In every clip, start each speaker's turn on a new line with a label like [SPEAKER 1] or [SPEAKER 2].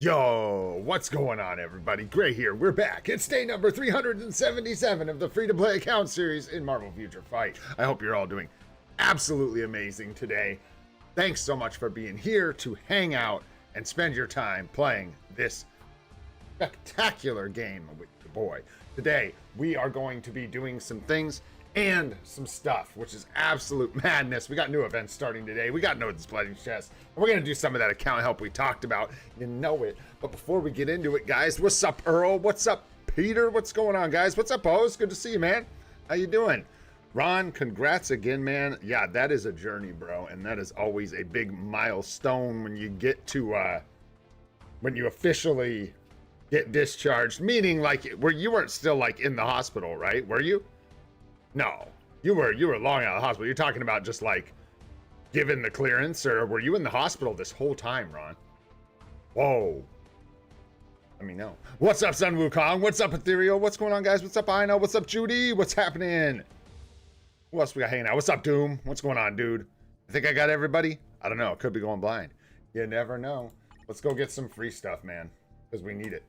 [SPEAKER 1] Yo, what's going on, everybody? Gray here. We're back. It's day number 377 of the free-to-play account series in Marvel Future Fight. I hope you're all doing absolutely amazing today. Thanks so much for being here to hang out and spend your time playing this spectacular game with your boy. Today, we are going to be doing some things and some stuff, which is absolute madness. We got new events starting today. We got Noden's Bloody Chest. And we're going to do some of that account help we talked about. You know it. But before we get into it, guys, what's up, Earl? What's up, Peter? What's going on, guys? What's up, O's? Good to see you, man. How you doing? Ron, congrats again, man. Yeah, that is a journey, bro. And that is always a big milestone when you get to, when you officially get discharged. Meaning, like, where you weren't still, like, in the hospital, right? Were you? No, you were long out of the hospital. You're talking about just like given the clearance, or were you in the hospital this whole time, Ron? Whoa. Let me know. What's up, Sun Wukong? What's up, Ethereal? What's going on, guys? What's up, Ino? What's up, Judy? What's happening? Who else we got hanging out? What's up, Doom? What's going on, dude? I think I got everybody. I don't know. Could be going blind. You never know. Let's go get some free stuff, man, because we need it.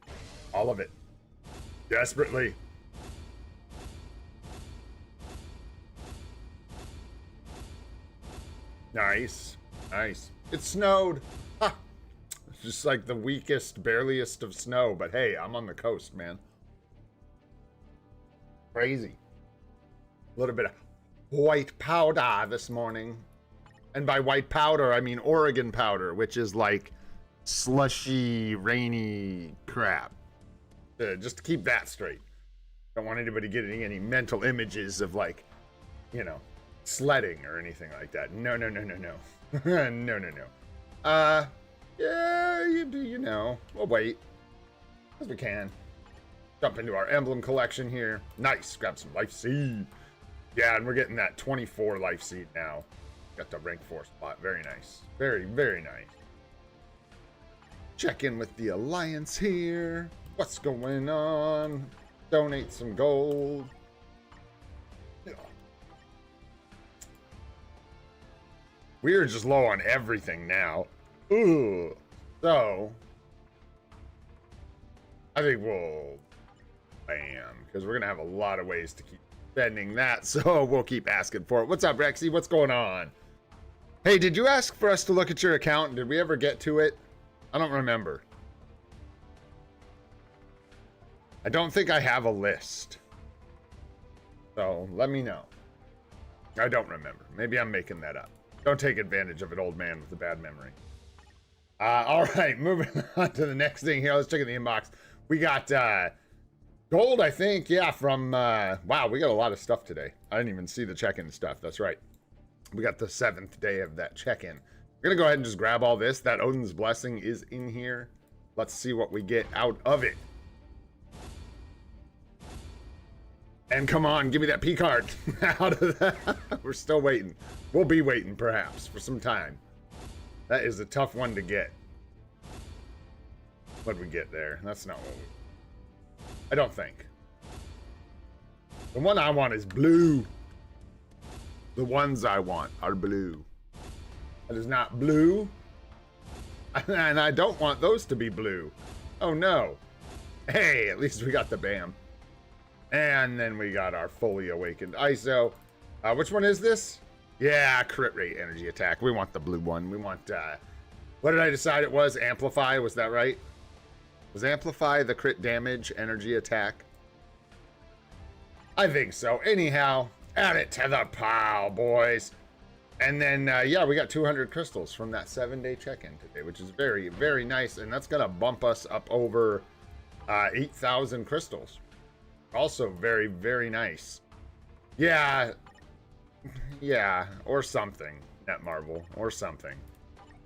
[SPEAKER 1] All of it. Desperately. Nice, nice. It snowed. Ha! It's just like the weakest, bareliest of snow. But hey, I'm on the coast, man. Crazy. A little bit of white powder this morning. And by white powder, I mean Oregon powder, which is like slushy, rainy crap. Just to keep that straight. Don't want anybody getting any mental images of, like, you know, sledding or anything like that. No. No. Yeah, you know, we'll wait as we can. Jump into our emblem collection here. Nice, grab some life seed. Yeah, and we're getting that 24 life seed now. Got the rank 4 spot. Very nice. Very nice. Check in with the alliance here. What's going on? Donate some gold. We're just low on everything now. Ooh. So, I think we'll bam, because we're going to have a lot of ways to keep spending that, so we'll keep asking for it. What's up, Rexy? What's going on? Hey, did you ask for us to look at your account? Did we ever get to it? I don't remember. I don't think I have a list. So, let me know. I don't remember. Maybe I'm making that up. Don't take advantage of an old man with a bad memory. All right, moving on to the next thing here. Let's check in the inbox. We got gold, I think. Yeah, from... wow, we got a lot of stuff today. I didn't even see the check-in stuff. That's right. We got the 7th day of that check-in. We're going to go ahead and just grab all this. That Odin's Blessing is in here. Let's see what we get out of it. And come on, give me that P card out of that. We're still waiting. We'll be waiting, perhaps, for some time. That is a tough one to get. What'd we get there? That's not what we... I don't think. The one I want is blue. The ones I want are blue. That is not blue. And I don't want those to be blue. Oh, no. Hey, at least we got the BAM. And then we got our fully awakened ISO. Which one is this? Yeah, crit rate energy attack. We want the blue one. We want, what did I decide it was? Amplify, was that right? Was Amplify the crit damage energy attack? I think so. Anyhow, add it to the pile, boys. And then, yeah, we got 200 crystals from that 7-day check-in today, which is very nice. And that's going to bump us up over 8,000 crystals. Also very nice. Yeah, or something. Net Marvel, or something.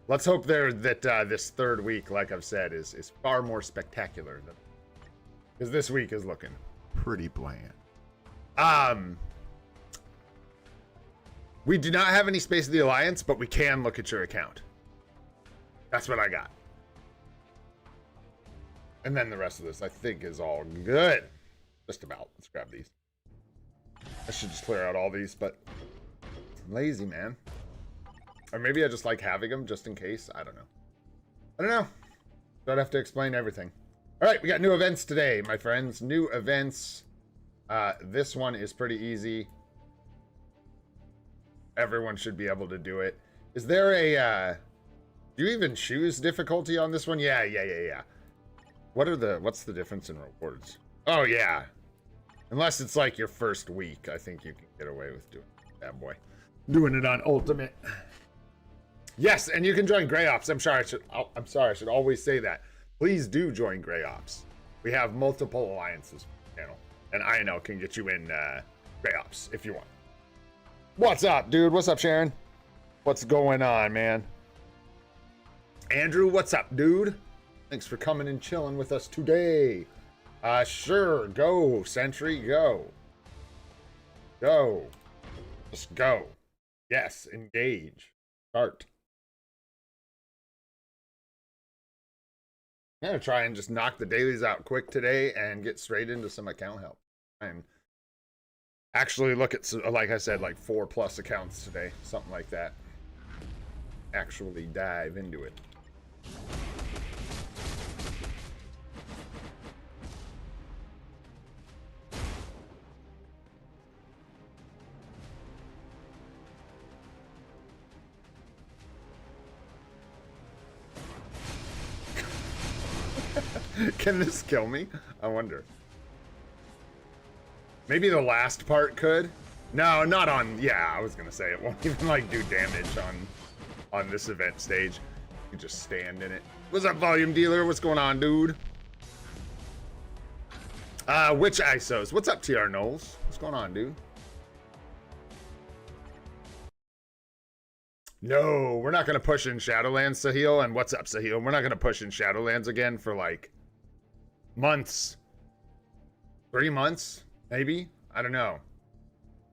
[SPEAKER 1] Let's hope that this third week, like I've said, is far more spectacular. Because this week is looking pretty bland. We do not have any Space of the Alliance, but we can look at your account. That's what I got. And then the rest of this, I think, is all good. Just about. Let's grab these. I should just clear out all these, but I'm lazy, man. Or maybe I just like having them just in case. I don't know. Don't have to explain everything. All right, we got new events today, my friends. New events. This one is pretty easy. Everyone should be able to do it. Is there a, do you even choose difficulty on this one? Yeah. What's the difference in rewards? Oh, yeah. Unless it's like your first week, I think you can get away with doing that, boy. Doing it on Ultimate. Yes, and you can join Grey Ops. I'm sorry, I should always say that. Please do join Grey Ops. We have multiple alliances for the channel. And I know can get you in Grey Ops if you want. What's up, dude? What's up, Sharon? What's going on, man? Andrew, what's up, dude? Thanks for coming and chilling with us today. Sure, go, Sentry, go. Go. Just go. Yes, engage. Start. I'm gonna try and just knock the dailies out quick today and get straight into some account help. And actually look at, like I said, like 4+ accounts today. Something like that. Actually dive into it. Can this kill me? I wonder. Maybe the last part could. No, not on. Yeah, I was gonna say it won't even like do damage on this event stage. You just stand in it. What's up, volume dealer? What's going on, dude? Which ISOs? What's up, TR Knowles? What's going on, dude? No, we're not gonna push in Shadowlands, Sahil. And what's up, Sahil? We're not gonna push in Shadowlands again for like months. 3 months, maybe? I don't know.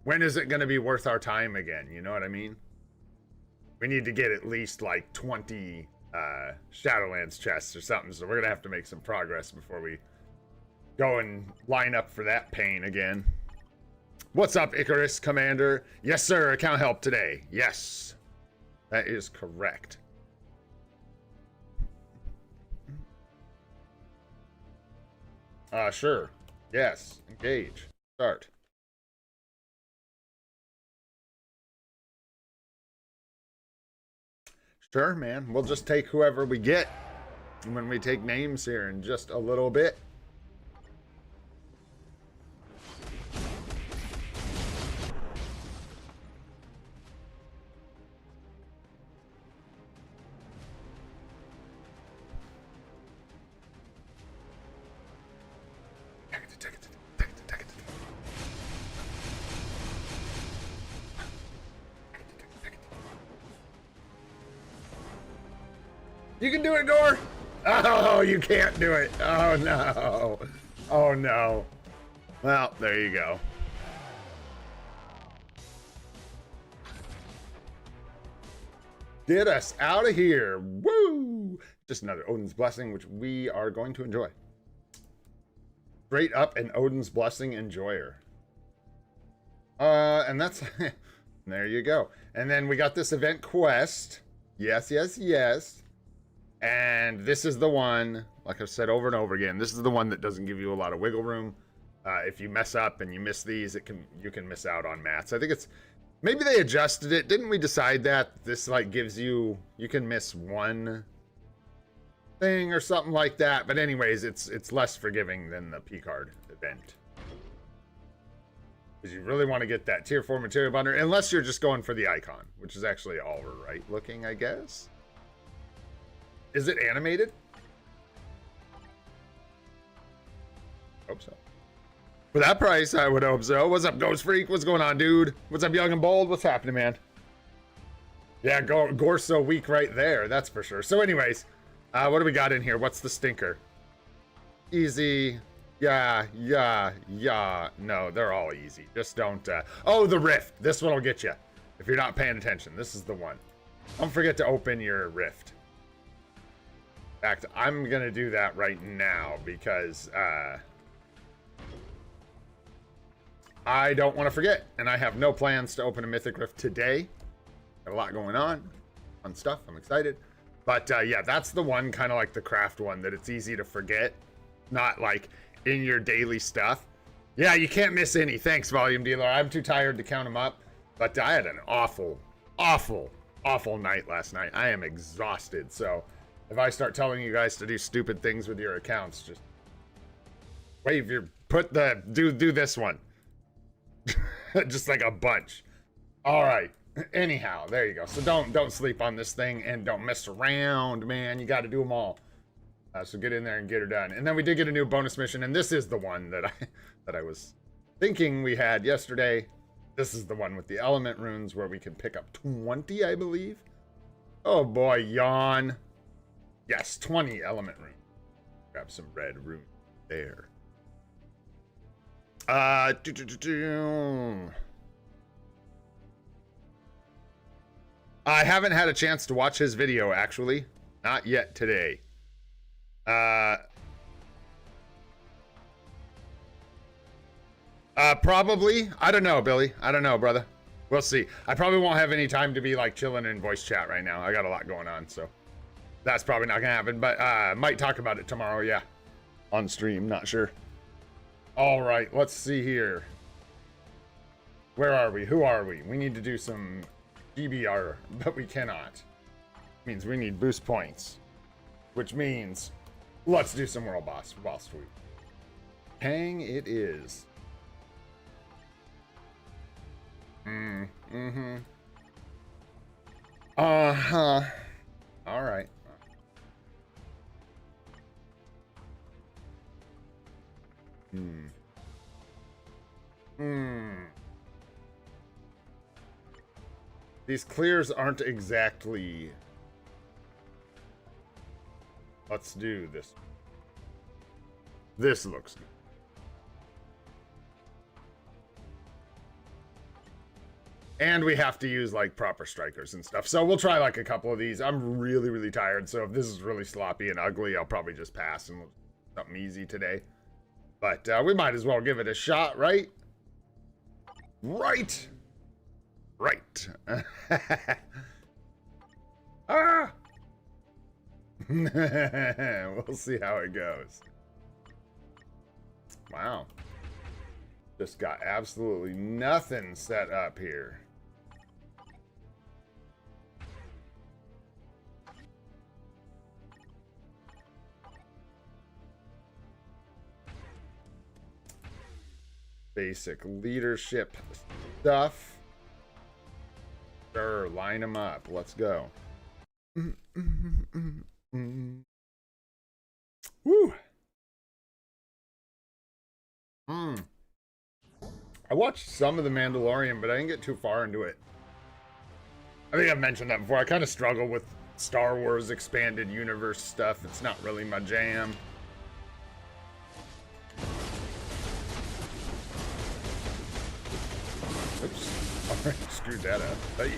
[SPEAKER 1] When is it gonna be worth our time again? You know what I mean? We need to get at least like 20 Shadowlands chests or something, so we're gonna have to make some progress before we go and line up for that pain again. What's up, Icarus Commander? Yes, sir, account help today. Yes, that is correct. Sure. Yes, engage. Start. Sure, man. We'll just take whoever we get when we take names here in just a little bit. You can do it, Gore! Oh, you can't do it. Oh, no. Oh, no. Well, there you go. Get us out of here. Woo! Just another Odin's Blessing, which we are going to enjoy. Straight up an Odin's Blessing enjoyer. And that's... there you go. And then we got this event quest. Yes, yes, yes. And this is the one, like I've said over and over again, this is the one that doesn't give you a lot of wiggle room. If you mess up and you miss these, you can miss out on mats. I think it's, maybe they adjusted it. Didn't we decide that this like gives you can miss one thing or something like that? But anyways, it's less forgiving than the P card event. Because you really want to get that tier 4 material bundle, unless you're just going for the icon, which is actually all right looking, I guess. Is it animated? Hope so. For that price, I would hope so. What's up, Ghost Freak? What's going on, dude? What's up, Young and Bold? What's happening, man? Yeah, Gore's so weak right there, that's for sure. So anyways, what do we got in here? What's the stinker? Easy. Yeah. No, they're all easy. Just don't... Oh, the Rift. This one will get you. If you're not paying attention, this is the one. Don't forget to open your Rift. In fact, I'm going to do that right now because I don't want to forget. And I have no plans to open a Mythic Rift today. Got a lot going on. Fun stuff. I'm excited. But yeah, that's the one, kind of like the craft one, that it's easy to forget. Not like in your daily stuff. Yeah, you can't miss any. Thanks, Volume Dealer. I'm too tired to count them up. But I had an awful, awful, awful night last night. I am exhausted. So if I start telling you guys to do stupid things with your accounts, just wave your, do this one. Just like a bunch. All right. Anyhow, there you go. So don't sleep on this thing and don't mess around, man. You got to do them all. So get in there and get her done. And then we did get a new bonus mission, and this is the one that I was thinking we had yesterday. This is the one with the element runes where we can pick up 20, I believe. Oh boy, yawn. Yes, 20 element runes. Grab some red rune there. I haven't had a chance to watch his video, actually. Not yet today. Probably. I don't know, Billy. I don't know, brother. We'll see. I probably won't have any time to be like chilling in voice chat right now. I got a lot going on, so that's probably not gonna happen. But might talk about it tomorrow, yeah. On stream, not sure. All right, let's see here. Where are we? Who are we? We need to do some GBR, but we cannot. Means we need boost points, which means let's do some world boss sweep. Hang it is. Uh-huh. All right. These clears aren't exactly... Let's do this. This looks good. And we have to use like proper strikers and stuff. So we'll try like a couple of these. I'm really, really tired. So if this is really sloppy and ugly, I'll probably just pass and we'll do something easy today. But we might as well give it a shot, right? Right. Right. Ah! We'll see how it goes. Wow. Just got absolutely nothing set up here. Basic leadership stuff. Sure, line them up. Let's go. Woo! I watched some of The Mandalorian, but I didn't get too far into it. I think I've mentioned that before. I kind of struggle with Star Wars expanded universe stuff. It's not really my jam. Oops. Alright, screwed that up. Hey,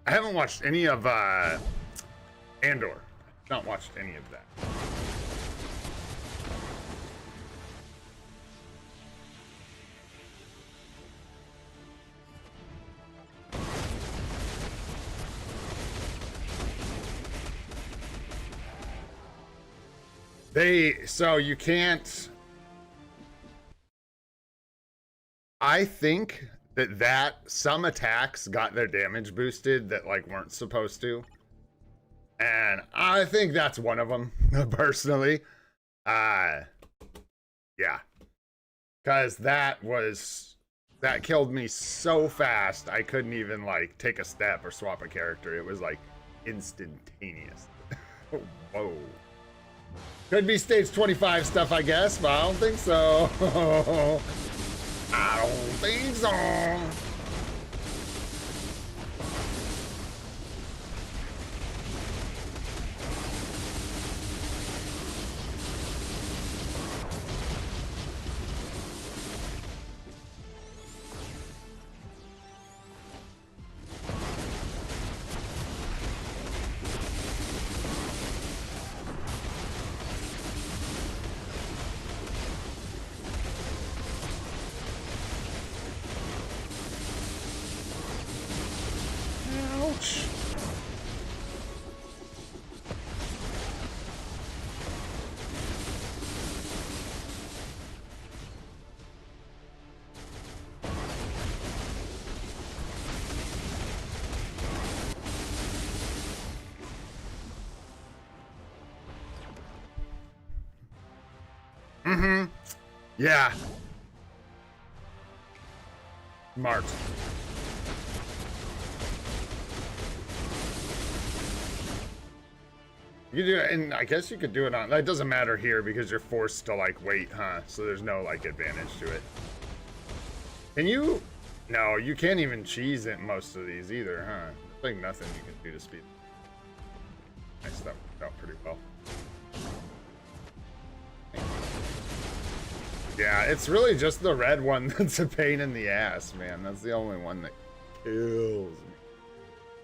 [SPEAKER 1] I haven't watched any of Andor. Not watched any of that. So you can't. I think that some attacks got their damage boosted that like weren't supposed to, and I think that's one of them personally. Yeah, because that was That killed me so fast, I couldn't even, like, take a step or swap a character. It was, like, instantaneous. Whoa. Could be stage 25 stuff, I guess, but I don't think so. I don't think so. Ouch. Mm-hmm. Yeah. Smart. You do it, and I guess you could do it on. That doesn't matter here because you're forced to like wait, huh? So there's no like advantage to it. Can you? No, you can't even cheese it most of these either, huh? There's like nothing you can do to speed. Nice, that worked out pretty well. Yeah, it's really just the red one that's a pain in the ass, man. That's the only one that kills me.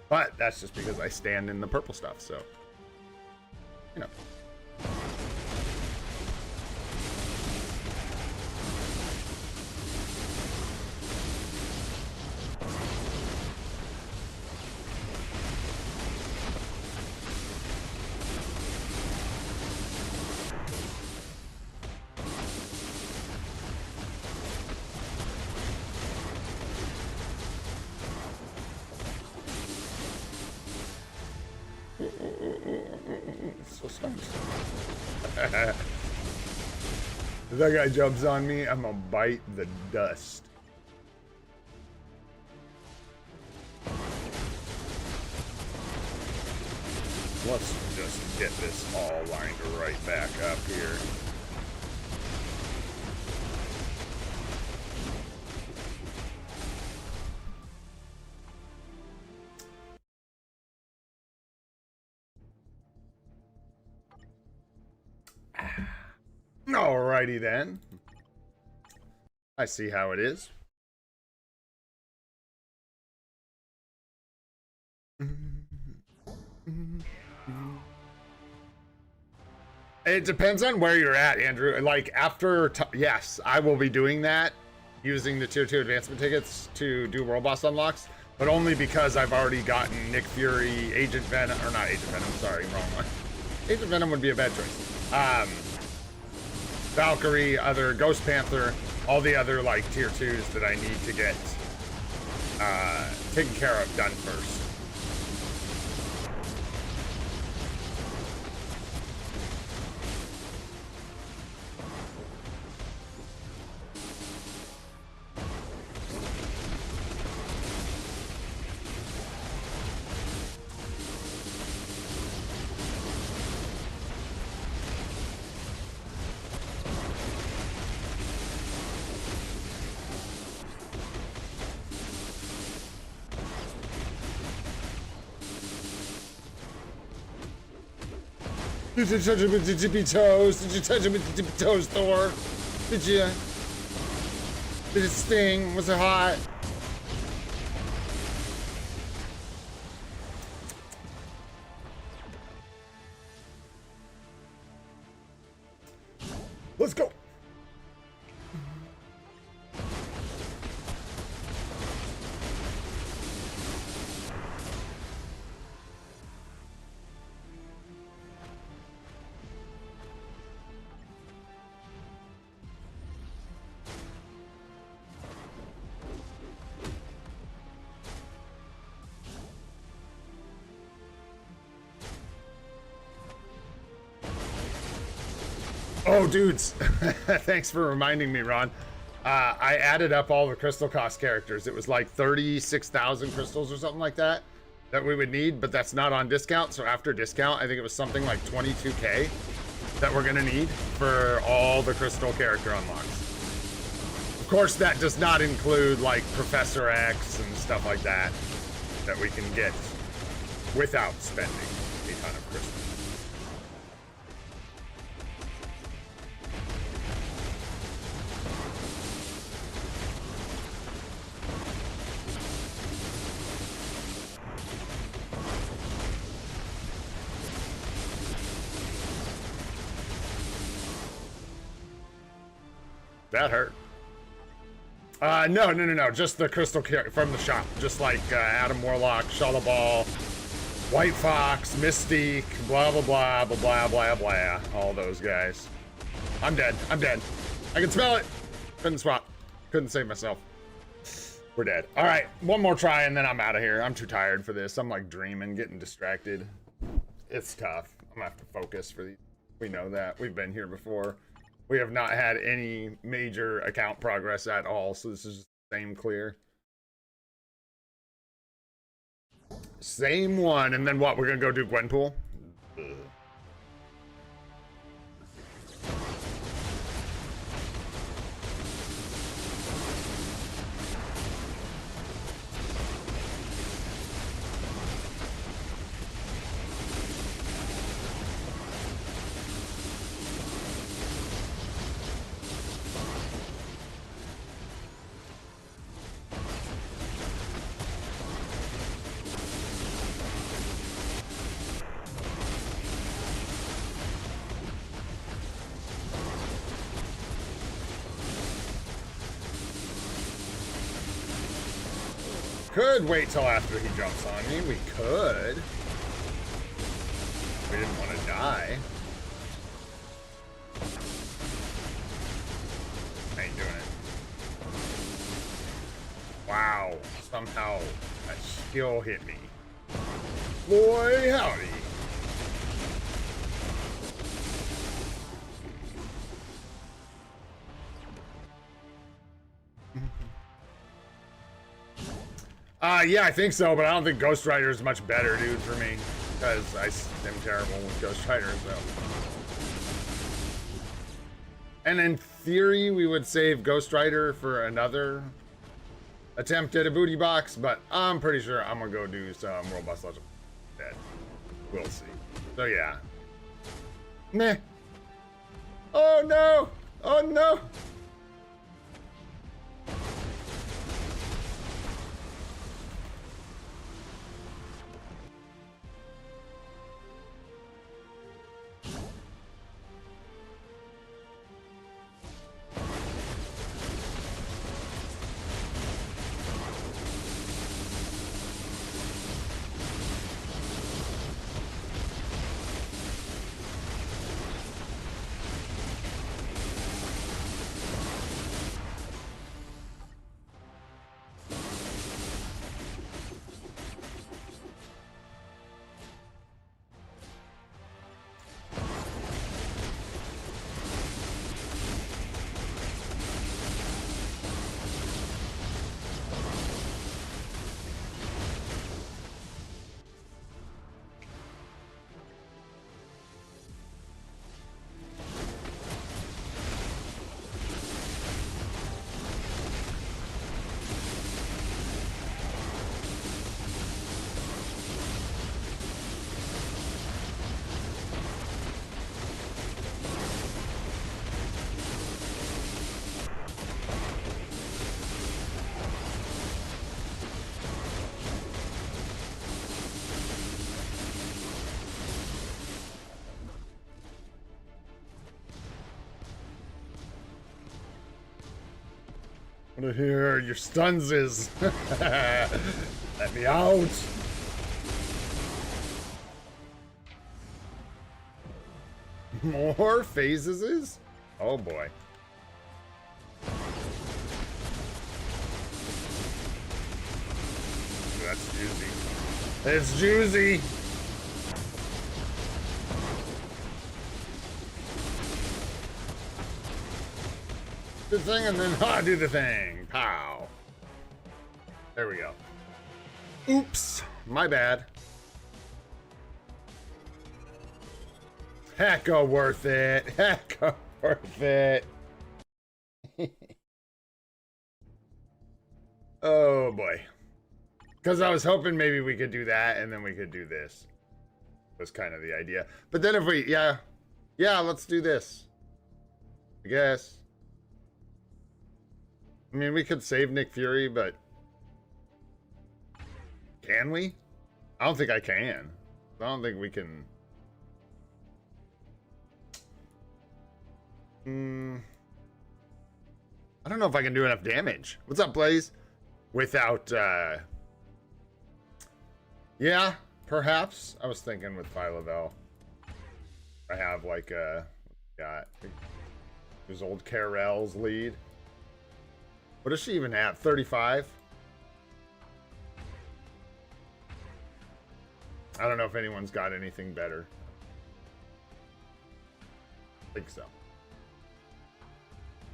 [SPEAKER 1] But that's just because I stand in the purple stuff, so. You know. So stunned. If that guy jumps on me, I'm gonna bite the dust. Let's just get this all lined right back up here. Alrighty then. I see how it is. It depends on where you're at, Andrew. Like after, yes, I will be doing that, using the tier 2 advancement tickets to do world boss unlocks, but only because I've already gotten Nick Fury, Agent Venom, or not Agent Venom, sorry, wrong one. Agent Venom would be a bad choice. Valkyrie, other Ghost Panther, all the other like tier 2s that I need to get taken care of done first. Did you touch him with the tippy toes? Did you touch him with the tippy toes, Thor? Did you? Did it sting? Was it hot? Let's go. Oh, dudes. Thanks for reminding me, Ron. I added up all the crystal cost characters. It was like 36,000 crystals or something like that we would need, but that's not on discount. So after discount, I think it was something like 22K that we're gonna need for all the crystal character unlocks. Of course, that does not include like Professor X and stuff like that we can get without spending a ton of crystals. That hurt. No. Just the crystal from the shop. Just like Adam Warlock, Shalabal, White Fox, Mystique, blah, blah, blah, blah, blah, blah, blah. All those guys. I'm dead. I'm dead. I can smell it. Couldn't swap. Couldn't save myself. We're dead. All right. One more try and then I'm out of here. I'm too tired for this. I'm like dreaming, getting distracted. It's tough. I'm gonna have to focus for these. We know that. We've been here before. We have not had any major account progress at all, so this is the same clear. Same one, and then what? We're gonna go do Gwenpool? Could wait till after he jumps on me. We could. We didn't want to die. I ain't doing it. Wow. Somehow that skill hit me. Boy, howdy. Yeah, I think so, but I don't think Ghost Rider is much better, dude, for me. Because I am terrible with Ghost Rider, so. And in theory, we would save Ghost Rider for another attempt at a booty box, but I'm pretty sure I'm gonna go do some World Boss Legend instead. We'll see. So, yeah. Meh. Oh, no! Oh, no! I want to hear your stuns is. Let me out. More phases is? Oh boy. That's juicy. It's juicy. It's thing, and then do the thing. Pow. There we go. Oops, my bad. Hecka worth it. Hecka worth it. Oh boy. Because I was hoping maybe we could do that and then we could do this. Was kind of the idea. But then if we, yeah, let's do this. I guess. I mean, we could save Nick Fury, but can we? I don't think I can. I don't think we can. I don't know if I can do enough damage. What's up, Blaze? Without, yeah, perhaps. I was thinking with Phylavel. I have like got his old Carel's lead. What does she even have? 35? I don't know if anyone's got anything better. I think so.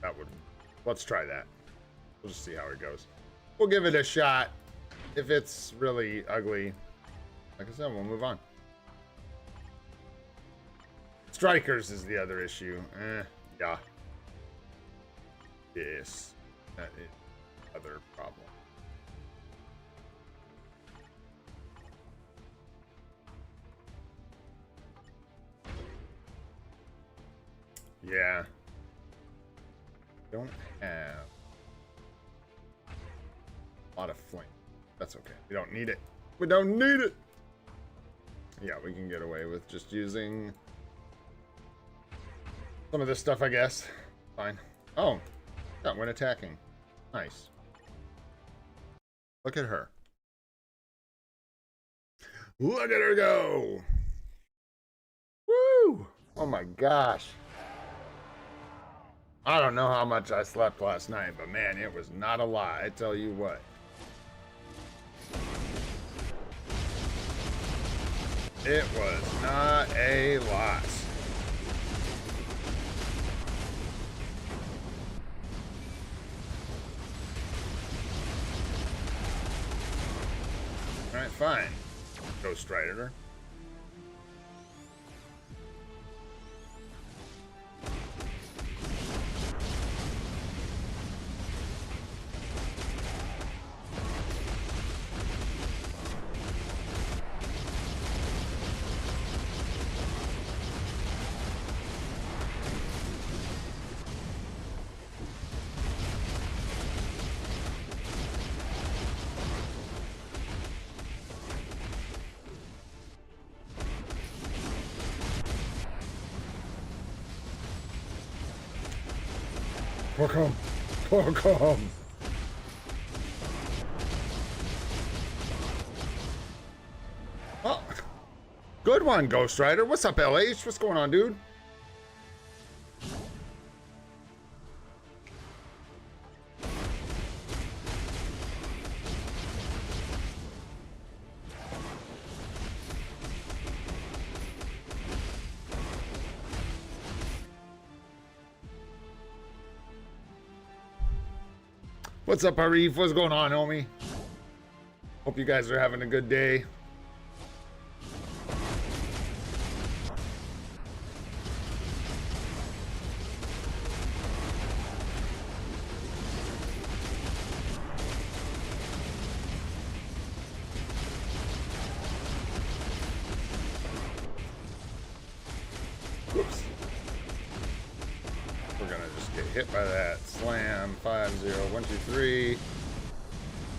[SPEAKER 1] That would, let's try that. We'll just see how it goes. We'll give it a shot. If it's really ugly, like I said, we'll move on. Strikers is the other issue. Yeah. Yes. That is the other problem. Yeah. Don't have a lot of flame. That's okay. We don't need it. We don't need it. Yeah, we can get away with just using some of this stuff, I guess. Fine. Oh, got when attacking. Nice. Look at her. Look at her go. Woo! Oh my gosh. I don't know how much I slept last night, but man, it was not a lot. I tell you what. It was not a lot. Alright, fine. Ghost Rider. Welcome. Welcome. Oh, good one, Ghost Rider. What's up, LH? What's going on, dude? What's up, Arif? What's going on, homie? Hope you guys are having a good day. Whoops. We're gonna just get hit by that. Slam. 5, 0, 1, 2, 3,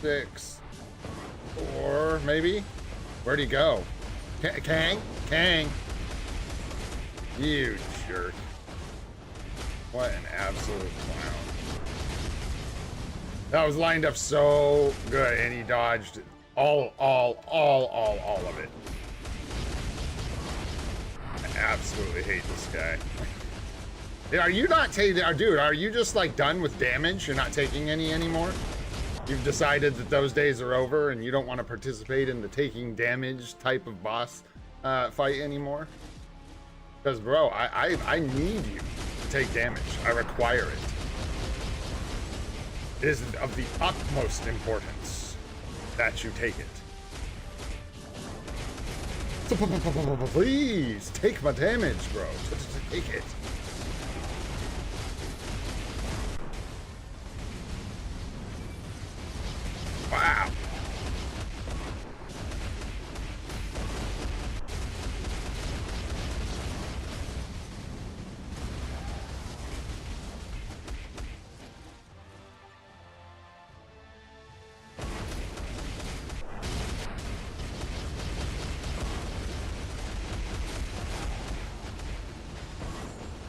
[SPEAKER 1] 6, 4, maybe? Where'd he go? Kang? Kang! You jerk. What an absolute clown. That was lined up so good, and he dodged all of it. I absolutely hate this guy. Are you not taking, dude, are you just like done with damage? You're not taking any anymore? You've decided that those days are over and you don't want to participate in the taking damage type of boss fight anymore? Because, bro, I need you to take damage. I require it. It is of the utmost importance that you take it. So please take my damage, bro. Take it. Wow.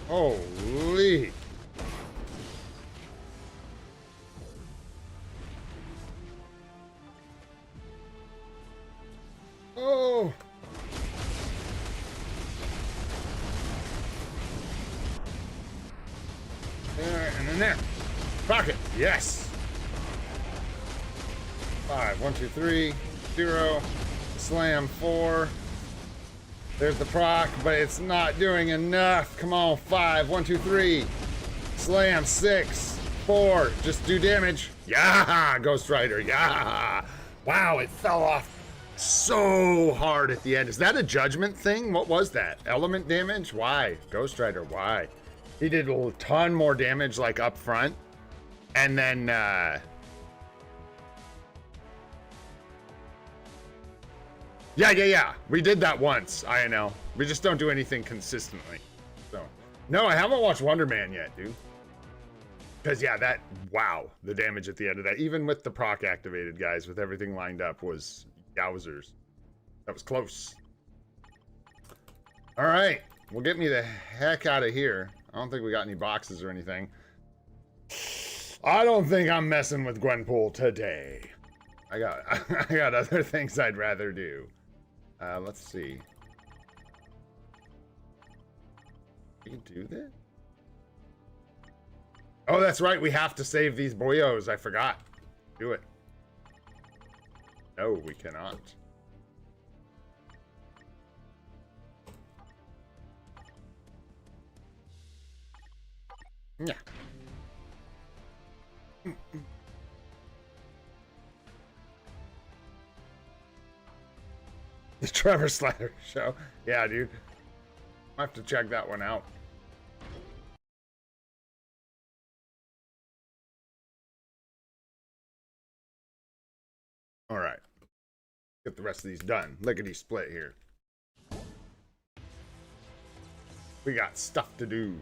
[SPEAKER 1] Holy. Oh. There, and then there. Pocket. Yes. 5, 1, 2, 3, 0. Slam 4. There's the proc, but it's not doing enough. Come on, 5, 1, 2, 3. Slam 6, 4. Just do damage. Yeah, Ghost Rider. Yeah. Wow, it fell off so hard at the end. Is that a judgment thing? What was that? Element damage? Why? Ghost Rider, why? He did a ton more damage like up front. And then Yeah. We did that once, I know. We just don't do anything consistently. So, no, I haven't watched Wonder Man yet, dude. Because, yeah, that, wow, the damage at the end of that, even with the proc activated, guys, with everything lined up, was yowzers. That was close. All right, well, get me the heck out of here. I don't think we got any boxes or anything. I don't think I'm messing with Gwenpool today. I got other things I'd rather do. Let's see. Can you do this? Oh, that's right. We have to save these boyos. I forgot. Do it. No, we cannot. Yeah. The Trevor Slatter show. Yeah, dude. I have to check that one out. All right. Get the rest of these done. Lickety split here. We got stuff to do.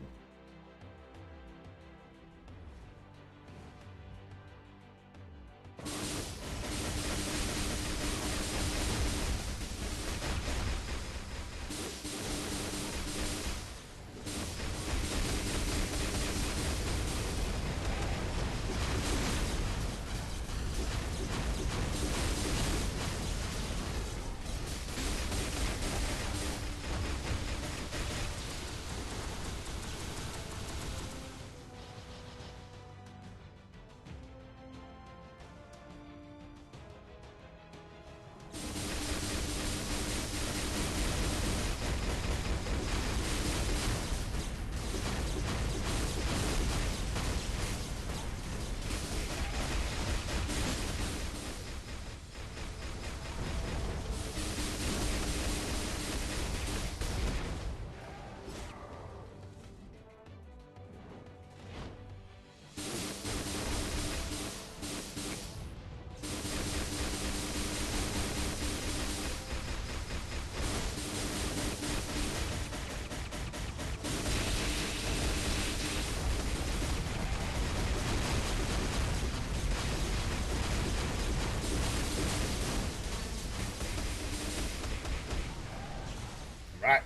[SPEAKER 1] Right.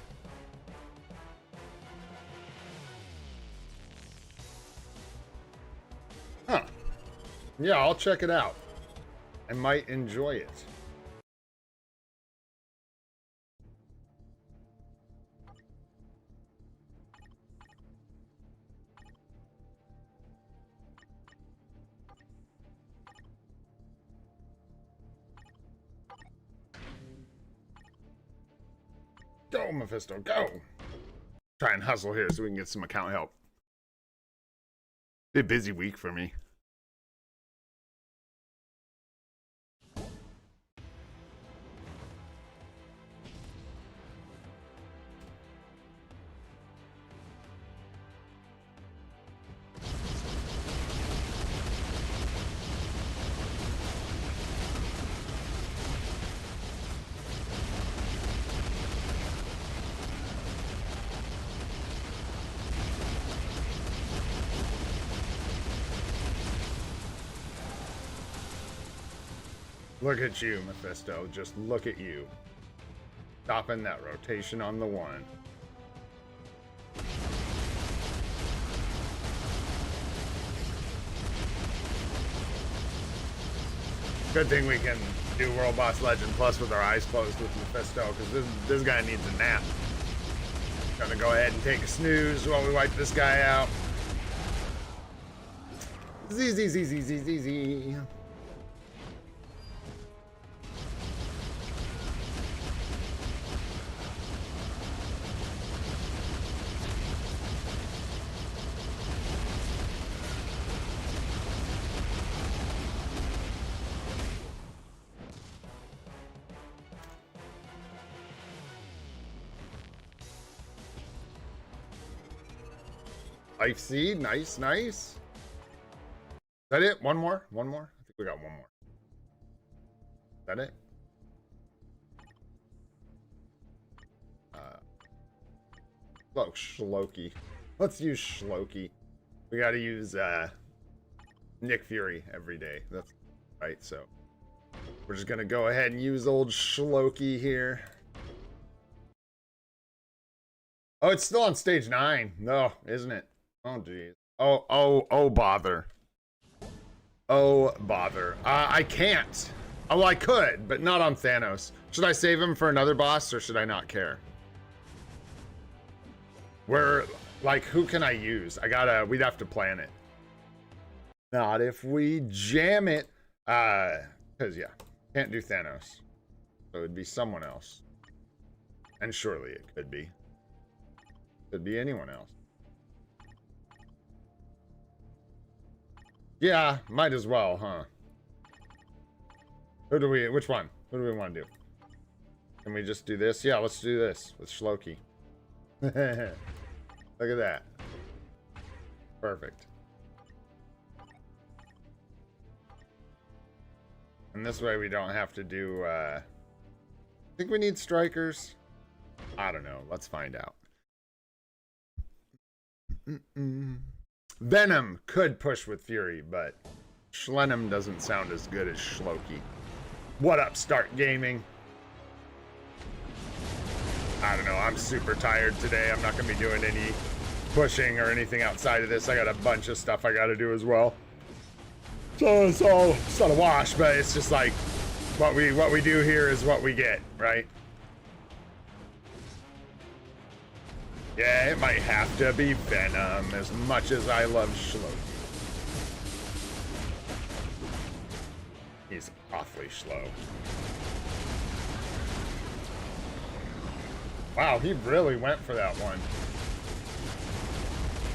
[SPEAKER 1] Huh. Yeah, I'll check it out. I might enjoy it. Go, Mephisto, go! Try and hustle here so we can get some account help. Be a busy week for me. Look at you, Mephisto. Just look at you. Stopping that rotation on the one. Good thing we can do World Boss Legend Plus with our eyes closed with Mephisto, because this guy needs a nap. Gonna go ahead and take a snooze while we wipe this guy out. Z. Life Seed, nice. Is that it? One more? I think we got one more. Is that it? Shloki. Let's use Shloki. We gotta use Nick Fury every day. That's right, so we're just gonna go ahead and use old Shloki here. Oh, it's still on stage 9. No, isn't it? Oh, geez. Oh, bother. Oh, bother. I can't. Oh, I could, but not on Thanos. Should I save him for another boss, or should I not care? Who can I use? We'd have to plan it. Not if we jam it. Because, yeah, can't do Thanos. So it'd be someone else. And surely it could be. Could be anyone else. Yeah, might as well, huh? Which one? Who do we want to do? Can we just do this? Yeah, let's do this with Shloki. Look at that. Perfect. And this way we don't have to do, I think we need strikers. I don't know. Let's find out. Venom could push with Fury, but Schlenum doesn't sound as good as Shloki. What up, Start Gaming? I don't know. I'm super tired today. I'm not going to be doing any pushing or anything outside of this. I got a bunch of stuff I got to do as well. So it's not a wash, but it's just like what we do here is what we get, right? Yeah, it might have to be Venom, as much as I love Shloki. He's awfully slow. Wow, he really went for that one.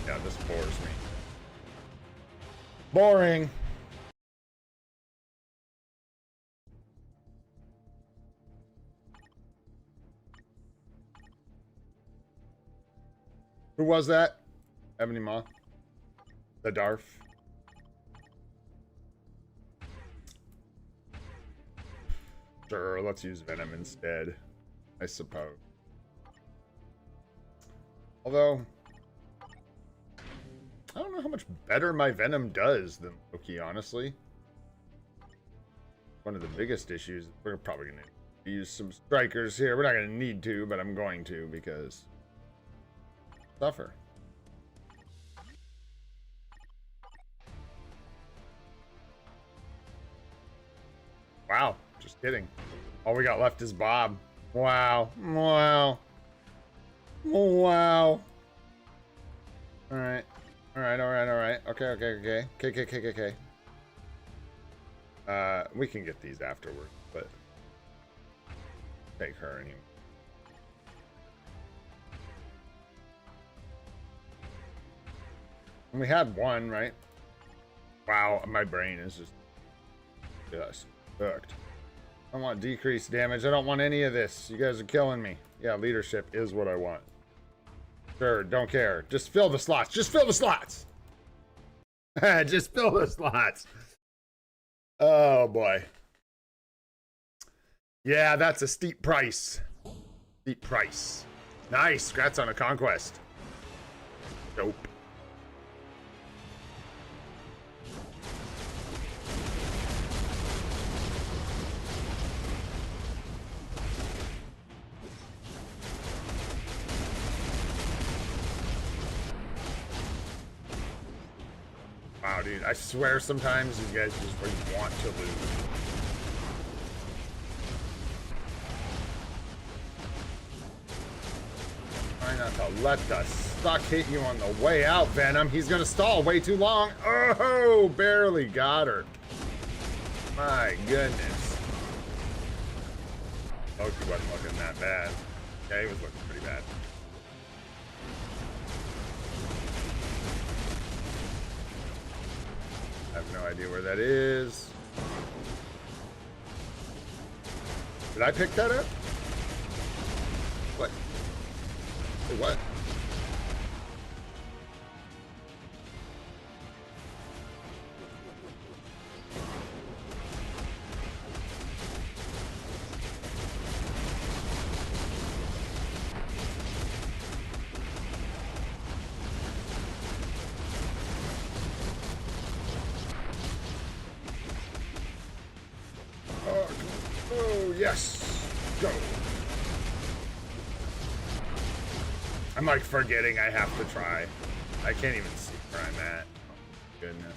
[SPEAKER 1] Yeah, this bores me. Boring. Who was that? Ebony Maw? The Darf? Sure, let's use Venom instead, I suppose. Although, I don't know how much better my Venom does than Loki, honestly. One of the biggest issues, we're probably going to use some strikers here. We're not going to need to, but I'm going to because... Suffer. Wow, just kidding. All we got left is Bob. Wow. Wow. Wow. Alright. Alright. Okay. We can get these afterward, but take her anyway. We had one, right? Wow, my brain is just hooked. I want decreased damage. I don't want any of this. You guys are killing me. Yeah, leadership is what I want. Sure, don't care. Just fill the slots. Just fill the slots. Just fill the slots. Oh, boy. Yeah, that's a steep price. Steep price. Nice. Congrats on a conquest. Dope. now, dude. I swear sometimes these guys just want to lose. Try not to let the stuck hit you on the way out, Venom. He's gonna stall way too long. Oh, barely got her. My goodness. Loki wasn't looking that bad. Yeah, he was looking pretty bad. I have no idea where that is. Did I pick that up? What? What? Oh, yes. Go. I'm like forgetting I have to try. I can't even see where I'm at. Oh, goodness.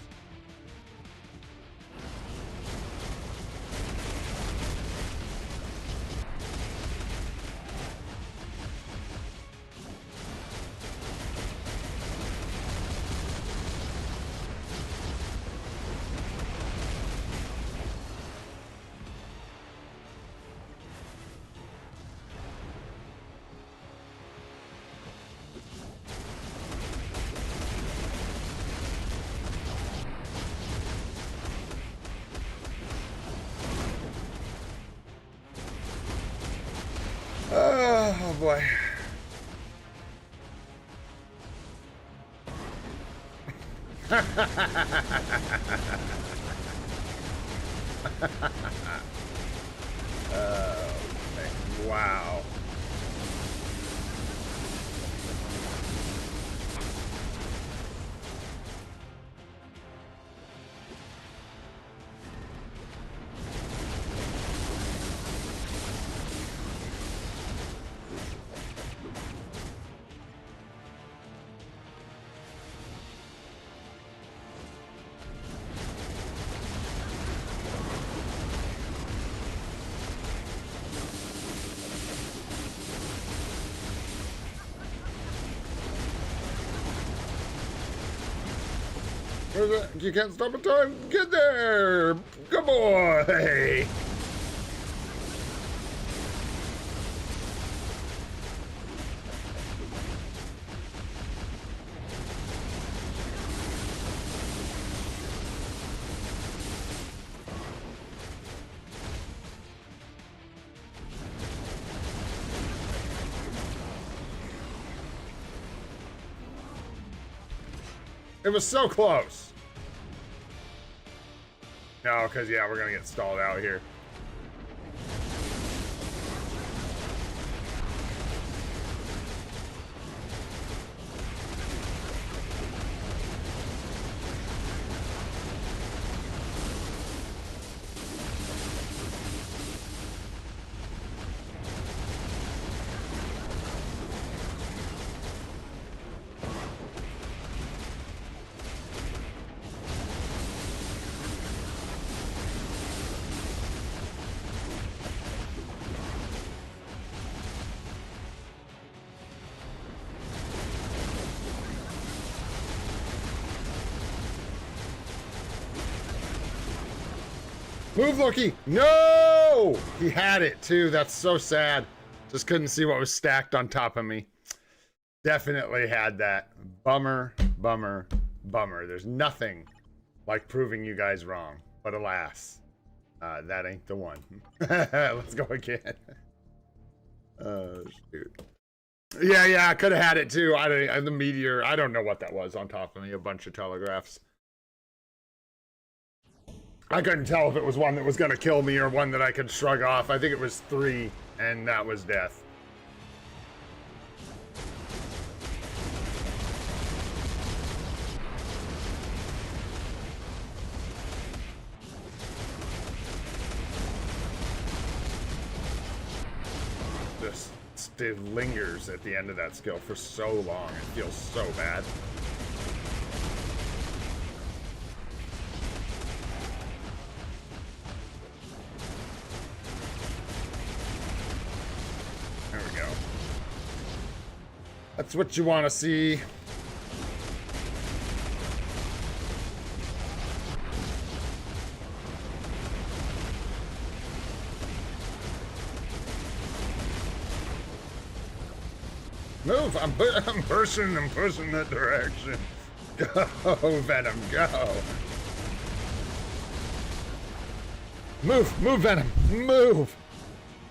[SPEAKER 1] Oh boy. Oh, wow. Where's that? You can't stop in time. Get there. Good boy. It was so close. No, because, yeah, we're going to get stalled out here. Move, Loki! No! He had it, too. That's so sad. Just couldn't see what was stacked on top of me. Definitely had that. Bummer, bummer, bummer. There's nothing like proving you guys wrong. But alas, that ain't the one. Let's go again. Oh, shoot. Yeah, I could have had it, too. The meteor, I don't know what that was on top of me. A bunch of telegraphs. I couldn't tell if it was one that was going to kill me or one that I could shrug off. I think it was 3, and that was death. This still lingers at the end of that skill for so long. It feels so bad. That's what you want to see. Move! I'm pushing that direction. Go, Venom, go! Move, Venom, move!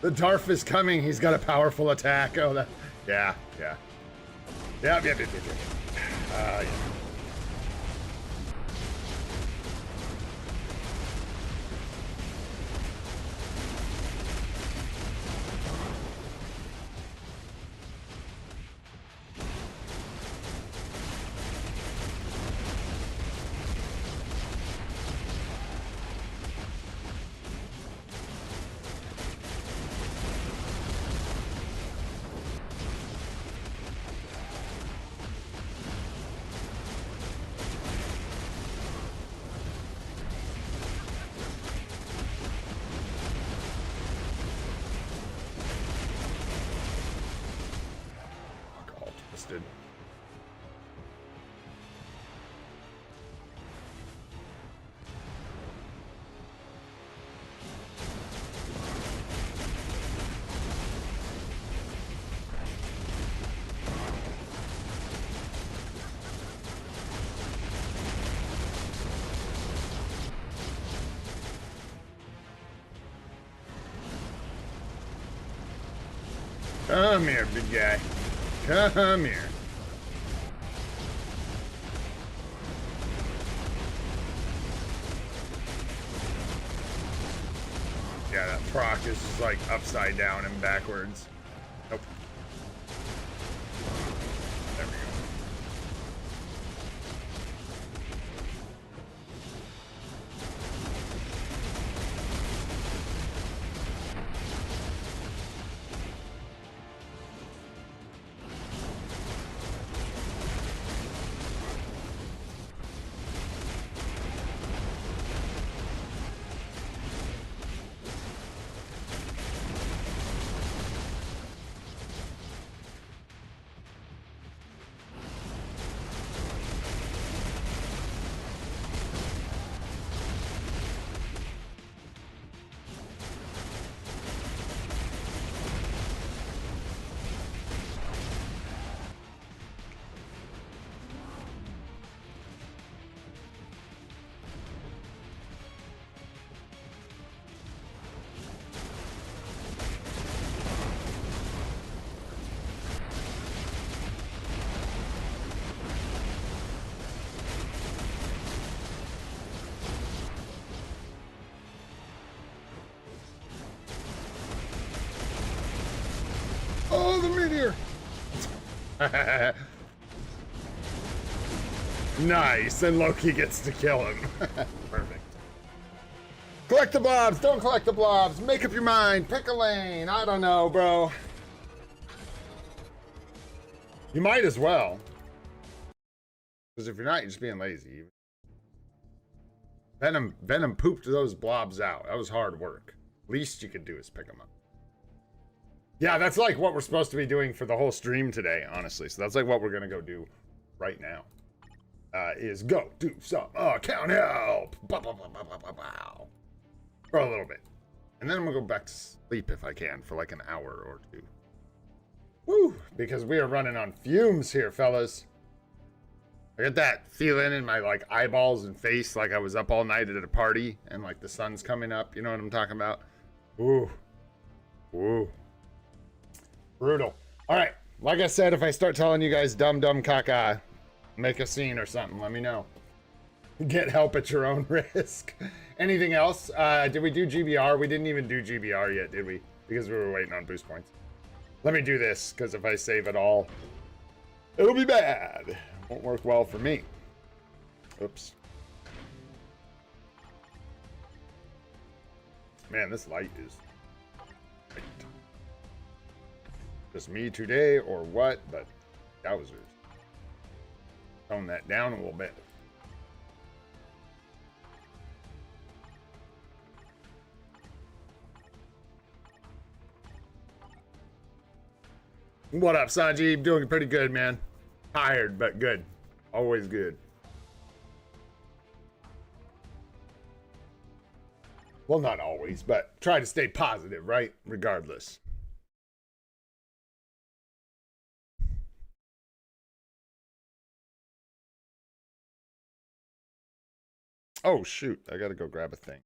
[SPEAKER 1] The Darf is coming. He's got a powerful attack. Oh, that. Yeah. Yeah. Yeah. Twisted. Come here, big guy. Come here. Yeah, that proc is just like upside down and backwards. Nope. There we go. Oh, the meteor! Nice, and Loki gets to kill him. Perfect. Collect the blobs, don't collect the blobs. Make up your mind, pick a lane. I don't know, bro. You might as well. Because if you're not, you're just being lazy. Venom pooped those blobs out. That was hard work. Least you could do is pick them up. Yeah, that's like what we're supposed to be doing for the whole stream today, honestly. So that's like what we're going to go do right now. Is go do some account help. For a little bit. And then I'm going to go back to sleep if I can for like an hour or two. Woo! Because we are running on fumes here, fellas. I get that feeling in my like eyeballs and face like I was up all night at a party and like the sun's coming up. You know what I'm talking about? Ooh. Ooh. Brutal. All right. Like I said, if I start telling you guys dumb caca, make a scene or something, let me know. Get help at your own risk. Anything else? Did we do GBR? We didn't even do GBR yet, did we? Because we were waiting on boost points. Let me do this, because if I save it all, it'll be bad. Won't work well for me. Oops. Man, this light is bright. Just me today or what? But yowzers. Tone that down a little bit. What up, Sanjeev? Doing pretty good, man. Tired, but good. Always good. Well, not always, but try to stay positive, right? Regardless. Oh, shoot. I gotta go grab a thing.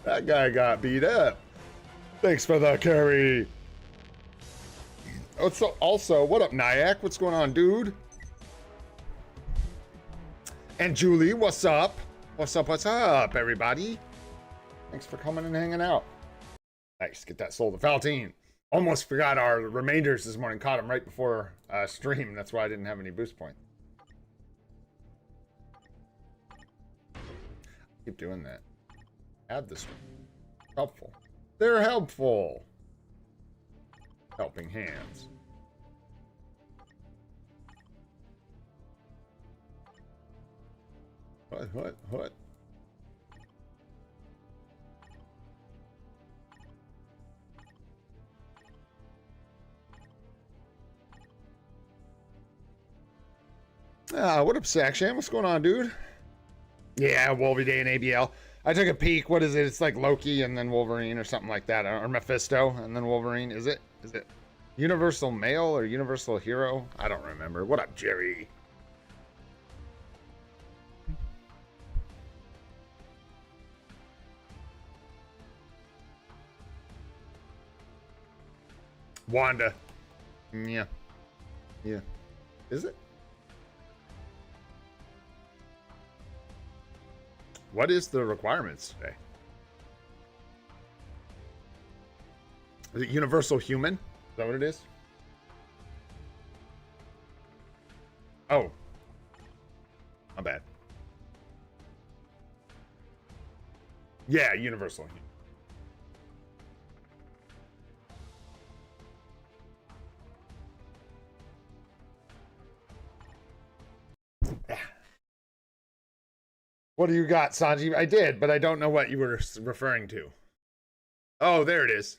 [SPEAKER 1] That guy got beat up. Thanks for the carry. Also, what up, Nyack? What's going on, dude? And Julie, what's up? What's up, everybody? Thanks for coming and hanging out. Nice, get that soul to Faltine. Almost forgot our remainders this morning. Caught them right before stream. That's why I didn't have any boost points. Keep doing that. Add this one. Helpful. They're helpful. Helping hands. What? What up, Sacksham? What's going on, dude? Yeah, Wolverine Day and ABL. I took a peek. What is it? It's like Loki and then Wolverine or something like that. Or Mephisto and then Wolverine. Is it Universal Male or Universal Hero? I don't remember. What up, Jerry? Wanda. Yeah. Is it? What is the requirements today? Is it Universal Human? Is that what it is? Oh. My bad. Yeah, Universal Human. What do you got, Sanjeev? I did, but I don't know what you were referring to. Oh, there it is.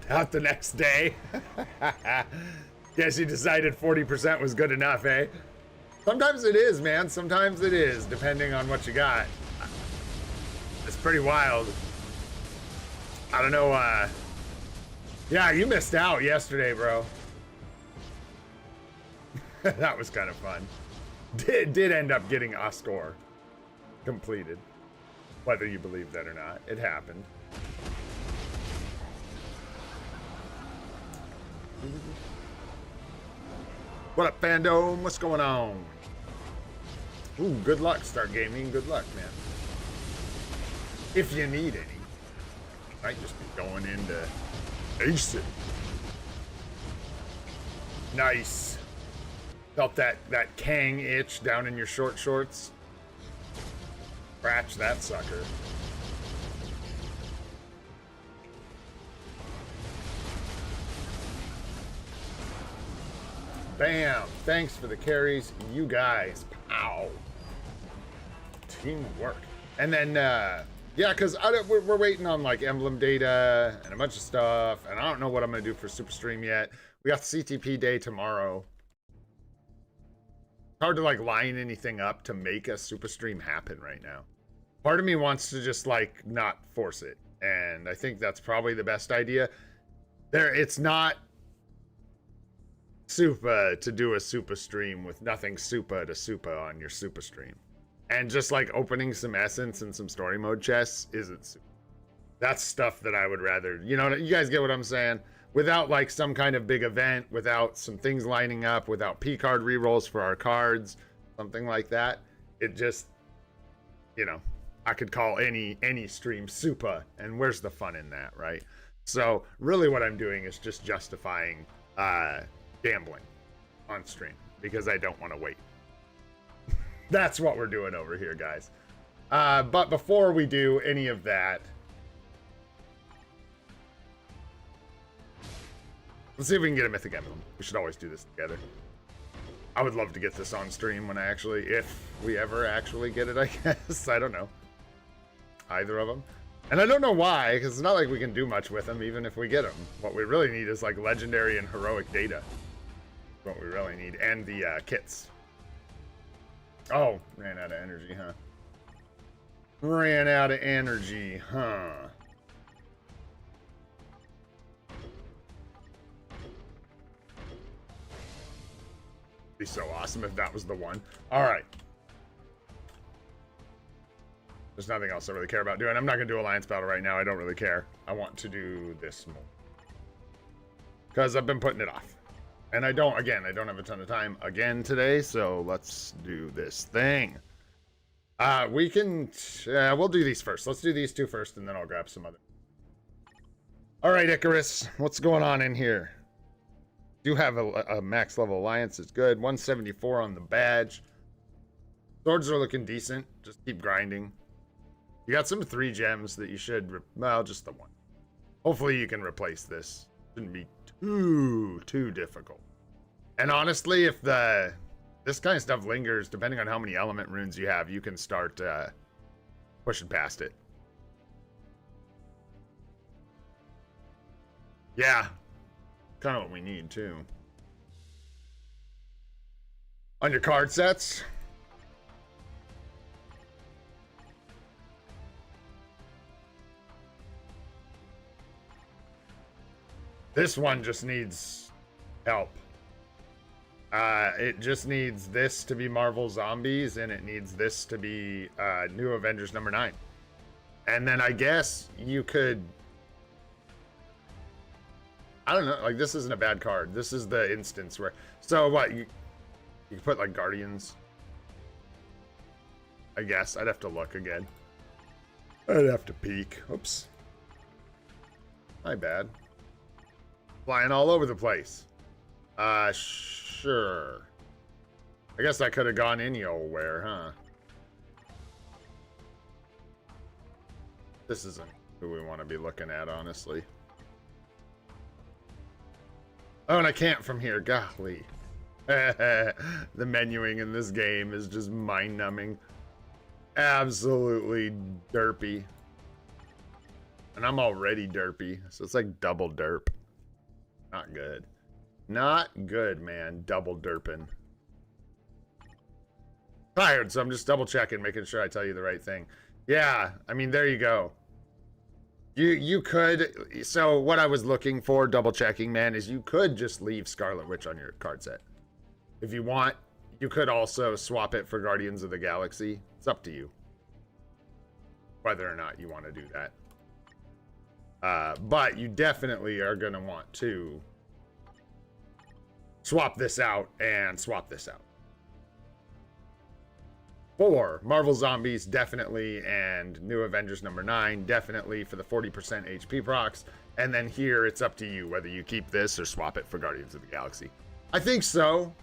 [SPEAKER 1] Out the next day. Guess you decided 40% was good enough, eh? Sometimes it is, man. Sometimes it is, depending on what you got. It's pretty wild. I don't know, yeah, you missed out yesterday, bro. That was kind of fun. Did end up getting a score completed. Whether you believe that or not, it happened. What up, Fandom? What's going on? Ooh, good luck, Start Gaming. Good luck, man. If you need any. Might just be going into ace it. Nice. Felt that Kang itch down in your short shorts? Scratch that sucker. Bam. Thanks for the carries, you guys. Pow. Teamwork. And then, yeah, because we're waiting on like emblem data and a bunch of stuff, and I don't know what I'm gonna do for Super Stream yet. We got CTP day tomorrow. Hard to like line anything up to make a Super Stream happen right now. Part of me wants to just like not force it, and I think that's probably the best idea. It's not super to do a Super Stream with nothing super to super on your Super Stream. And just like opening some Essence and some story mode chests isn't super. That's stuff that I would rather, you know, you guys get what I'm saying? Without like some kind of big event, without some things lining up, without P card rerolls for our cards, something like that. It just, you know, I could call any stream super, and where's the fun in that, right? So really what I'm doing is just justifying gambling on stream because I don't want to wait. That's what we're doing over here, guys. But before we do any of that, let's see if we can get a Mythic Emblem. We should always do this together. I would love to get this on stream when I actually, if we ever actually get it, I guess. I don't know. Either of them. And I don't know why, because it's not like we can do much with them, even if we get them. What we really need is like legendary and heroic data. What we really need. And the kits. Oh, ran out of energy, huh? Ran out of energy, huh? Be so awesome if that was the one. All right. There's nothing else I really care about doing. I'm not going to do Alliance Battle right now. I don't really care. I want to do this more. Because I've been putting it off. And I don't have a ton of time again today. So let's do this thing. We'll do these first. Let's do these two first and then I'll grab some other. All right, Icarus. What's going on in here? Do have a max level alliance. It's good. 174 on the badge. Swords are looking decent. Just keep grinding. You got some 3 gems that you should, well, just the one. Hopefully you can replace this. Shouldn't be too difficult. And honestly, if this kind of stuff lingers, depending on how many element runes you have, you can start pushing past it. Yeah, kind of what we need too. On your card sets. This one just needs help. It just needs this to be Marvel Zombies, and it needs this to be New Avengers number 9. And then I guess you could... I don't know, like this isn't a bad card. This is the instance where... So what, you could put like Guardians? I guess, I'd have to look again. I'd have to peek. Oops. My bad. Flying all over the place. Sure. I guess I could have gone any old where, huh? This isn't who we want to be looking at, honestly. Oh, and I can't from here. Golly. The menuing in this game is just mind-numbing. Absolutely derpy. And I'm already derpy, so it's like double derp. Not good. Not good, man. Double derping. Tired, so I'm just double checking, making sure I tell you the right thing. Yeah, I mean, there you go. You could, so what I was looking for, double checking, man, is you could just leave Scarlet Witch on your card set. If you want, you could also swap it for Guardians of the Galaxy. It's up to you. Whether or not you want to do that. But you definitely are going to want to swap this out and swap this out. For Marvel Zombies, definitely, and New Avengers number 9, definitely for the 40% HP procs. And then here, it's up to you whether you keep this or swap it for Guardians of the Galaxy. I think so.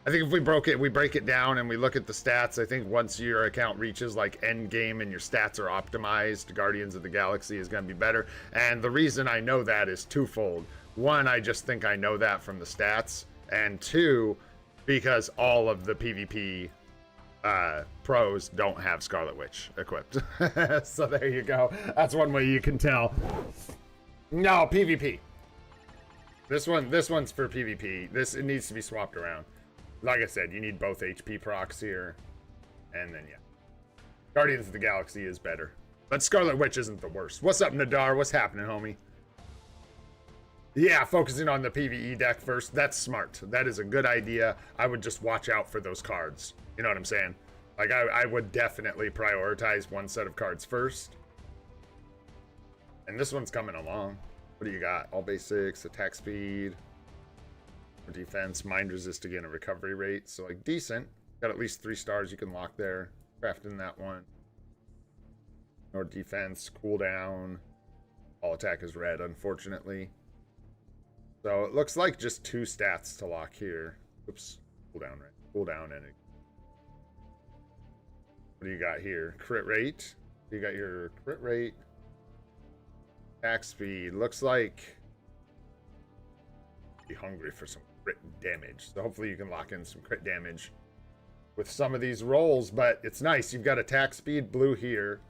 [SPEAKER 1] I think if we break it down and we look at the stats, I think once your account reaches like end game and your stats are optimized, Guardians of the Galaxy is going to be better. And the reason I know that is twofold. One, I just think I know that from the stats. And two, because all of the PvP pros don't have Scarlet Witch equipped. So there you go. That's one way you can tell. No, PvP. This one's for PvP. It needs to be swapped around. Like I said, you need both HP procs here. And then, yeah. Guardians of the Galaxy is better. But Scarlet Witch isn't the worst. What's up, Nadar? What's happening, homie? Yeah, focusing on the PvE deck first. That's smart. That is a good idea. I would just watch out for those cards. You know what I'm saying? Like, I would definitely prioritize one set of cards first. And this one's coming along. What do you got? All basics, attack speed, defense, mind resist again, and recovery rate. So, like, decent. Got at least 3 stars you can lock there. Crafting that one. Or defense, cooldown. All attack is red, unfortunately. So it looks like just 2 stats to lock here. Oops, cooldown, right? Cooldown and it. What do you got here? Crit rate. You got your crit rate. Attack speed. Looks like be hungry for some crit damage. So hopefully you can lock in some crit damage with some of these rolls, but it's nice. You've got attack speed blue here.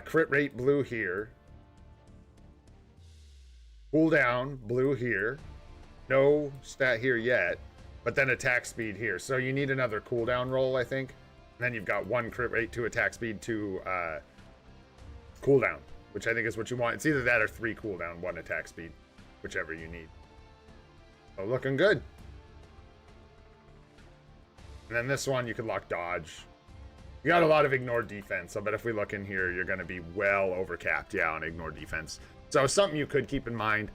[SPEAKER 1] Crit rate blue here. Cooldown blue here. No stat here yet, but then attack speed here. So you need another cooldown roll, I think. And then you've got 1 crit rate, 2 attack speed, 2 cooldown, which I think is what you want. It's either that or 3 cooldown, 1 attack speed, whichever you need. So looking good. And then this one, you can lock dodge. You got a lot of ignore defense. I bet if we look in here, you're going to be well overcapped, yeah, on ignore defense. So something you could keep in mind.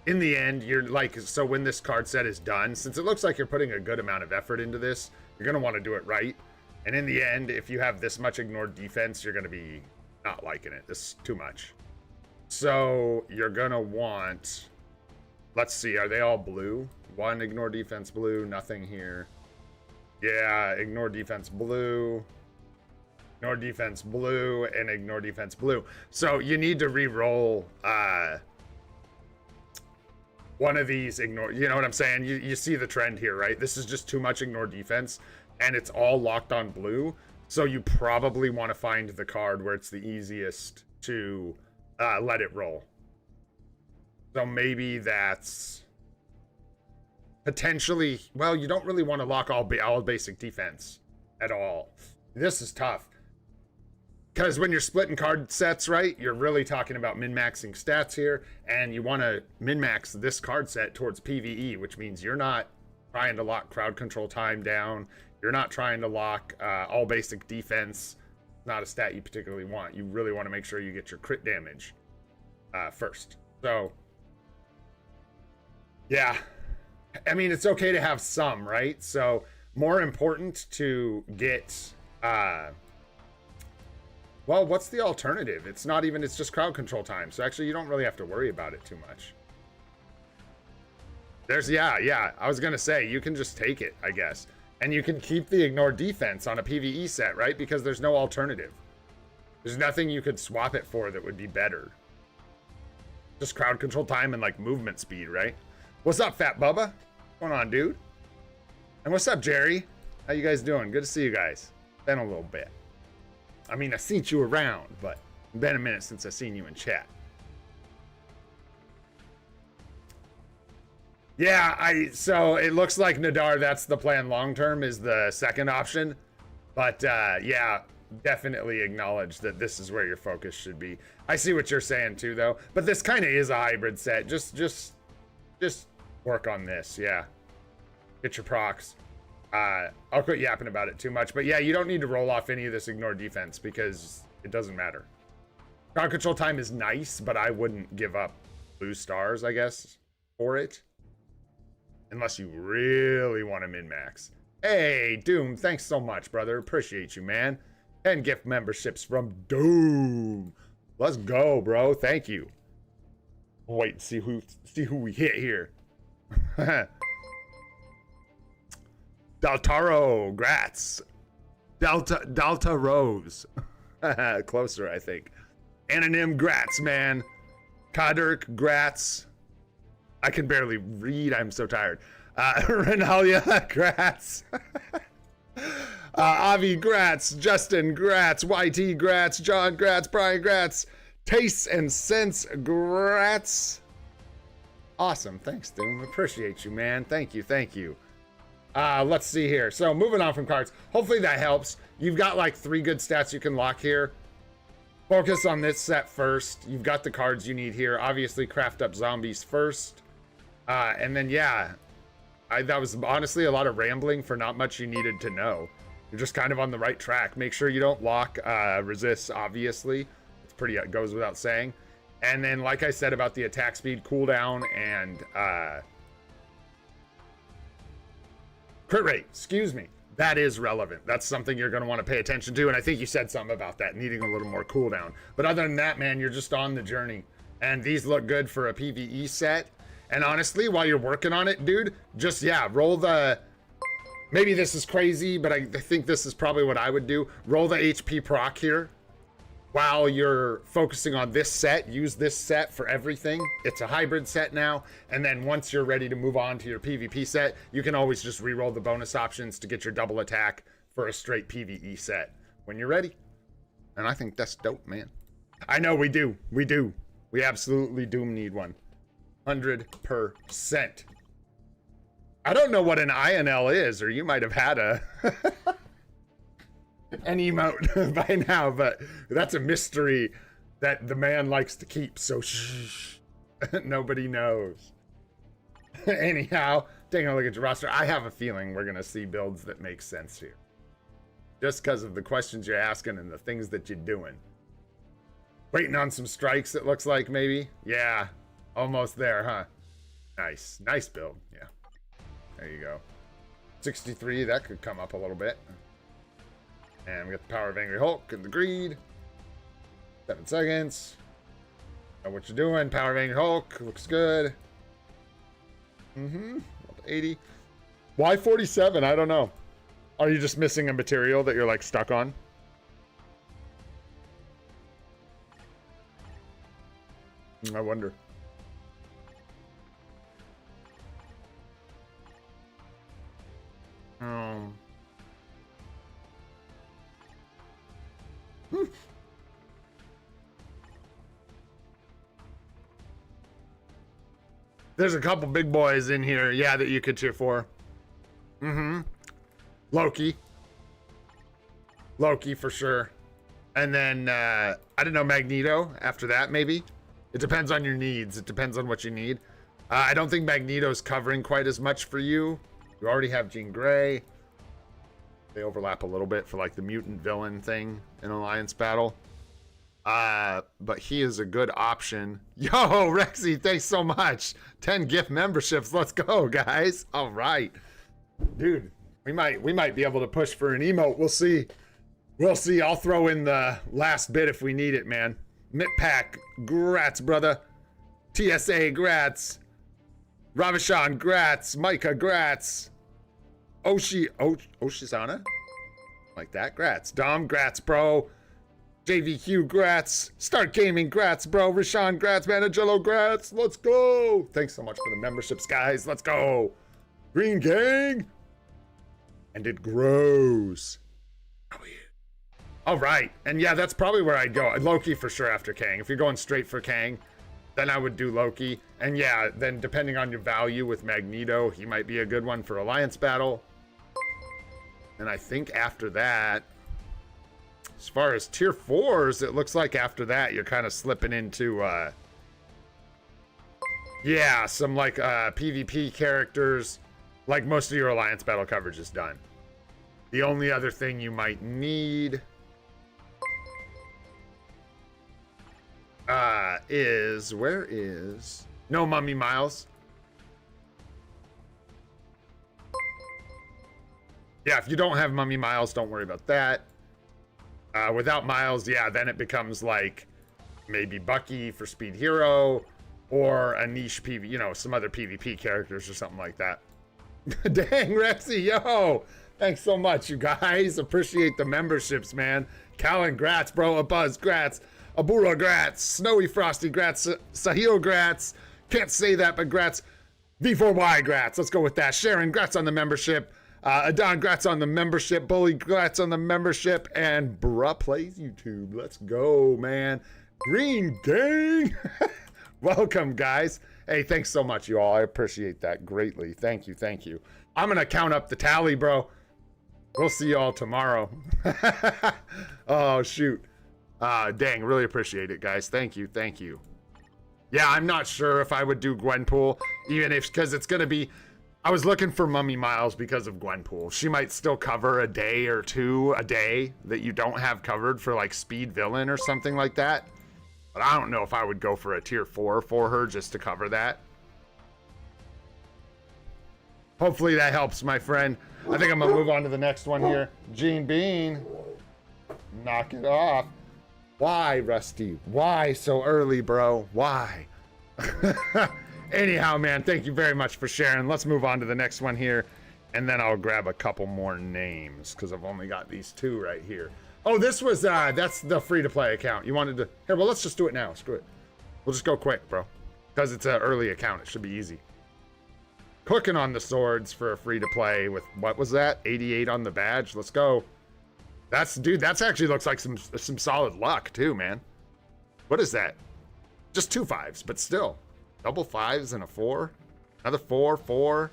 [SPEAKER 1] In the end, you're like, so when this card set is done, since it looks like you're putting a good amount of effort into this, you're going to want to do it right. And in the end, if you have this much ignored defense, you're going to be not liking it. This is too much. So you're going to want, let's see, are they all blue? 1 ignore defense blue, nothing here. Yeah, ignore defense blue. Ignore defense blue and ignore defense blue. So you need to re-roll one of these ignore, you know what I'm saying? You see the trend here, right? This is just too much ignore defense and it's all locked on blue. So you probably want to find the card where it's the easiest to let it roll. So maybe that's potentially, well, you don't really want to lock all basic defense at all. This is tough. Because when you're splitting card sets, right, you're really talking about min-maxing stats here, and you want to min-max this card set towards PvE, which means you're not trying to lock crowd control time down. You're not trying to lock all basic defense. Not a stat you particularly want. You really want to make sure you get your crit damage first. So, yeah. I mean, it's okay to have some, right? So, more important to get... well, what's the alternative? It's not even, it's just crowd control time. So actually, you don't really have to worry about it too much. There's, yeah. I was going to say, you can just take it, I guess. And you can keep the ignore defense on a PvE set, right? Because there's no alternative. There's nothing you could swap it for that would be better. Just crowd control time and like movement speed, right? What's up, Fat Bubba? What's going on, dude? And what's up, Jerry? How you guys doing? Good to see you guys. Been a little bit. I mean, I've seen you around, but it's been a minute since I've seen you in chat. Yeah, so it looks like Nadar, that's the plan long-term, is the second option. But, yeah, definitely acknowledge that this is where your focus should be. I see what you're saying, too, though. But this kind of is a hybrid set. Just work on this, yeah. Get your procs. I'll quit yapping about it too much, but yeah, you don't need to roll off any of this ignore defense because it doesn't matter. Crowd control time is nice, but I wouldn't give up blue stars, I guess, for it. Unless you really want to min-max. Hey, Doom, thanks so much, brother. Appreciate you, man. And gift memberships from Doom. Let's go, bro. Thank you. Wait and see who we hit here. Daltaro, grats. Delta Rose. Closer, I think. Anonym, grats, man. Kadirk, grats. I can barely read, I'm so tired. Renalia, grats. Avi, grats. Justin, grats. YT, grats. John, grats. Brian, grats. Tastes and Sense, grats. Awesome, thanks, Doom. Appreciate you, man. Thank you. Let's see here. So moving on from cards. Hopefully that helps. You've got like 3 good stats you can lock here. Focus on this set first. You've got the cards you need here. Obviously craft up zombies first. And then yeah, that was honestly a lot of rambling for not much you needed to know. You're just kind of on the right track. Make sure you don't lock resists, obviously. It's pretty, it goes without saying. And then like I said about the attack speed, cooldown, and crit rate, excuse me. That is relevant. That's something you're going to want to pay attention to. And I think you said something about that, needing a little more cooldown. But other than that, man, you're just on the journey. And these look good for a PvE set. And honestly, while you're working on it, dude, just, yeah, roll the... Maybe this is crazy, but I think this is probably what I would do. Roll the HP proc here. While you're focusing on this set, use this set for everything. It's a hybrid set now. And then once you're ready to move on to your PvP set, you can always just re-roll the bonus options to get your double attack for a straight PvE set when you're ready. And I think that's dope, man. I know we do. We do. We absolutely do need one. 100%. I don't know what an INL is, or you might have had a... an emote by now, but that's a mystery that the man likes to keep, so shh. Nobody knows. Anyhow, taking a look at your roster, I have a feeling we're gonna see builds that make sense here. Just because of the questions you're asking and the things that you're doing. Waiting on some strikes, it looks like, maybe. Yeah, almost there, huh? Nice. Nice build, yeah. There you go. 63, that could come up a little bit. And we got the Power of Angry Hulk and the Greed. 7 seconds. Know what you're doing. Power of Angry Hulk. Looks good. 80. Why 47? I don't know. Are you just missing a material that you're like stuck on? I wonder. There's a couple big boys in here, yeah, that you could cheer for. Loki. Loki for sure. And then, I don't know, Magneto after that, maybe? It depends on your needs. It depends on what you need. I don't think Magneto's covering quite as much for you. You already have Jean Grey. They overlap a little bit for like the mutant villain thing in Alliance Battle. But he is a good option. Yo, Rexy, thanks so much. 10 gift memberships. Let's go, guys. All right. Dude, we might be able to push for an emote. We'll see. We'll see. I'll throw in the last bit if we need it, man. Mitpack, grats, brother. TSA, grats. Ravichan, grats. Micah, grats. Oshizana? Like that, grats. Dom, grats, bro. JVQ, grats. Start Gaming, grats, bro. Rashawn, grats. Manigello, grats. Let's go. Thanks so much for the memberships, guys. Let's go. Green Gang. And it grows. Oh, yeah. All right. And yeah, that's probably where I'd go. Loki for sure after Kang. If you're going straight for Kang, then I would do Loki. And yeah, then depending on your value with Magneto, he might be a good one for Alliance Battle. And I think after that, as far as tier 4s, it looks like after that, you're kind of slipping into, yeah, some like PvP characters. Like most of your Alliance Battle coverage is done. The only other thing you might need is, where is, no Mummy Miles. Yeah, if you don't have Mummy Miles, don't worry about that. Without Miles, yeah, then it becomes like maybe Bucky for Speed Hero or a niche PV, you know, some other PvP characters or something like that. Dang, Rexy, yo! Thanks so much, you guys. Appreciate the memberships, man. Callan, grats, bro. A Buzz, grats. Abura, grats. Snowy Frosty, grats. Sahil, grats. Can't say that, but grats. V4Y, grats. Let's go with that. Sharon, grats on the membership. Adon, grats on the membership. Bully, grats on the membership. And Bruh Plays YouTube. Let's go, man. Green Gang. Welcome, guys. Hey, thanks so much, you all. I appreciate that greatly. Thank you, thank you. I'm going to count up the tally, bro. We'll see y'all tomorrow. Oh, shoot. Dang, really appreciate it, guys. Thank you, thank you. Yeah, I'm not sure if I would do Gwenpool, even if, because it's going to be, I was looking for Mummy Miles because of Gwenpool. She might still cover a day or two a day that you don't have covered for like Speed Villain or something like that. But I don't know if I would go for a tier 4 for her just to cover that. Hopefully that helps, my friend. I think I'm gonna move on to the next one here. Gene Bean. Knock it off. Why, Rusty? Why so early, bro? Why? Anyhow, man, thank you very much for sharing. Let's move on to the next one here, and then I'll grab a couple more names because I've only got these two right here. Oh, this was, that's the free-to-play account. You wanted to, here, well, let's just do it now. Screw it. We'll just go quick, bro. Because it's an early account. It should be easy. Cooking on the swords for a free-to-play with, what was that? 88 on the badge. Let's go. Dude, that's actually looks like some solid luck too, man. What is that? Just 2 5s, but still. Double 5s and a 4. Another 4, 4,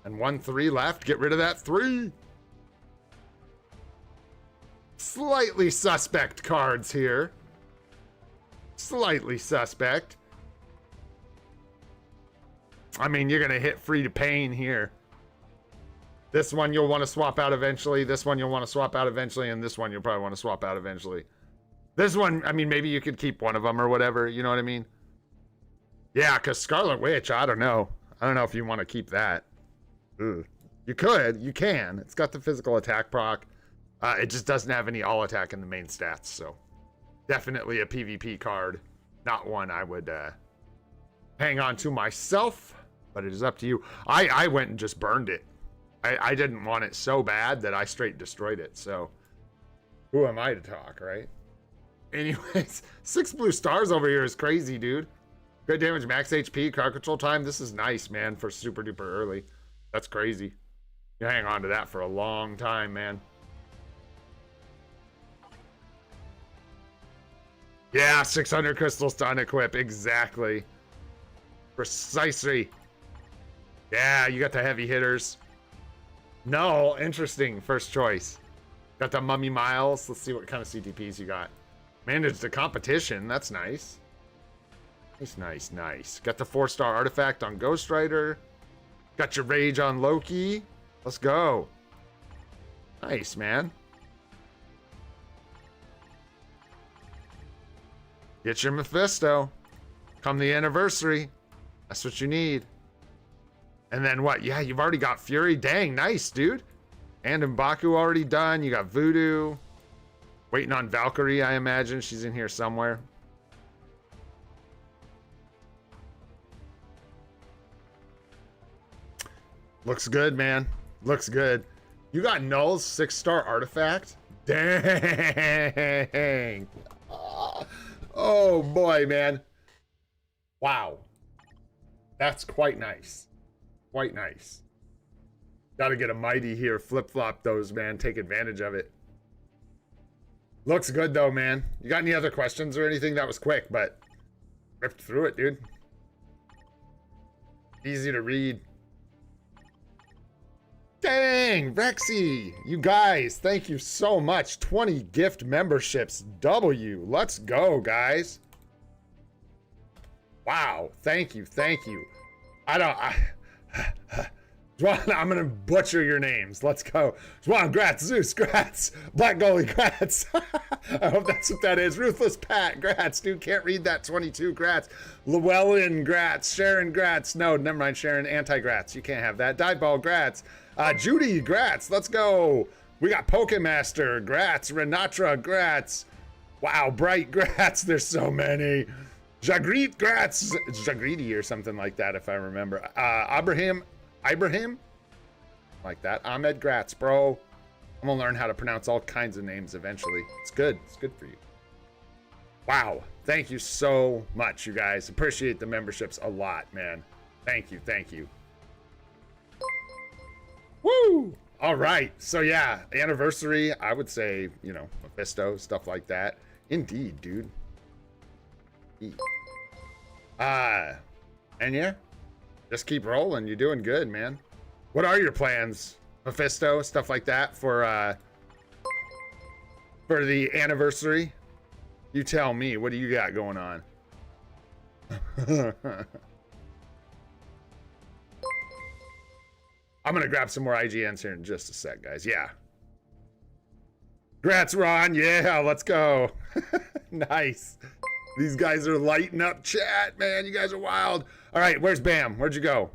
[SPEAKER 1] and 1 3 left. Get rid of that 3. Slightly suspect cards here. Slightly suspect. I mean, you're gonna hit free to pain here. This one you'll want to swap out eventually. This one you'll want to swap out eventually. And this one you'll probably want to swap out eventually. This one, I mean, maybe you could keep one of them or whatever. You know what I mean? Yeah, because Scarlet Witch, I don't know. I don't know if you want to keep that. Ugh. You could. You can. It's got the physical attack proc. It just doesn't have any all attack in the main stats. So definitely a PvP card. Not one I would hang on to myself. But it is up to you. I went and just burned it. I didn't want it so bad that I straight destroyed it, so who am I to talk, right? Anyways, 6 blue stars over here is crazy, dude. Good damage, max HP, crowd control time. This is nice, man, for super duper early. That's crazy. You hang on to that for a long time, man. Yeah, 600 crystals to unequip, exactly. Precisely. Yeah, you got the heavy hitters. No, interesting. First choice. Got the Mummy Miles. Let's see what kind of CTPs you got. Managed the competition. That's nice. Nice, nice, nice. Got the 4-star artifact on Ghost Rider. Got your Rage on Loki. Let's go. Nice, man. Get your Mephisto. Come the anniversary. That's what you need. And then what? Yeah, you've already got Fury. Dang, nice, dude. And M'Baku already done. You got Voodoo. Waiting on Valkyrie, I imagine. She's in here somewhere. Looks good, man. Looks good. You got Null's 6-star artifact? Dang. Oh, boy, man. Wow. That's quite nice. Quite nice. Gotta get a mighty here. Flip-flop those, man. Take advantage of it. Looks good, though, man. You got any other questions or anything? That was quick, but ripped through it, dude. Easy to read. Dang, Rexy. You guys, thank you so much. 20 gift memberships. W. Let's go, guys. Wow. Thank you. Thank you. I'm gonna butcher your names. Let's go. Juan, grats. Zeus, grats. Black Goalie, grats. I hope that's what that is. Ruthless Pat, grats. Dude, can't read that. 22, grats. Llewellyn, grats. Sharon, grats. No, never mind, Sharon. Anti-grats. You can't have that. Dieball, grats. Judy, grats. Let's go. We got Pokemaster, grats. Renatra, grats. Wow, Bright, grats. There's so many. Jagreet, grats. It's Jagriti or something like that, if I remember. Ibrahim, like that. Ahmed, grats, bro. I'm gonna learn how to pronounce all kinds of names eventually. It's good. It's good for you. Wow. Thank you so much, you guys. Appreciate the memberships a lot, man. Thank you. Thank you. Woo! All right. So, yeah, anniversary, I would say, you know, Mephisto, stuff like that. Indeed, dude. And yeah, just keep rolling. You're doing good, man. What are your plans, Mephisto, stuff like that for the anniversary? You tell me. What do you got going on? I'm gonna grab some more IGNs here in just a sec, guys. Yeah. Grats, Ron. Yeah, let's go. Nice. These guys are lighting up chat, man. You guys are wild. All right, where's Bam? Where'd you go?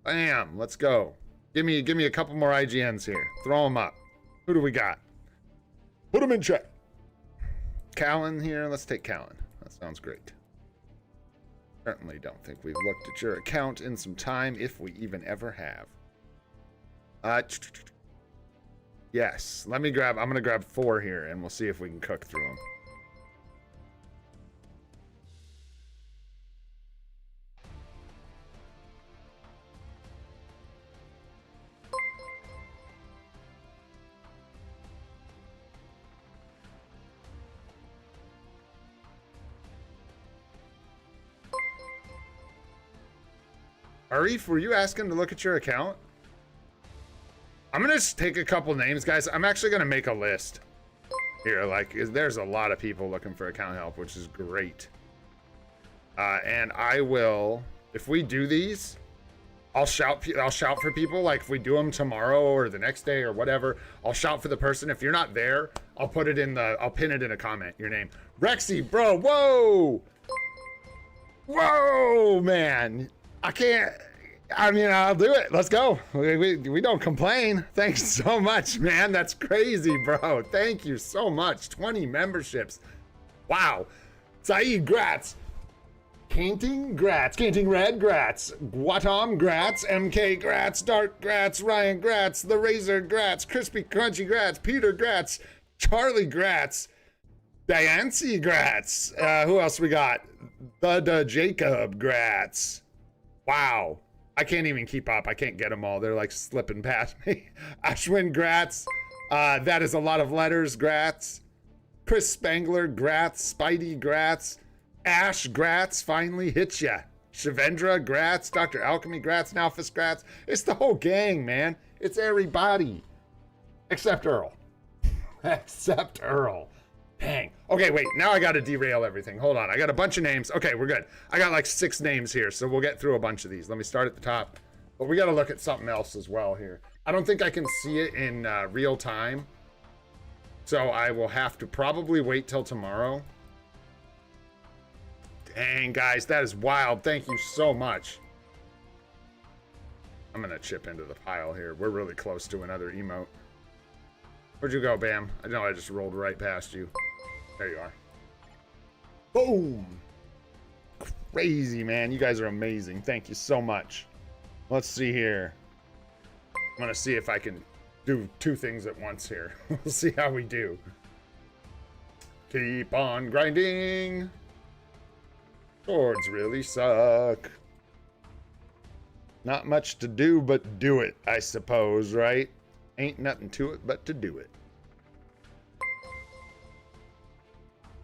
[SPEAKER 1] Bam, let's go. Give me a couple more IGNs here. Throw them up. Who do we got? Put them in check. Callan here. Let's take Callan. That sounds great. Certainly don't think we've looked at your account in some time, if we even ever have. Yes. I'm gonna grab 4 here, and we'll see if we can cook through them. Arif, were you asking to look at your account? I'm gonna just take a couple names, guys. I'm actually gonna make a list here. Like, there's a lot of people looking for account help, which is great. And I will, if we do these, I'll shout for people. Like, if we do them tomorrow or the next day or whatever, I'll shout for the person. If you're not there, I'll pin it in a comment. Your name, Rexy, bro. Whoa, man. I'll do it. Let's go. We don't complain. Thanks so much, man. That's crazy, bro. Thank you so much. 20 memberships. Wow. Saeed, grats. Painting, grats. Painting Red, grats. Guatam, grats. MK, grats. Dark, grats. Ryan, grats. The Razor, grats. Crispy, Crunchy, grats. Peter, grats. Charlie, grats. Diancy, grats. Who else we got? The Jacob, grats. Wow. I can't even keep up. I can't get them all. They're like slipping past me. Ashwin, grats. That is a lot of letters, grats. Chris Spangler, grats. Spidey, grats. Ash, grats. Finally hit ya. Shavendra, grats. Dr. Alchemy, grats. Nalphus, grats. It's the whole gang, man. It's everybody. Except Earl. Except Earl. Dang. Okay, wait. Now I gotta derail everything. Hold on. I got a bunch of names. Okay, we're good. I got like 6 names here, so we'll get through a bunch of these. Let me start at the top. But we gotta look at something else as well here. I don't think I can see it in real time. So I will have to probably wait till tomorrow. Dang, guys, that is wild. Thank you so much. I'm gonna chip into the pile here. We're really close to another emote. Where'd you go, Bam? I know I just rolled right past you. There you are. Boom! Crazy, man. You guys are amazing. Thank you so much. Let's see here. I'm gonna see if I can do 2 things at once here. We'll see how we do. Keep on grinding. Swords really suck. Not much to do but do it, I suppose, right? Ain't nothing to it but to do it.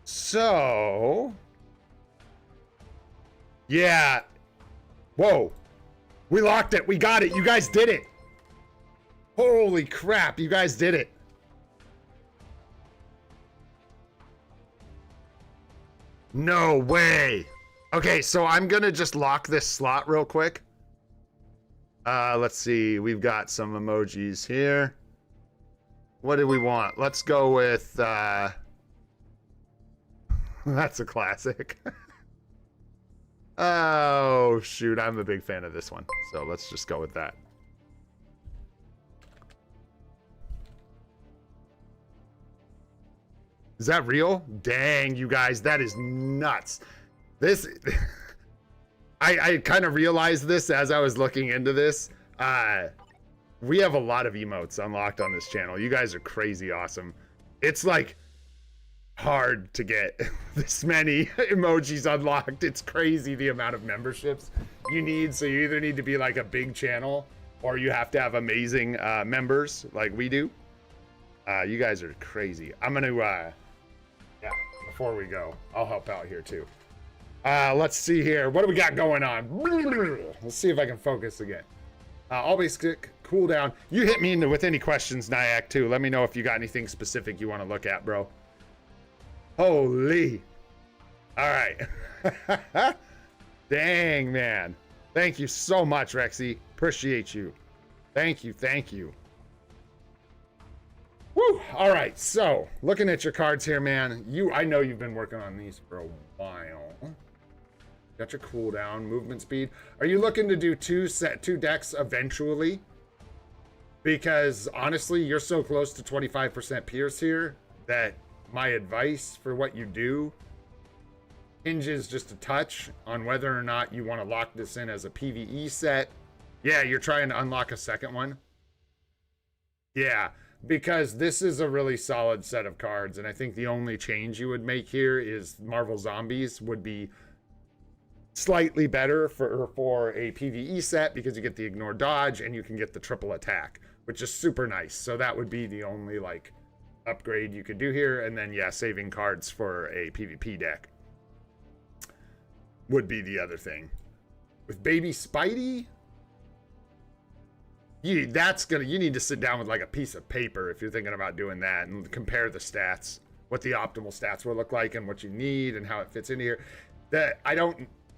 [SPEAKER 1] So, yeah. Whoa. We locked it. We got it. You guys did it. Holy crap. You guys did it. No way. Okay, so I'm going to just lock this slot real quick. Let's see. We've got some emojis here. What do we want? Let's go with, that's a classic. Oh, shoot. I'm a big fan of this one. So let's just go with that. Is that real? Dang, you guys. That is nuts. This... I kind of realized this as I was looking into this. We have a lot of emotes unlocked on this channel. You guys are crazy awesome. It's like hard to get this many emojis unlocked. It's crazy the amount of memberships you need. So you either need to be like a big channel or you have to have amazing members like we do. You guys are crazy. I'm going to, yeah, before we go, I'll help out here too. Let's see here. What do we got going on? Let's see if I can focus again. Always cool down. You hit me with any questions, Nyack, too. Let me know if you got anything specific you want to look at, bro. Holy. All right. Dang, man. Thank you so much, Rexy. Appreciate you. Thank you. Thank you. Woo. All right. So, looking at your cards here, man. I know you've been working on these for a while. Got your cooldown, movement speed. Are you looking to do two decks eventually? Because honestly, you're so close to 25% Pierce here that my advice for what you do hinges just a touch on whether or not you want to lock this in as a PvE set. Yeah, you're trying to unlock a second one. Yeah, because this is a really solid set of cards, and I think the only change you would make here is Marvel Zombies would be slightly better for a PvE set because you get the ignore dodge and you can get the triple attack, which is super nice. So that would be the only like upgrade you could do here. And then yeah, saving cards for a PvP deck would be the other thing. With Baby Spidey, you need to sit down with like a piece of paper if you're thinking about doing that and compare the stats, what the optimal stats will look like and what you need and how it fits into here.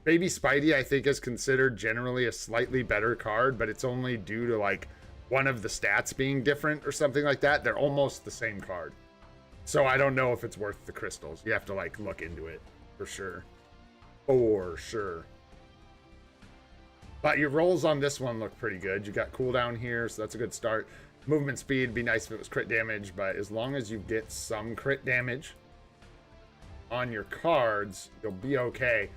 [SPEAKER 1] Baby Spidey, I think, is considered generally a slightly better card, but it's only due to like one of the stats being different or something like that. They're almost the same card. So I don't know if it's worth the crystals. You have to like look into it for sure. For sure. But your rolls on this one look pretty good. You got cooldown here, so that's a good start. Movement speed would be nice if it was crit damage, but as long as you get some crit damage on your cards, you'll be okay.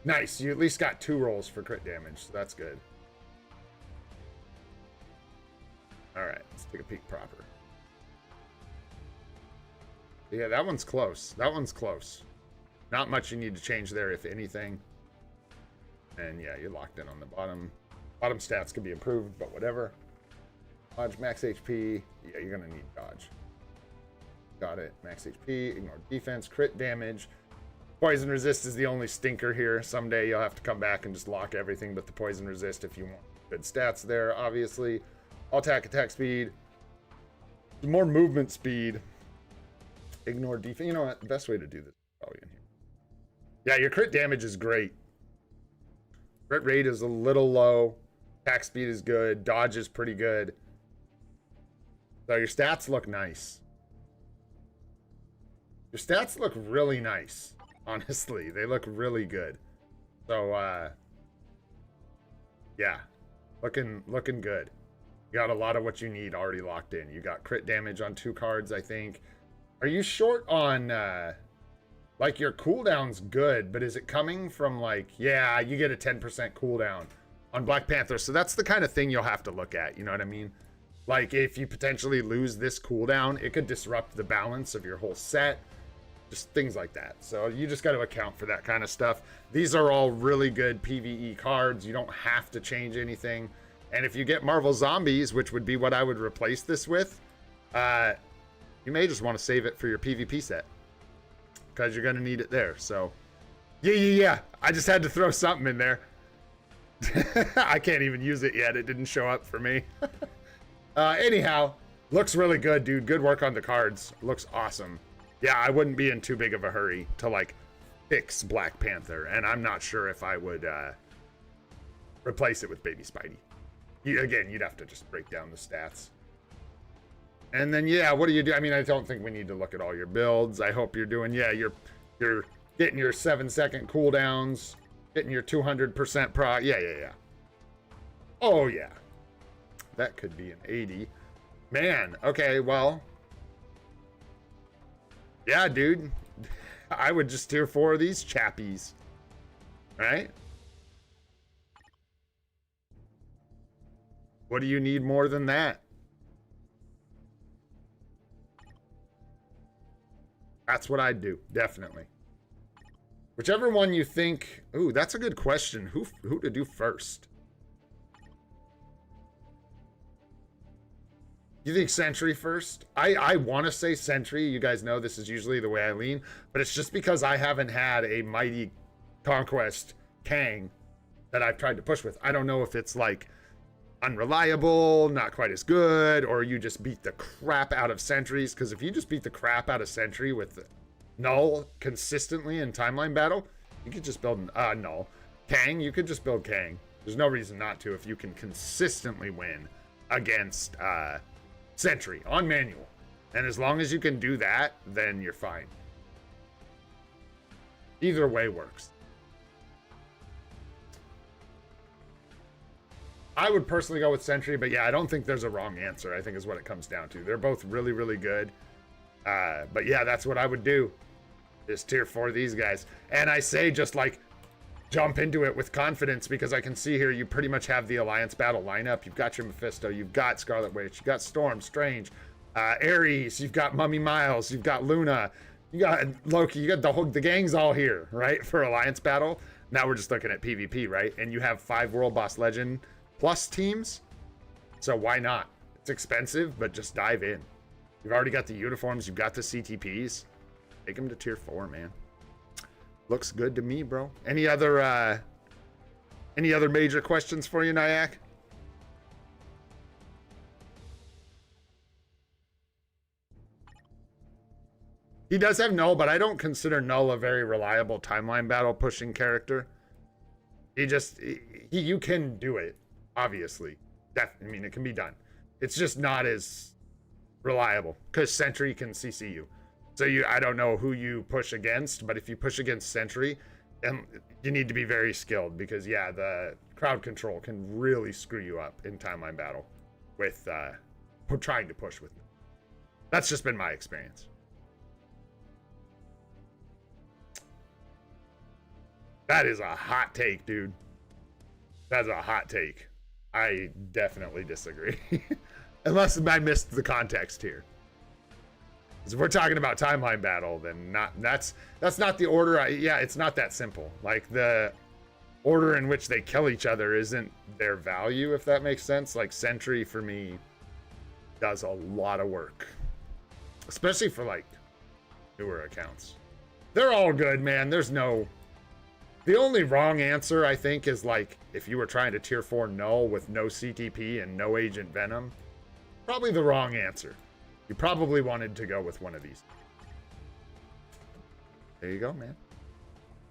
[SPEAKER 1] Nice, you at least got 2 rolls for crit damage, so that's good. Alright, let's take a peek proper. Yeah, that one's close. That one's close. Not much you need to change there, if anything. And yeah, you're locked in on the bottom. Bottom stats can be improved, but whatever. Dodge, max HP. Yeah, you're gonna need dodge. Got it. Max HP, ignore defense, crit damage. Poison resist is the only stinker here. Someday you'll have to come back and just lock everything but the poison resist if you want good stats there, obviously. All attack speed. More movement speed. Ignore defense. You know what? The best way to do this is probably in here. Yeah, your crit damage is great. Crit rate is a little low. Attack speed is good. Dodge is pretty good. So your stats look nice. Your stats look really nice. Honestly, they look really good. So, yeah, looking good. You got a lot of what you need already locked in. You got crit damage on 2 cards, I think. Are you short on, like, your cooldown's good, but is it coming from, like, yeah, you get a 10% cooldown on Black Panther, so that's the kind of thing you'll have to look at, you know what I mean? Like, if you potentially lose this cooldown, it could disrupt the balance of your whole set. Just things like that. So you just got to account for that kind of stuff. These are all really good PvE cards. You don't have to change anything. And if you get Marvel Zombies, which would be what I would replace this with, you may just want to save it for your PvP set because you're going to need it there. So yeah. I just had to throw something in there. I can't even use it yet. It didn't show up for me. Anyhow, looks really good, dude. Good work on the cards. Looks awesome. Yeah, I wouldn't be in too big of a hurry to, like, fix Black Panther. And I'm not sure if I would replace it with Baby Spidey. Again, you'd have to just break down the stats. And then, yeah, what do you do? I mean, I don't think we need to look at all your builds. I hope you're doing, yeah, you're getting your 7-second cooldowns, getting your 200% proc. Yeah. Oh, yeah. That could be an 80. Man, okay, well... yeah, dude. I would just tier 4 of these chappies. Right? What do you need more than that? That's what I'd do, definitely. Whichever one you think... ooh, that's a good question. Who to do first? You think Sentry first? I want to say Sentry. You guys know this is usually the way I lean, but it's just because I haven't had a Mighty Conquest Kang that I've tried to push with. I don't know if it's like unreliable, not quite as good, or you just beat the crap out of Sentries, because if you just beat the crap out of Sentry with Null consistently in timeline battle, you could just build Null. Kang, you could just build Kang. There's no reason not to if you can consistently win against Sentry on manual. And as long as you can do that, then you're fine. Either way works. I would personally go with Sentry, but yeah, I don't think there's a wrong answer, I think is what it comes down to. They're both really, really good. But yeah, that's what I would do. Is tier 4 these guys. And I say just like jump into it with confidence, because I can see here you pretty much have the Alliance battle lineup. You've got your Mephisto, you've got Scarlet Witch, you've got Storm, Strange, Ares, you've got Mummy Miles, you've got Luna, you got Loki, you got the gang's all here, right? For Alliance battle. Now we're just looking at PvP, right? And you have 5 World Boss Legend plus teams. So why not? It's expensive, but just dive in. You've already got the uniforms, you've got the CTPs. Take them to tier 4, man. Looks good to me, bro. Any other major questions for you, Nyack? He does have Null, but I don't consider Null a very reliable timeline battle pushing character. You can do it, obviously. I mean, it can be done. It's just not as reliable because Sentry can CC you. So I don't know who you push against, but if you push against Sentry, then you need to be very skilled, because yeah, the crowd control can really screw you up in timeline battle with trying to push with me. That's just been my experience. That is a hot take, dude. That's a hot take. I definitely disagree. Unless I missed the context here. If we're talking about timeline battle, then that's not the order. Yeah, it's not that simple. Like, the order in which they kill each other isn't their value, if that makes sense. Like, Sentry for me does a lot of work, especially for like newer accounts. They're all good, man. The only wrong answer, I think, is like if you were trying to tier 4 Null with no CTP and no Agent Venom, probably the wrong answer. You probably wanted to go with one of these. There you go, man.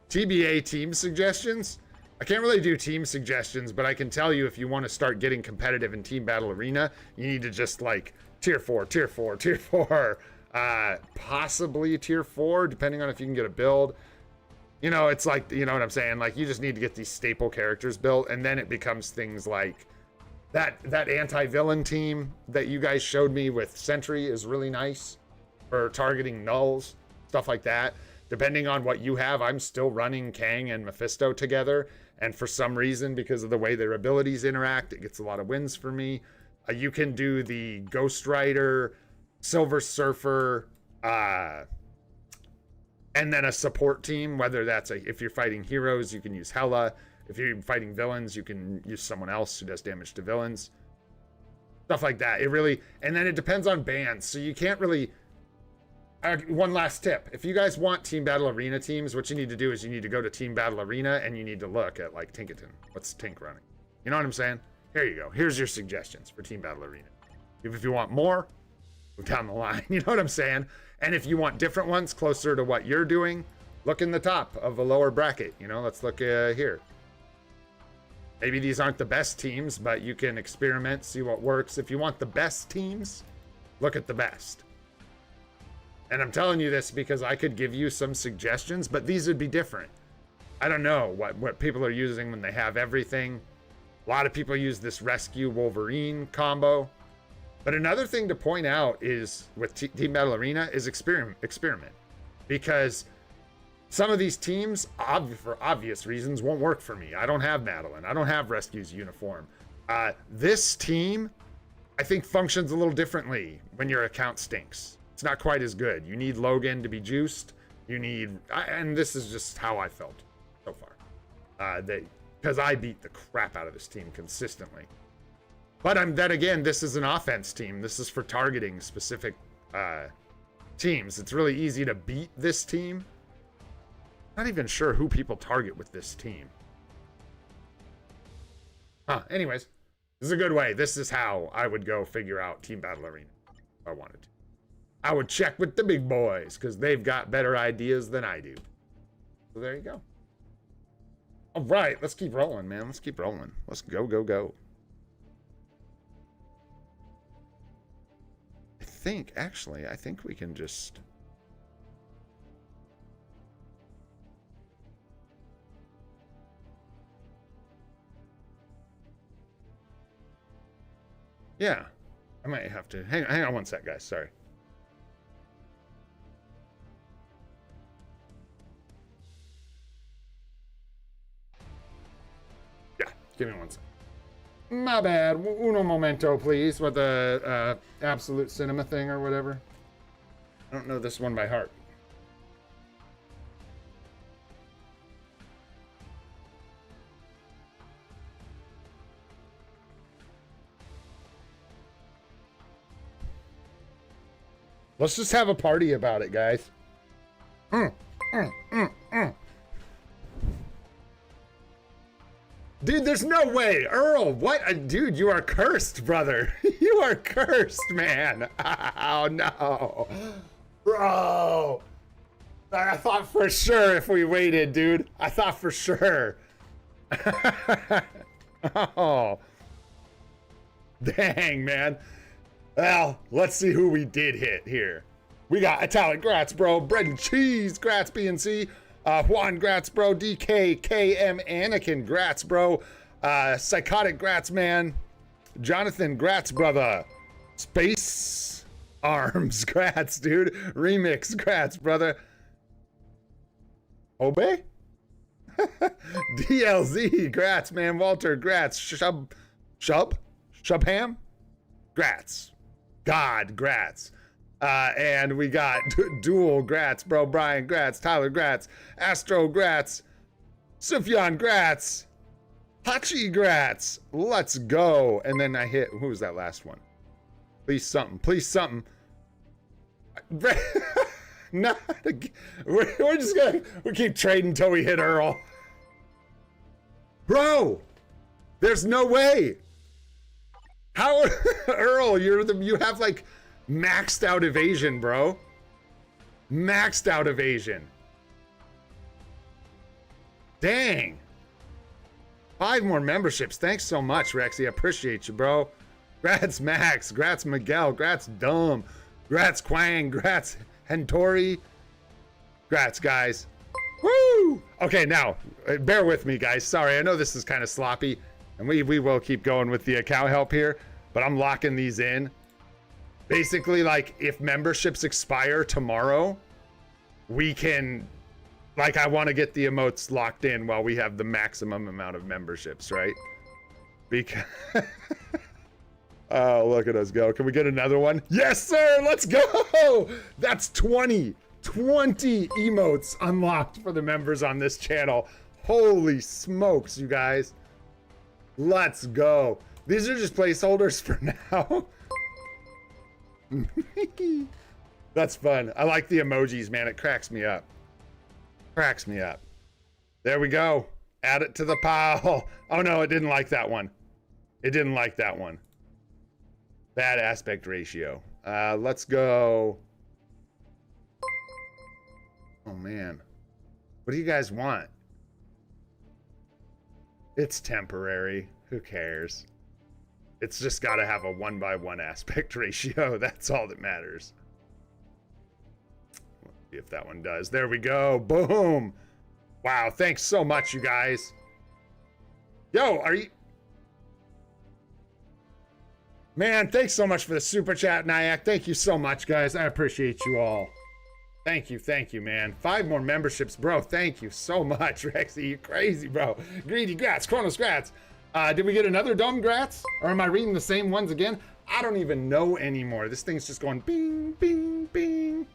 [SPEAKER 1] TBA team suggestions. I can't really do team suggestions, but I can tell you if you want to start getting competitive in Team Battle Arena, you need to just like tier 4, tier 4, tier 4, possibly tier 4, depending on if you can get a build. You know, it's like, you know what I'm saying? Like, you just need to get these staple characters built, and then it becomes things like that anti-villain team that you guys showed me with Sentry is really nice for targeting nulls, stuff like that. Depending on what you have, I'm still running Kang and Mephisto together, and for some reason, because of the way their abilities interact, it gets a lot of wins for me. You can do the Ghost Rider, Silver Surfer, and then a support team, whether that's if you're fighting heroes, you can use Hela. If you're fighting villains, you can use someone else who does damage to villains. Stuff like that. And then it depends on bans. So you can't really... one last tip. If you guys want Team Battle Arena teams, what you need to do is you need to go to Team Battle Arena and you need to look at, like, Tinkaton. What's Tink running? You know what I'm saying? Here you go. Here's your suggestions for Team Battle Arena. If you want more, look down the line. You know what I'm saying? And if you want different ones closer to what you're doing, look in the top of a lower bracket. You know, let's look here. Maybe these aren't the best teams, but you can experiment, see what works. If you want the best teams, look at the best. And I'm telling you this because I could give you some suggestions, but these would be different. I don't know what people are using when they have everything. A lot of people use this Rescue Wolverine combo. But another thing to point out is with Team Battle Arena is experiment. Because some of these teams, for obvious reasons, won't work for me. I don't have Madeline. I don't have Rescue's uniform. This team, I think, functions a little differently when your account stinks. It's not quite as good. You need Logan to be juiced. And this is just how I felt so far. Because I beat the crap out of this team consistently. But then again, this is an offense team. This is for targeting specific teams. It's really easy to beat this team. Not even sure who people target with this team. Anyways, this is a good way. This is how I would go figure out Team Battle Arena if I wanted to. I would check with the big boys because they've got better ideas than I do. So there you go. All right, let's keep rolling, man. Let's keep rolling. Let's go, go, go. I think we can just... Yeah. I might have to. Hang on one sec, guys. Sorry. Yeah. Give me one sec. My bad. Uno momento, please, with the Absolute Cinema thing or whatever. I don't know this one by heart. Let's just have a party about it, guys. Dude, there's no way. Earl, what? Dude, you are cursed, brother. You are cursed, man. Oh, no. Bro. I thought for sure if we waited, dude. I thought for sure. Oh. Dang, man. Well, let's see who we did hit here. We got Italic Grats, bro. Bread and Cheese, Grats BNC. Juan Grats, bro. DK, KM, Anakin Grats, bro. Psychotic Grats, man. Jonathan Grats, brother. Space Arms Grats, dude. Remix Grats, brother. Obey? DLZ Grats, man. Walter Grats. Shubham? Grats. God Grats. And we got Dual Grats, bro. Brian Grats, Tyler Grats, Astro Grats, Sufjan Grats, Hachi Grats. Let's go. And then I hit, who was that last one? Please something. Please something. Not again. We're just gonna, we keep trading until we hit Earl. Bro, there's no way. How, Earl, you have like maxed out evasion, bro. Maxed out evasion. Dang. 5 more memberships. Thanks so much, Rexy. I appreciate you, bro. Grats Max. Grats Miguel. Grats Dumb. Grats Quang. Grats Hentori. Grats, guys. Woo! Okay, now, bear with me, guys. Sorry, I know this is kind of sloppy, and we will keep going with the account help here, but I'm locking these in. Basically, like, if memberships expire tomorrow, we can, like, I want to get the emotes locked in while we have the maximum amount of memberships, right? Because, oh, look at us go. Can we get another one? Yes, sir, let's go. That's 20 emotes unlocked for the members on this channel. Holy smokes, you guys. Let's go. These are just placeholders for now. That's fun. I like the emojis, man. It cracks me up. Cracks me up. There we go. Add it to the pile. Oh no, it didn't like that one. It didn't like that one. Bad aspect ratio. Let's go. Oh man. What do you guys want? It's temporary. Who cares? It's just got to have a 1:1 aspect ratio. That's all that matters. Let's see if that one does. There we go. Boom. Wow. Thanks so much, you guys. Yo, are you... Man, thanks so much for the super chat, Nyack. Thank you so much, guys. I appreciate you all. Thank you, man. 5 more memberships, bro. Thank you so much, Rexy. You crazy, bro. Greedy Grats, Chronos Grats. Did we get another dumb Grats? Or am I reading the same ones again? I don't even know anymore. This thing's just going bing, bing, bing.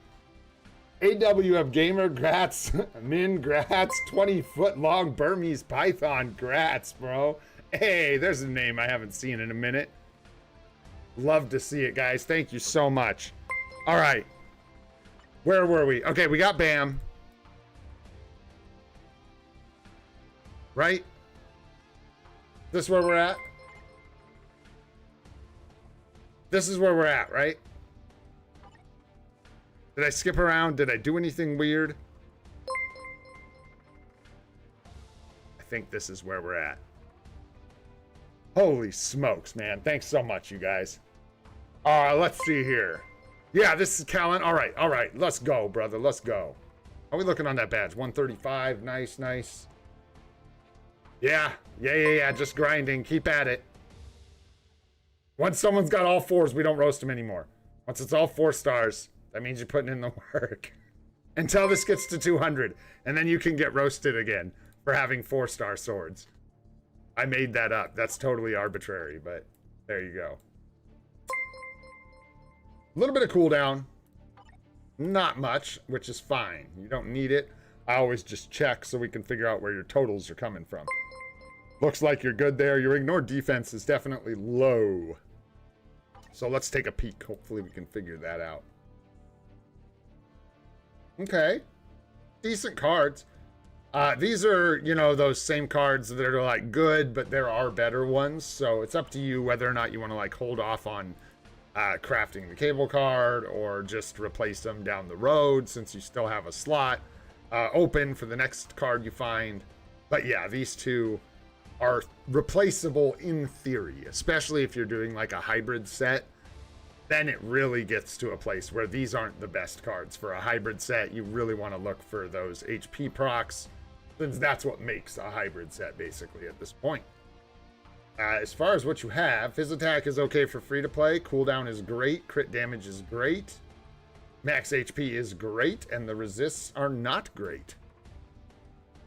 [SPEAKER 1] AWF Gamer Grats, Min Grats, 20-foot long Burmese Python Grats, bro. Hey, there's a name I haven't seen in a minute. Love to see it, guys. Thank you so much. All right. Where were we? Okay, we got Bam. Right? This is where we're at? This is where we're at, right? Did I skip around? Did I do anything weird? I think this is where we're at. Holy smokes, man. Thanks so much, you guys. Let's see here. Yeah, this is Callan. All right. Let's go, brother. Let's go. How are we looking on that badge? 135. Nice, nice. Yeah. Just grinding. Keep at it. Once someone's got all 4s, we don't roast them anymore. Once it's all 4 stars, that means you're putting in the work. Until this gets to 200, and then you can get roasted again for having 4-star swords. I made that up. That's totally arbitrary, but there you go. A little bit of cooldown. Not much, which is fine. You don't need it. I always just check so we can figure out where your totals are coming from. Looks like you're good there. Your ignore defense is definitely low. So let's take a peek. Hopefully we can figure that out. Okay. Decent cards. These are, you know, those same cards that are like good, but there are better ones. So it's up to you whether or not you want to like hold off on crafting the cable card or just replace them down the road since you still have a slot open for the next card you find. But yeah, these two are replaceable in theory, especially if you're doing like a hybrid set. Then it really gets to a place where these aren't the best cards for a hybrid set. You really want to look for those HP procs, since that's what makes a hybrid set basically at this point. As far as what you have, Fizz Attack is okay for free to play. Cooldown is great. Crit damage is great. Max HP is great. And the resists are not great.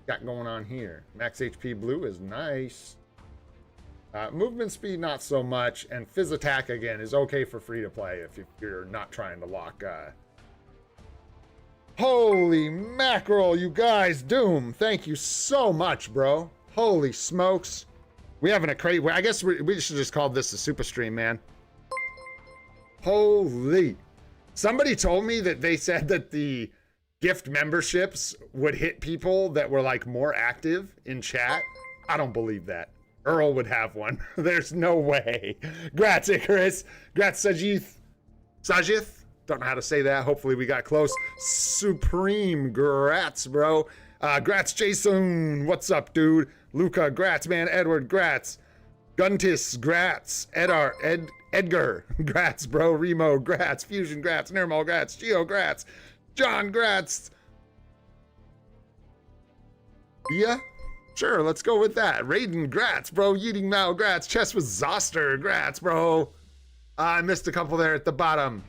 [SPEAKER 1] Got going on here. Max HP blue is nice. Movement speed, not so much. And Fizz Attack, again, is okay for free to play if you're not trying to lock. Holy mackerel, you guys. Doom, thank you so much, bro. Holy smokes. We having a crate. I guess we should just call this a super stream, man. Holy. Somebody told me that they said that the gift memberships would hit people that were like more active in chat. I don't believe that. Earl would have one. There's no way. Grats, Icarus. Grats, Sajith. Sajith? Don't know how to say that. Hopefully we got close. Supreme. Grats, bro. Grats, Jason. What's up, dude? Luca, grats, man. Edward, grats. Guntis, grats. Edgar, grats, bro. Remo, grats. Fusion, grats. Nirmal, grats. Geo, grats. John, grats. Yeah? Sure, let's go with that. Raiden, grats, bro. Yeeting Mao, grats. Chess with Zoster, grats, bro. I missed a couple there at the bottom.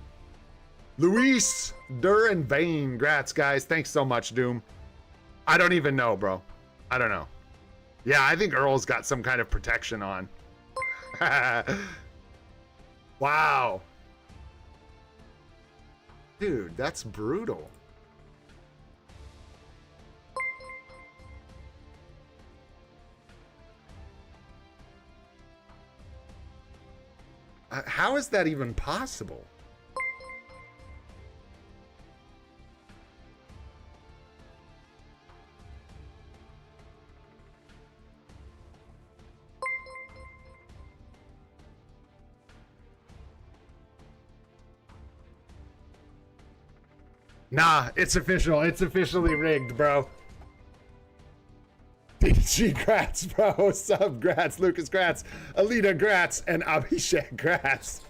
[SPEAKER 1] Luis, Dur, and Vane, grats, guys. Thanks so much, Doom. I don't even know, bro. I don't know. Yeah, I think Earl's got some kind of protection on. Wow. Dude, that's brutal. How is that even possible? Nah, it's official. It's officially rigged, bro. DG grats, bro. Sub grats. Lucas grats. Alita grats. And Abhishek grats.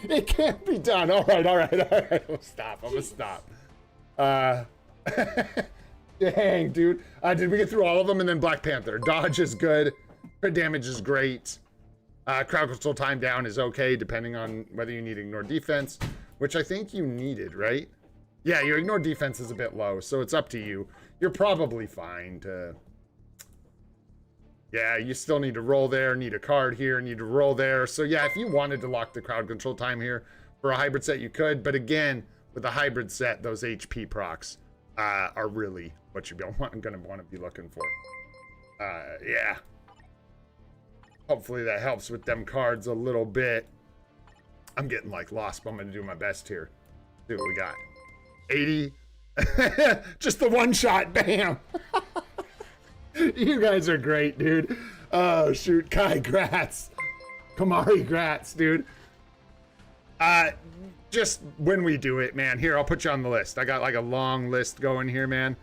[SPEAKER 1] It can't be done. All right, all right, all right. I'm gonna stop. I'm gonna stop. Dang, dude. Did we get through all of them? And then Black Panther. Dodge is good. Crit damage is great. Crowd control time down is okay, depending on whether you need ignore defense, which I think you needed, right? Yeah, your ignore defense is a bit low, so it's up to you. You're probably fine to... Yeah, you still need to roll there, need a card here, need to roll there. So yeah, if you wanted to lock the crowd control time here for a hybrid set, you could. But again, with a hybrid set, those HP procs are really what you're gonna want to be looking for. Yeah. Hopefully that helps with them cards a little bit. I'm getting like lost, but I'm gonna do my best here. See what we got. 80. Just the one shot, bam. You guys are great, dude. Oh shoot, Kai, grats. Kamari, grats, dude. Just when we do it, man. Here, I'll put you on the list. I got like a long list going here, man.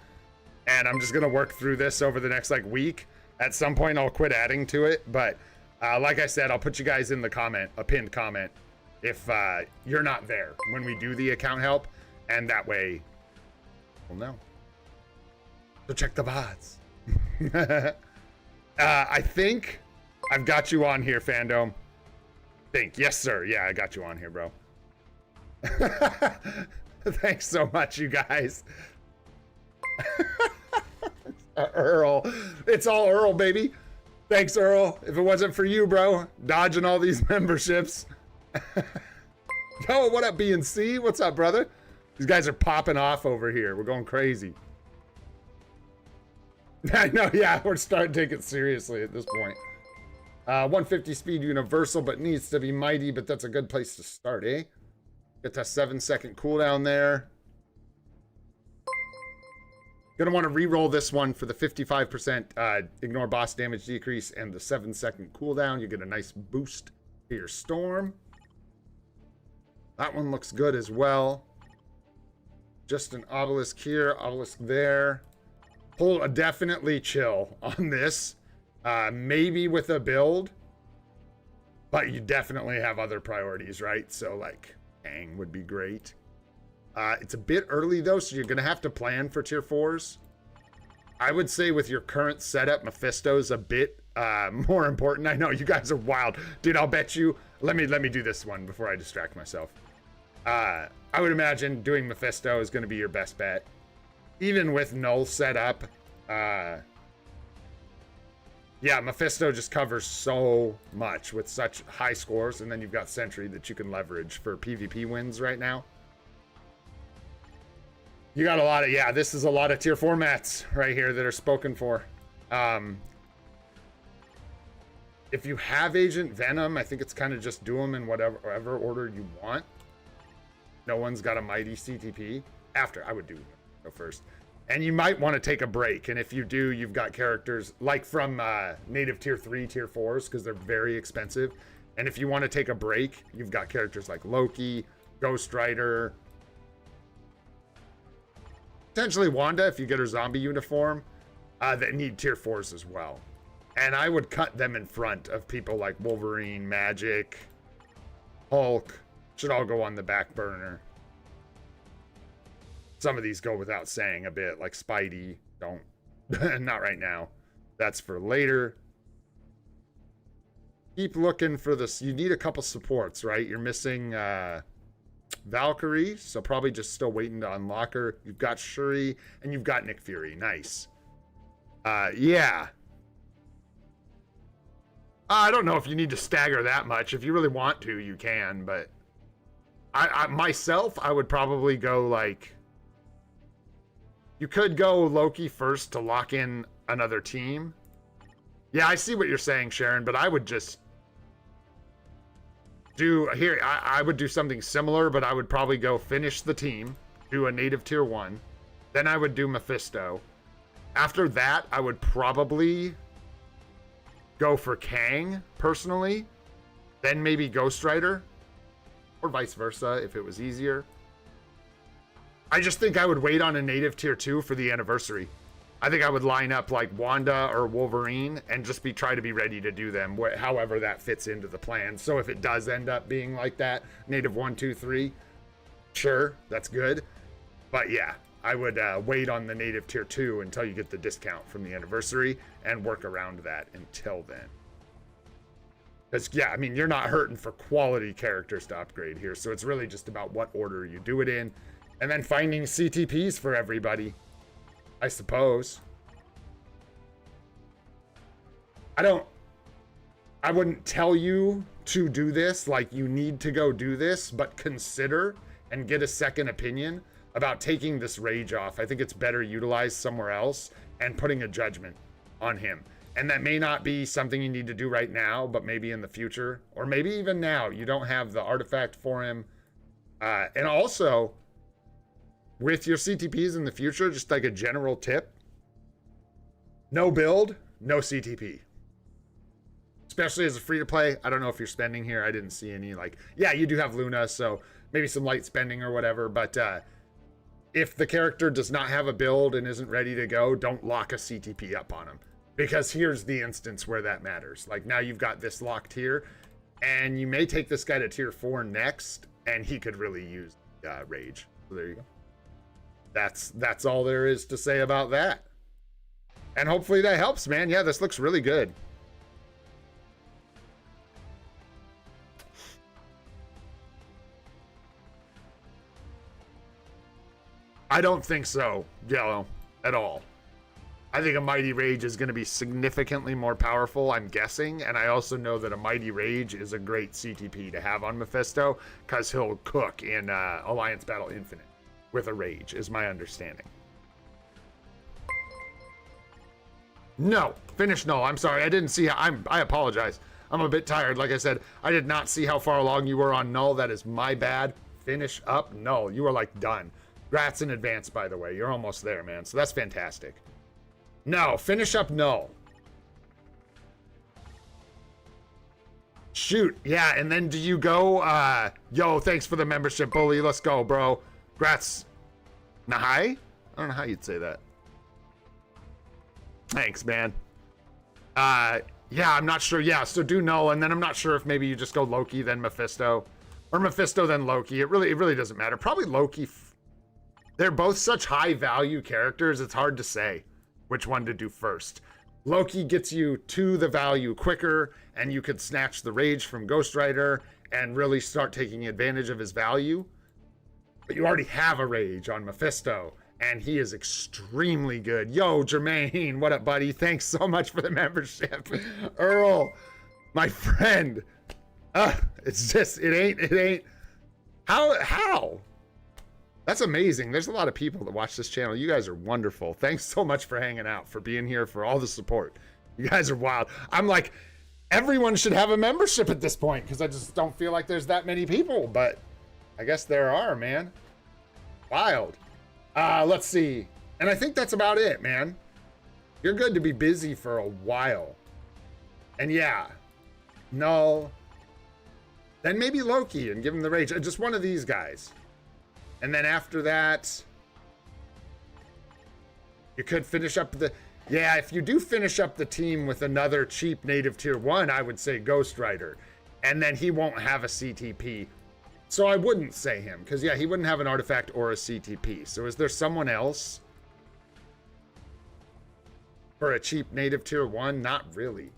[SPEAKER 1] And I'm just gonna work through this over the next like week. At some point, I'll quit adding to it, but like I said, I'll put you guys in the comment, a pinned comment, if you're not there when we do the account help, and that way we'll know. So check the VODs. I think I've got you on here, Fandom. Think. Yes, sir. Yeah, I got you on here, bro. Thanks so much, you guys. Earl. It's all Earl, baby. Thanks, Earl. If it wasn't for you, bro, dodging all these memberships. Yo, what up, BNC? What's up, brother? These guys are popping off over here. We're going crazy. I know, yeah, we're starting to take it seriously at this point. 150 speed universal, but needs to be mighty, but that's a good place to start, eh? Get that 7-second cooldown there. Gonna want to re-roll this one for the 55% ignore boss damage decrease and the 7-second cooldown. You get a nice boost to your storm. That one looks good as well. Just an obelisk here, obelisk there. Definitely chill on this. Maybe with a build, but you definitely have other priorities, right? So like Kang would be great. It's a bit early though, so you're gonna have to plan for tier 4s. I would say with your current setup, Mephisto's a bit more important. I know you guys are wild, dude. I'll bet you. Let me do this one before I distract myself. I would imagine doing Mephisto is gonna be your best bet, even with null setup. Yeah, Mephisto just covers so much with such high scores, and then you've got Sentry that you can leverage for PvP wins right now. You got a lot of, yeah, this is a lot of tier 4 mats right here that are spoken for. If you have Agent Venom, I think it's kind of just do them in whatever order you want. No one's got a mighty CTP. After, I would go first. And you might want to take a break. And if you do, you've got characters like from native tier 3, tier 4s, because they're very expensive. And if you want to take a break, you've got characters like Loki, Ghost Rider, potentially Wanda if you get her zombie uniform, that need tier 4s as well. And I would cut them in front of people like Wolverine, Magic, Hulk. Should all go on the back burner. Some of these go without saying a bit, like Spidey. Don't. Not right now. That's for later. Keep looking for this. You need a couple supports, right? You're missing Valkyrie, so probably just still waiting to unlock her. You've got Shuri, and you've got Nick Fury. Nice. Yeah. I don't know if you need to stagger that much. If you really want to, you can, but myself, I would probably go like... You could go Loki first to lock in another team. Yeah, I see what you're saying, Sharon, but I would just do here. I would do something similar, but I would probably go finish the team, do a native tier 1. Then I would do Mephisto. After that, I would probably go for Kang, personally. Then maybe Ghost Rider. Or vice versa, if it was easier. I just think I would wait on a native tier 2 for the anniversary. I think I would line up like Wanda or Wolverine and just try to be ready to do them, however that fits into the plan. So if it does end up being like that, native 1, 2, 3, sure, that's good. But yeah, I would wait on the native tier 2 until you get the discount from the anniversary and work around that until then. Because, yeah, I mean, you're not hurting for quality characters to upgrade here. So it's really just about what order you do it in. And then finding CTPs for everybody, I suppose. I wouldn't tell you to do this, like you need to go do this, but consider and get a second opinion about taking this rage off. I think it's better utilized somewhere else and putting a judgment on him. And that may not be something you need to do right now, but maybe in the future, or maybe even now, you don't have the artifact for him. And also, with your CTPs in the future, just like a general tip, no build, no CTP. Especially as a free-to-play. I don't know if you're spending here. I didn't see any, like, yeah, you do have Luna, so maybe some light spending or whatever, but if the character does not have a build and isn't ready to go, don't lock a CTP up on him. Because here's the instance where that matters. Like, now you've got this locked here, and you may take this guy to tier 4 next, and he could really use rage. So there you go. That's all there is to say about that. And hopefully that helps, man. Yeah, this looks really good. I don't think so, Yellow, at all. I think a Mighty Rage is going to be significantly more powerful, I'm guessing, and I also know that a Mighty Rage is a great CTP to have on Mephisto, because he'll cook in Alliance Battle Infinite with a Rage, is my understanding. No, finish null. I'm sorry, I didn't see how, I apologize. I'm a bit tired, like I said. I did not see how far along you were on null. That is my bad. Finish up null. You are like done. Grats in advance, by the way. You're almost there, man. So that's fantastic. No, finish up null. Shoot, yeah, and then do you go, yo, thanks for the membership, Bully. Let's go, bro. Grats. Nahai? I don't know how you'd say that. Thanks, man. Yeah, I'm not sure. Yeah, so do null, and then I'm not sure if maybe you just go Loki, then Mephisto. Or Mephisto, then Loki. It really doesn't matter. Probably Loki. They're both such high value characters, it's hard to say which one to do first. Loki gets you to the value quicker, and you could snatch the rage from Ghost Rider and really start taking advantage of his value. But you already have a rage on Mephisto, and he is extremely good. Yo, Jermaine, what up, buddy? Thanks so much for the membership. Earl, my friend. It's just, it ain't. How? That's amazing. There's a lot of people that watch this channel. You guys are wonderful. Thanks so much for hanging out, for being here, for all the support. You guys are wild. I'm like, everyone should have a membership at this point, because I just don't feel like there's that many people, but I guess there are, man. Wild. Let's see. And I think that's about it, man. You're good to be busy for a while. And yeah, null. Then maybe Loki and give him the rage. Just one of these guys. And then after that, you could finish up the... Yeah, if you do finish up the team with another cheap native tier 1, I would say Ghost Rider. And then he won't have a CTP. So I wouldn't say him, because yeah, he wouldn't have an artifact or a CTP. So is there someone else for a cheap native tier 1? Not really.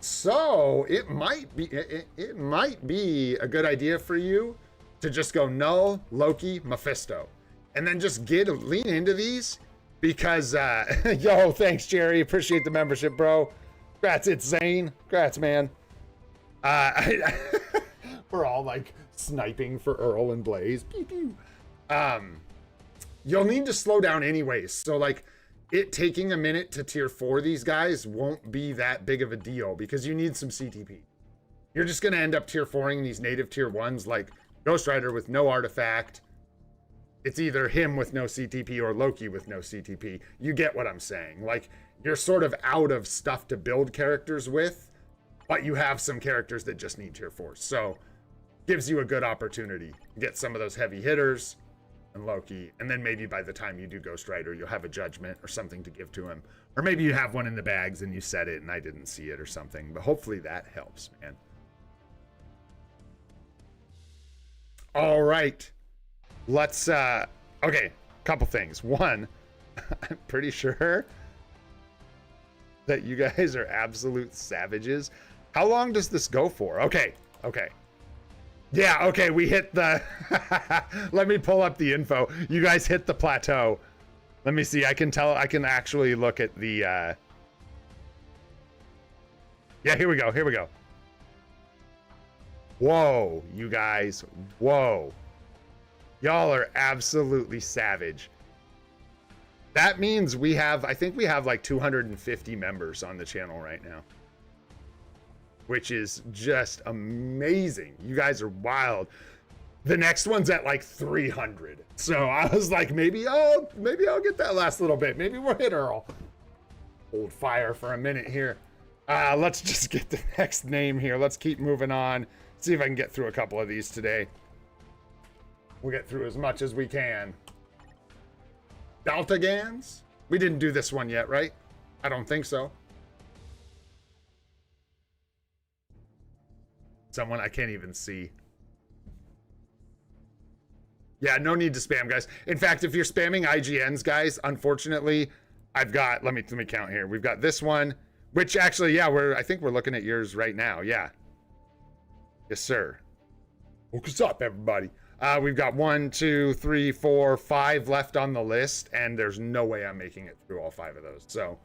[SPEAKER 1] So it might be a good idea for you to just go null, Loki, Mephisto, and then just lean into these, because yo, thanks Jerry, appreciate the membership, bro. Congrats, it's Zane. Congrats, man. We're all like sniping for Earl and Blaze. Pew, pew. You'll need to slow down anyways, so like it taking a minute to tier 4 these guys won't be that big of a deal, because you need some CTP. You're just gonna end up tier 4ing these native tier 1s like Ghost Rider with no artifact. It's either him with no CTP or Loki with no CTP. You get what I'm saying. Like, you're sort of out of stuff to build characters with, but you have some characters that just need tier 4. So, gives you a good opportunity. Get some of those heavy hitters and Loki, and then maybe by the time you do Ghost Rider, you'll have a judgment or something to give to him. Or maybe you have one in the bags and you said it and I didn't see it or something. But hopefully that helps, man. All right, let's, okay, couple things. One, I'm pretty sure that you guys are absolute savages. How long does this go for? Okay. Yeah, okay, we hit the, let me pull up the info. You guys hit the plateau. Let me see, I can actually look at the, yeah, here we go. Whoa, you guys, whoa. Y'all are absolutely savage. That means I think we have like 250 members on the channel right now, which is just amazing. You guys are wild. The next one's at like 300. So I was like, maybe I'll get that last little bit. Maybe we'll hit Earl. Hold fire for a minute here. Let's just get the next name here. Let's keep moving on. See if I can get through a couple of these today. We'll get through as much as we can. Daltagans? We didn't do this one yet, right? I don't think so. Someone I can't even see. Yeah, no need to spam, guys. In fact, if you're spamming IGNs, guys, unfortunately, I've got, let me count here. We've got this one, which actually, yeah, I think we're looking at yours right now. Yeah. Yes, sir. What's up, everybody? We've got 1, 2, 3, 4, 5 left on the list, and there's no way I'm making it through all 5 of those. So,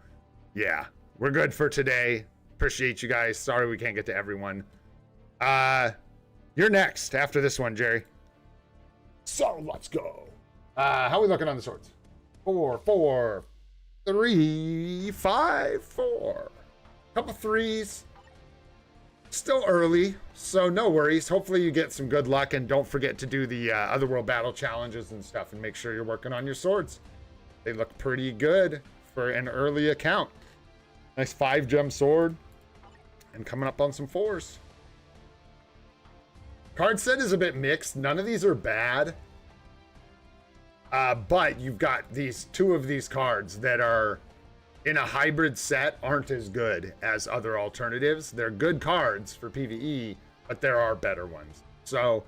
[SPEAKER 1] yeah, we're good for today. Appreciate you guys. Sorry we can't get to everyone. You're next after this one, Jerry. So let's go. How are we looking on the swords? 4, 4, 3, 5, 4. Couple threes. Still early, so no worries. Hopefully you get some good luck, and don't forget to do the Otherworld battle challenges and stuff, and make sure you're working on your swords. They look pretty good for an early account. Nice 5-gem sword, and coming up on some 4s. Card set is a bit mixed. None of these are bad, but you've got these 2 of these cards that are in a hybrid set aren't as good as other alternatives. They're good cards for PvE, but there are better ones. So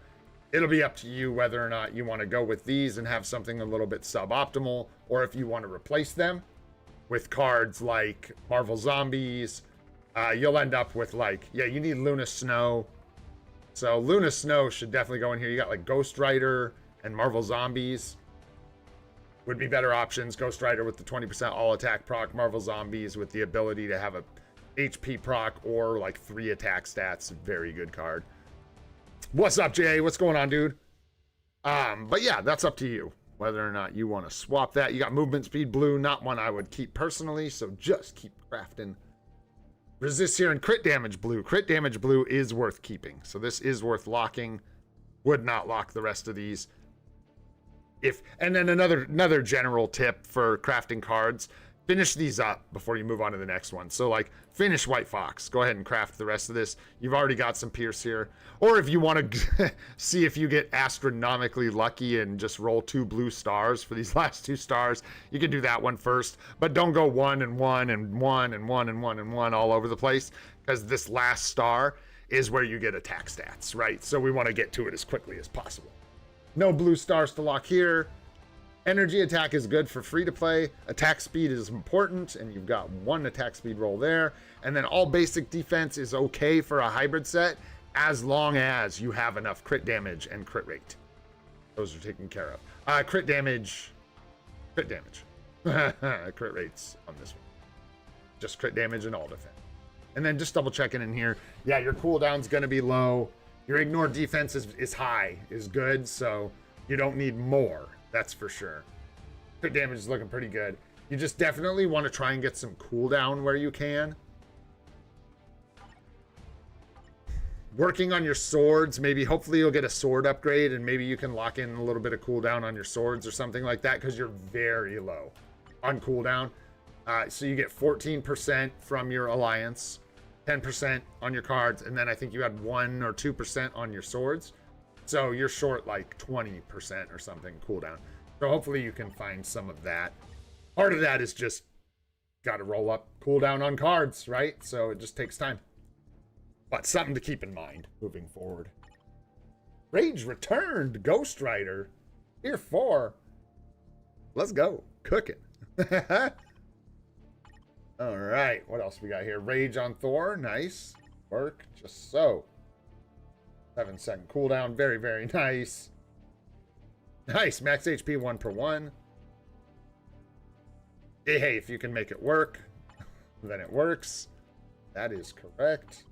[SPEAKER 1] it'll be up to you whether or not you want to go with these and have something a little bit suboptimal, or if you want to replace them with cards like Marvel Zombies. You'll end up with like, yeah, you need Luna Snow. So Luna Snow should definitely go in here. You got like Ghost Rider and Marvel Zombies would be better options. Ghost Rider with the 20% all attack proc, Marvel Zombies with the ability to have a HP proc or like 3 attack stats. Very good card. What's up, Jay? What's going on, dude? But yeah, that's up to you whether or not you want to swap that. You got movement speed blue, not one I would keep personally, so just keep crafting. Resist here and crit damage blue. Crit damage blue is worth keeping, so this is worth locking. Would not lock the rest of these. And then another general tip for crafting cards, finish these up before you move on to the next one. So like finish White Fox, go ahead and craft the rest of this. You've already got some Pierce here. Or if you want to see if you get astronomically lucky and just roll 2 blue stars for these last 2 stars, you can do that one first, but don't go 1 and 1 and 1 and 1 and 1 and 1 all over the place, because this last star is where you get attack stats, right? So we want to get to it as quickly as possible. No blue stars to lock here. Energy attack is good for free to play. Attack speed is important, and you've got 1 attack speed roll there. And then all basic defense is okay for a hybrid set, as long as you have enough crit damage and crit rate. Those are taken care of. Crit damage. Crit rates on this one. Just crit damage and all defense. And then just double checking in here. Yeah, your cooldown's going to be low. Your ignore defense is high, is good, so you don't need more, that's for sure. Crit damage is looking pretty good. You just definitely want to try and get some cooldown where you can. Working on your swords, maybe hopefully you'll get a sword upgrade, and maybe you can lock in a little bit of cooldown on your swords or something like that, because you're very low on cooldown. So you get 14% from your alliance, 10% on your cards, and then I think you had 1 or 2% on your swords. So you're short like 20% or something cooldown. So hopefully you can find some of that. Part of that is just got to roll up cooldown on cards, right? So it just takes time. But something to keep in mind moving forward. Rage returned, Ghost Rider. Tier 4. Let's go. Cooking. All right, what else we got here? Rage on Thor, nice. Work, just so. 7-second cooldown, very, very nice. Nice, max HP 1 per 1. Hey, if you can make it work, then it works. That is correct.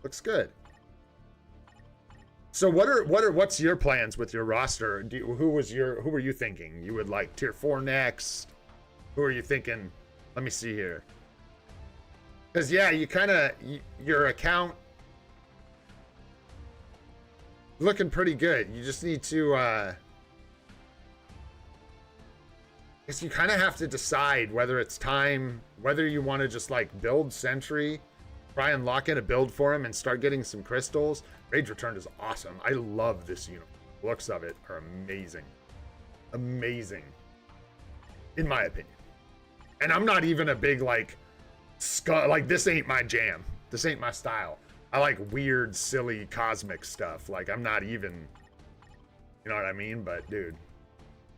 [SPEAKER 1] Looks good. So what's your plans with your roster? Who were you thinking? You would like tier 4 next? Who are you thinking? Let me see here. Because, yeah, you kind of, your account looking pretty good. You just need to, I guess you kind of have to decide whether it's time, whether you want to just, like, build Sentry, try and lock in a build for him and start getting some crystals. Rage Returned is awesome. I love this uniform. The looks of it are amazing. Amazing. In my opinion. And I'm not even a big, like, this ain't my jam. This ain't my style. I like weird, silly, cosmic stuff. Like, I'm not even, you know what I mean? But, dude,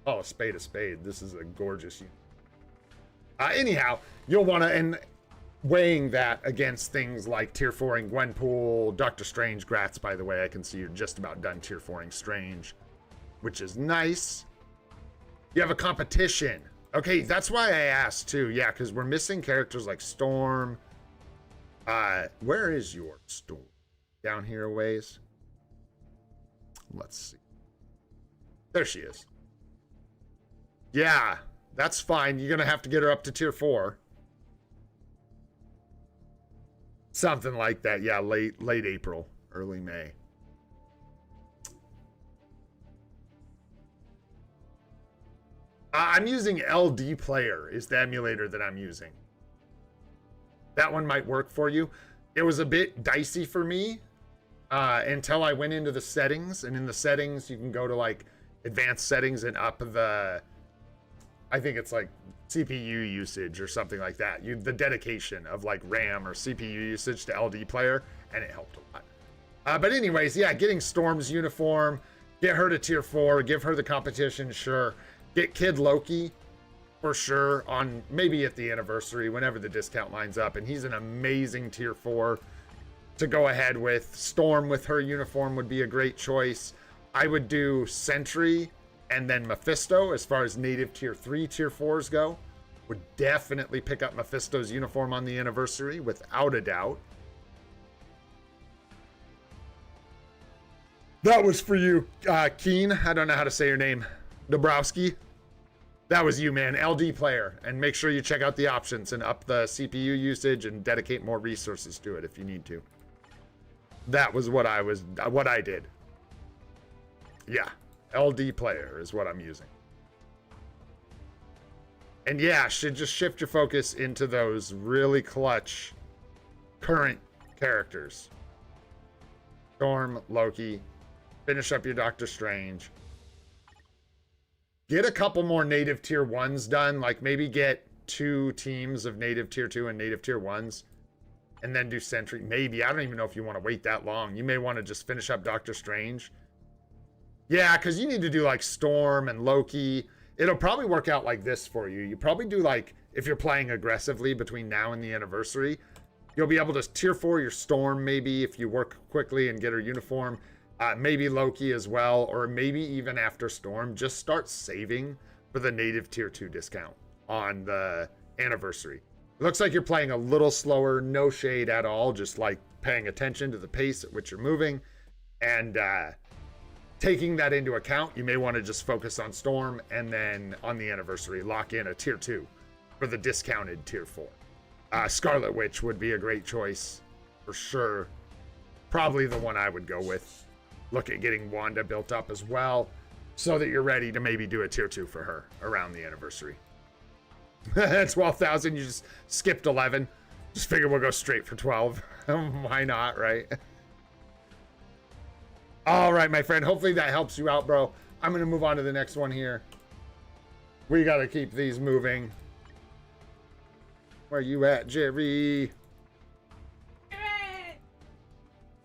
[SPEAKER 1] oh, a spade. This is a gorgeous uniform. Anyhow, you'll want to, and weighing that against things like tier 4ing Gwenpool, Doctor Strange, grats, by the way. I can see you're just about done tier 4ing Strange. which is nice. You have a competition. Okay, that's why I asked too. Yeah, because we're missing characters like Storm. Where is your Storm? Down here a ways. Let's see. There she is. Yeah, that's fine. You're gonna have to get her up to tier 4. Something like that. Yeah, late April, early May. I'm using LD Player is the emulator that I'm using. That one might work for you. It was a bit dicey for me until I went into the settings. And in the settings, you can go to like advanced settings and up the, I think it's like CPU usage or something like that. The dedication of like RAM or CPU usage to LD Player, and it helped a lot. But anyways, yeah, getting Storm's uniform, get her to tier 4, give her the competition, sure. Get Kid Loki for sure on maybe at the anniversary, whenever the discount lines up. And he's an amazing tier 4 to go ahead with. Storm with her uniform would be a great choice. I would do Sentry and then Mephisto as far as native tier 3, tier 4s go. Would definitely pick up Mephisto's uniform on the anniversary without a doubt. That was for you, Keen. I don't know how to say your name. Dabrowski. That was you, man. LD Player. And make sure you check out the options and up the CPU usage and dedicate more resources to it if you need to. That was what I did. Yeah. LD Player is what I'm using. And yeah, should just shift your focus into those really clutch current characters. Storm, Loki. Finish up your Doctor Strange. Get a couple more native tier 1s done. Like maybe get 2 teams of native tier 2 and native tier 1s. And then do Sentry. Maybe. I don't even know if you want to wait that long. You may want to just finish up Doctor Strange. Yeah, because you need to do like Storm and Loki. It'll probably work out like this for you. You probably do like, if you're playing aggressively between now and the anniversary, you'll be able to tier 4 your Storm maybe if you work quickly and get her uniform. Maybe Loki as well, or maybe even after Storm, just start saving for the native tier 2 discount on the anniversary. It looks like you're playing a little slower, no shade at all, just like paying attention to the pace at which you're moving. And taking that into account, you may want to just focus on Storm, and then on the anniversary, lock in a tier 2 for the discounted tier 4. Scarlet Witch would be a great choice for sure. Probably the one I would go with. Look at getting Wanda built up as well, so that you're ready to maybe do a tier 2 for her around the anniversary. 12,000, you just skipped 11. Just figure we'll go straight for 12. Why not, right? All right, my friend. Hopefully that helps you out, bro. I'm going to move on to the next one here. We got to keep these moving. Where you at, Jerry?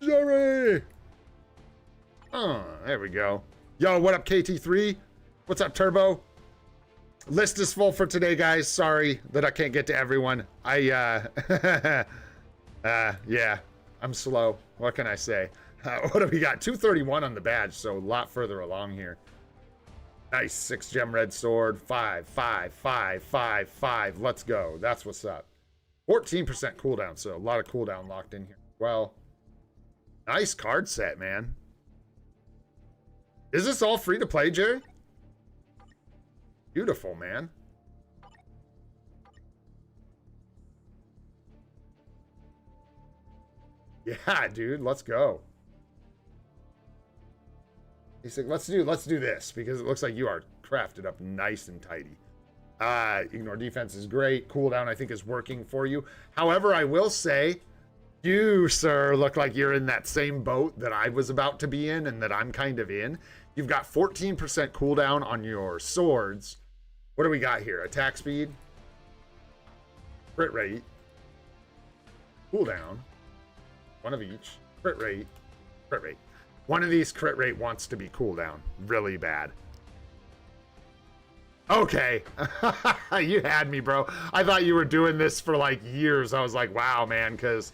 [SPEAKER 1] Jerry! Oh, there we go. Yo, what up, KT3? What's up, Turbo? List is full for today, guys. Sorry that I can't get to everyone. Yeah, I'm slow. What can I say? What do we got? 231 on the badge, so a lot further along here. Nice, 6 gem red sword. 5, 5, 5, 5, 5. Let's go. That's what's up. 14% cooldown, so a lot of cooldown locked in here. Well, nice card set, man. Is this all free to play, Jerry? Beautiful, man. Yeah, dude, let's go. He's like, let's do this, because it looks like you are crafted up nice and tidy. Ignore defense is great. Cooldown, I think, is working for you. However, I will say, you, sir, look like you're in that same boat that I was about to be in and that I'm kind of in. You've got 14% cooldown on your swords. What do we got here? Attack speed, crit rate, cooldown, one of each, crit rate, crit rate. One of these crit rate wants to be cooldown really bad. Okay. You had me, bro. I thought you were doing this for like years. I was like, wow, man, because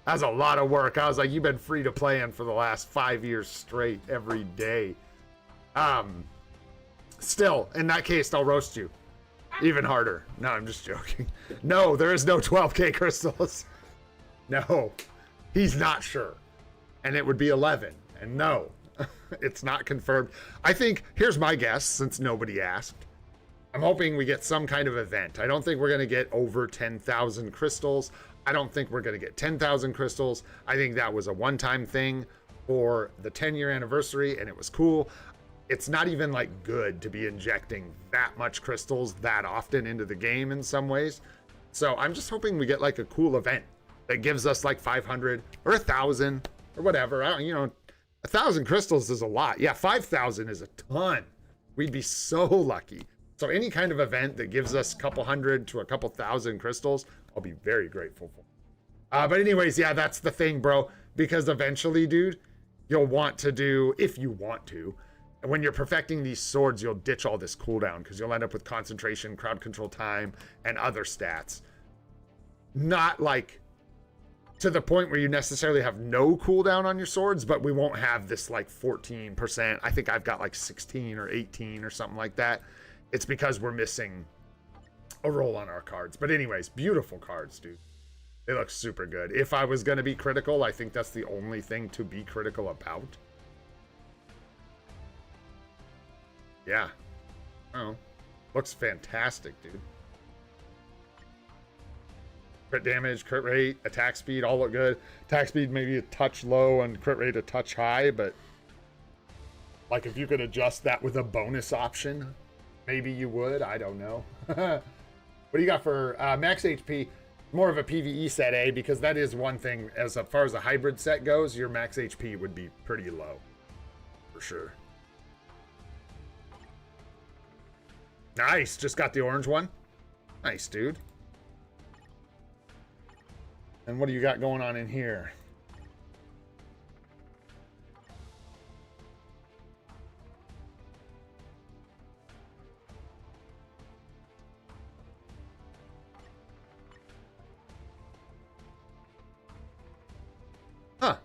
[SPEAKER 1] that's a lot of work. I was like, you've been free to playing for the last 5 years straight every day. Still, in that case, I'll roast you even harder. No, I'm just joking. No, there is no 12k crystals. No, he's not sure. And it would be 11. And no, it's not confirmed. I think, here's my guess, since nobody asked. I'm hoping we get some kind of event. I don't think we're going to get over 10,000 crystals. I don't think we're going to get 10,000 crystals. I think that was a one-time thing for the 10-year anniversary, and it was cool. It's not even like good to be injecting that much crystals that often into the game in some ways. So I'm just hoping we get like a cool event that gives us like 500 or 1,000 or whatever. I don't, 1,000 crystals is a lot. Yeah, 5,000 is a ton. We'd be so lucky. So any kind of event that gives us a couple hundred to a couple thousand crystals, I'll be very grateful for. But anyways, yeah, that's the thing, bro. Because eventually, dude, you'll want to do, if you want to, and when you're perfecting these swords, you'll ditch all this cooldown because you'll end up with concentration, crowd control time, and other stats. Not like to the point where you necessarily have no cooldown on your swords, but we won't have this like 14%. I think I've got like 16 or 18 or something like that. It's because we're missing a roll on our cards. But anyways, beautiful cards, dude. They look super good. If I was going to be critical, I think that's the only thing to be critical about. Yeah. Oh, looks fantastic, dude. Crit damage, crit rate, attack speed, all look good. Attack speed maybe a touch low and crit rate a touch high, but like if you could adjust that with a bonus option, maybe you would. I don't know. What do you got for max HP? More of a PvE set, A, because that is one thing. As far as a hybrid set goes, your max HP would be pretty low, for sure. Nice, just got the orange one. Nice, dude. And what do you got going on in here? Huh.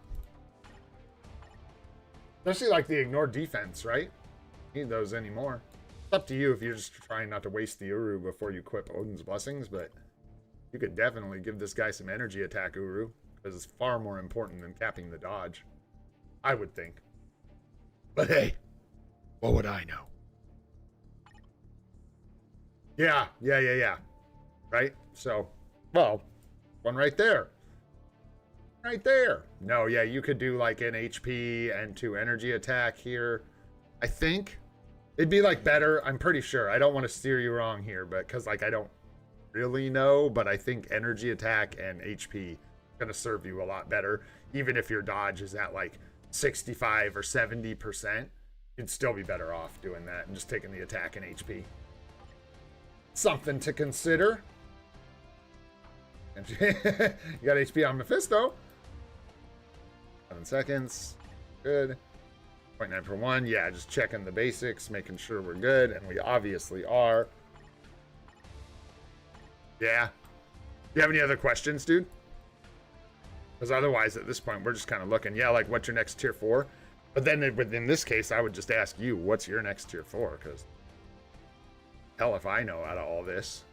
[SPEAKER 1] Especially like the ignore defense, right? Need those anymore. It's up to you if you're just trying not to waste the Uru before you equip Odin's Blessings, but you could definitely give this guy some energy attack Uru, because it's far more important than capping the dodge. I would think. But hey, what would I know? Yeah. Right? So, well, one right there. Right there. No, yeah, you could do like an HP and 2 energy attack here. I think it'd be like better. I'm pretty sure. I don't want to steer you wrong here, but because like I don't really know, but I think energy attack and HP going to serve you a lot better. Even if your dodge is at like 65 or 70%, you'd still be better off doing that and just taking the attack and HP. Something to consider. You got HP on Mephisto. 7 seconds. Good. 0.9 per 1. Yeah, just checking the basics, making sure we're good, and we obviously are. Yeah. Do you have any other questions, dude? Because otherwise, at this point, we're just kind of looking. Yeah, like, what's your next tier 4? But then, in this case, I would just ask you, what's your next tier 4? Because hell if I know out of all this.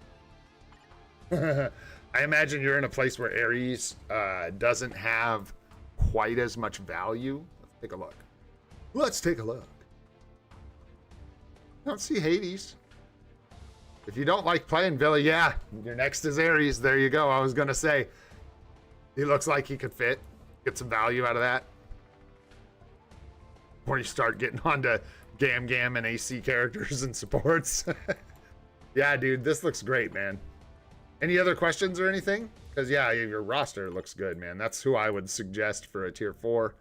[SPEAKER 1] I imagine you're in a place where Ares doesn't have quite as much value. Let's take a look. Let's take a look. I don't see Hades. If you don't like playing Villa, yeah, your next is Ares. There you go. I was going to say, he looks like he could fit. Get some value out of that. Before you start getting onto Gam and AC characters and supports. Yeah, dude, this looks great, man. Any other questions or anything? Because, yeah, your roster looks good, man. That's who I would suggest for a tier 4.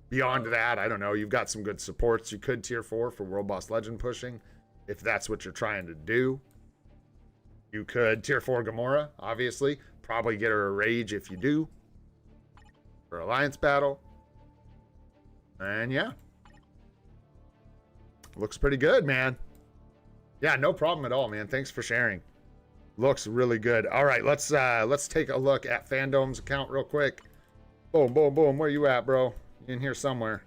[SPEAKER 1] Beyond that, I don't know. You've got some good supports. You could tier 4 for World Boss Legend pushing, if that's what you're trying to do. You could tier 4 Gamora, obviously. Probably get her a Rage if you do. For Alliance Battle. And, yeah. Looks pretty good, man. Yeah, no problem at all, man. Thanks for sharing. Looks really good. All right, let's take a look at Fandom's account real quick. Boom, boom, boom. Where you at, bro? You in here somewhere.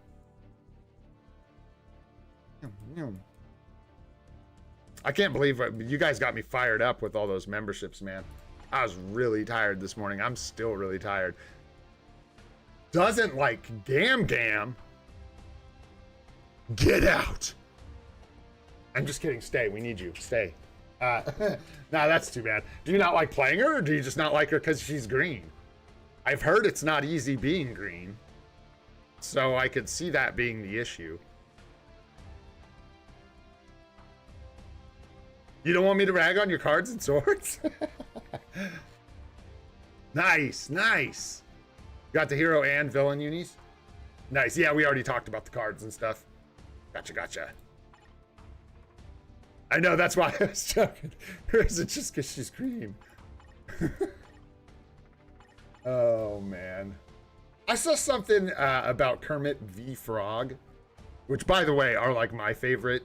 [SPEAKER 1] I can't believe it. You guys got me fired up with all those memberships, man. I was really tired this morning. I'm still really tired. Doesn't like Gam Gam. Get out. I'm just kidding. Stay. We need you. Stay. Nah, that's too bad. Do you not like playing her, or do you just not like her because she's green? I've heard it's not easy being green, so I could see that being the issue. You don't want me to rag on your cards and swords? Nice, nice. Got the hero and villain unis? Nice. Yeah, we already talked about the cards and stuff. Gotcha, gotcha. I know, that's why I was joking. Or is it just because she's green? Oh, man. I saw something about Kermit v. Frog, which, by the way, are like my favorite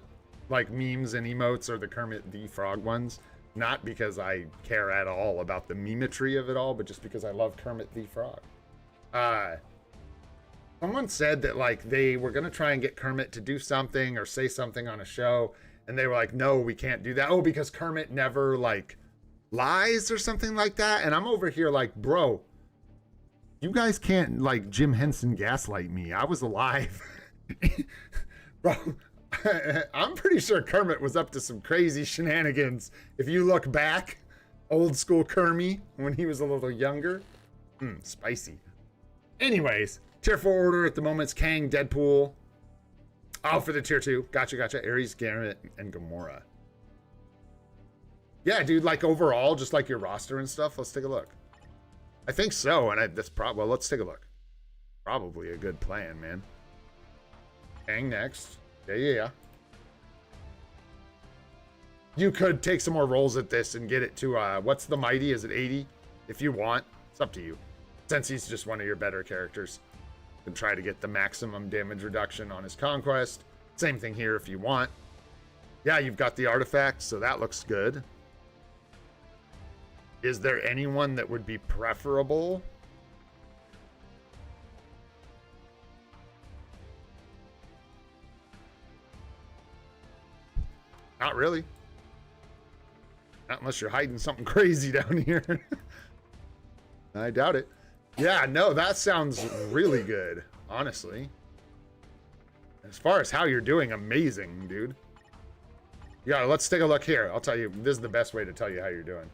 [SPEAKER 1] like memes and emotes are the Kermit the Frog ones. Not because I care at all about the memetry of it all, but just because I love Kermit the Frog. Someone said that like they were gonna try and get Kermit to do something or say something on a show, and they were like, no, we can't do that. Oh, because Kermit never like lies or something like that. And I'm over here like, bro, you guys can't like Jim Henson gaslight me. I was alive. Bro, I'm pretty sure Kermit was up to some crazy shenanigans. If you look back, old school Kermit when he was a little younger. Spicy. Anyways, tier 4 order at the moment is Kang, Deadpool. Oh, for the tier 2. Gotcha, gotcha. Ares, Garrett, and Gamora. Yeah, dude, like overall, just like your roster and stuff. Let's take a look. I think so, and that's probably, well, let's take a look. Probably a good plan, man. Kang next. Yeah. You could take some more rolls at this and get it to, what's the mighty? Is it 80? If you want, it's up to you. Since he's just one of your better characters. You can try to get the maximum damage reduction on his conquest. Same thing here if you want. Yeah, you've got the artifacts, so that looks good. Is there anyone that would be preferable? Not really. Not unless you're hiding something crazy down here. I doubt it. Yeah, no, that sounds really good, honestly. As far as how you're doing, amazing, dude. Yeah, let's take a look here. I'll tell you, this is the best way to tell you how you're doing.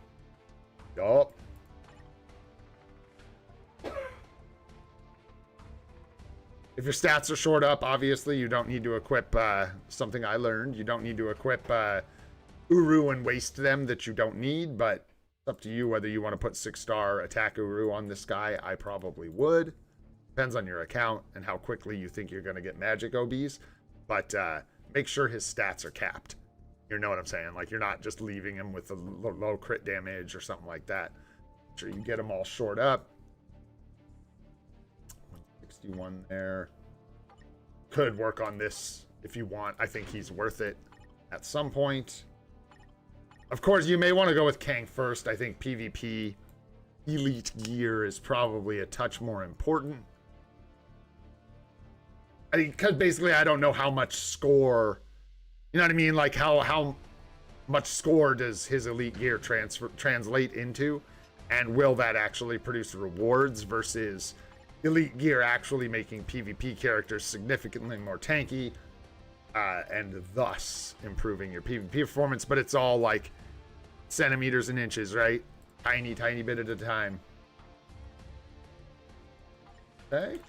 [SPEAKER 1] Yup. If your stats are short up, obviously you don't need to equip something I learned. You don't need to equip Uru and waste them that you don't need, but it's up to you whether you want to put 6-star attack Uru on this guy. I probably would. Depends on your account and how quickly you think you're going to get magic OBs, but make sure his stats are capped. You know what I'm saying? Like, you're not just leaving him with a low crit damage or something like that. Make sure you get them all short up. 161 there. Could work on this if you want. I think he's worth it at some point. Of course, you may want to go with Kang first. I think PvP elite gear is probably a touch more important. Because basically, I don't know how much score... You know what I mean? Like, how much score does his elite gear translate into? And will that actually produce rewards versus elite gear actually making PvP characters significantly more tanky and thus improving your PvP performance? But it's all like centimeters and inches, right? Tiny bit at a time. Okay.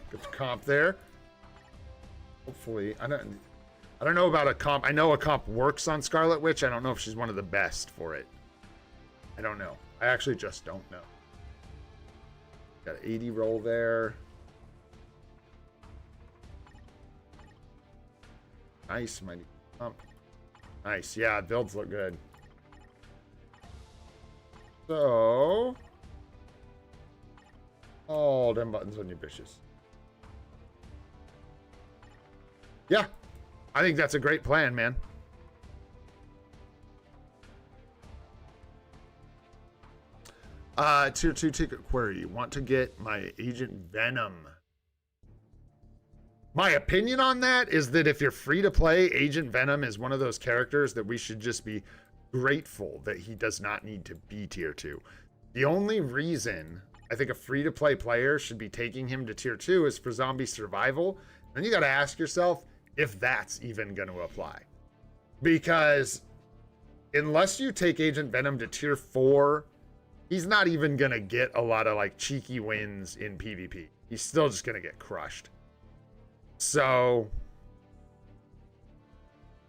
[SPEAKER 1] Get the comp there. Hopefully, I don't know about a comp. I know a comp works on Scarlet Witch. I don't know if she's one of the best for it. I don't know. I actually just don't know. Got an 80 roll there. Nice, mighty comp. Nice, yeah, builds look good. So, all them buttons on your bitches. Yeah. I think that's a great plan, man. Tier 2 ticket query. Want to get my Agent Venom. My opinion on that is that if you're free to play, Agent Venom is one of those characters that we should just be grateful that he does not need to be tier 2. The only reason I think a free to play player should be taking him to tier 2 is for zombie survival. And you got to ask yourself if that's even going to apply. Because unless you take Agent Venom to tier 4, he's not even going to get a lot of like cheeky wins in PvP. He's still just going to get crushed. So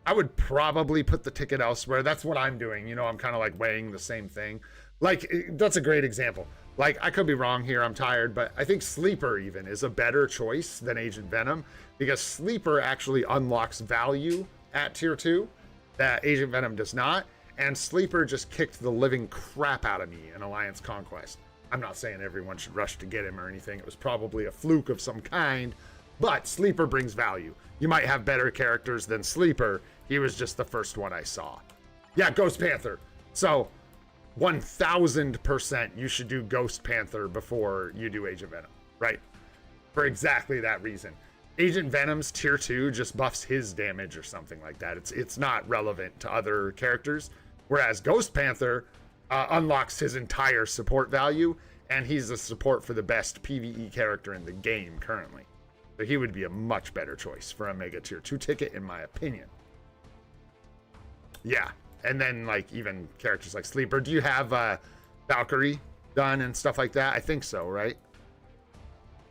[SPEAKER 1] I would probably put the ticket elsewhere. That's what I'm doing. You know, I'm kind of like weighing the same thing. Like, that's a great example. Like, I could be wrong here. I'm tired, but I think Sleeper even is a better choice than Agent Venom because Sleeper actually unlocks value at tier 2 that Agent Venom does not. And Sleeper just kicked the living crap out of me in Alliance Conquest. I'm not saying everyone should rush to get him or anything. It was probably a fluke of some kind, but Sleeper brings value. You might have better characters than Sleeper. He was just the first one I saw. Yeah, Ghost Panther. So 1000% you should do Ghost Panther before you do Agent Venom, right? For exactly that reason. Agent Venom's tier 2 just buffs his damage or something like that. It's not relevant to other characters. Whereas Ghost Panther unlocks his entire support value, and he's a support for the best PvE character in the game currently. So he would be a much better choice for a Mega Tier 2 ticket, in my opinion. Yeah, and then like even characters like Sleeper. Do you have Valkyrie done and stuff like that? I think so, right?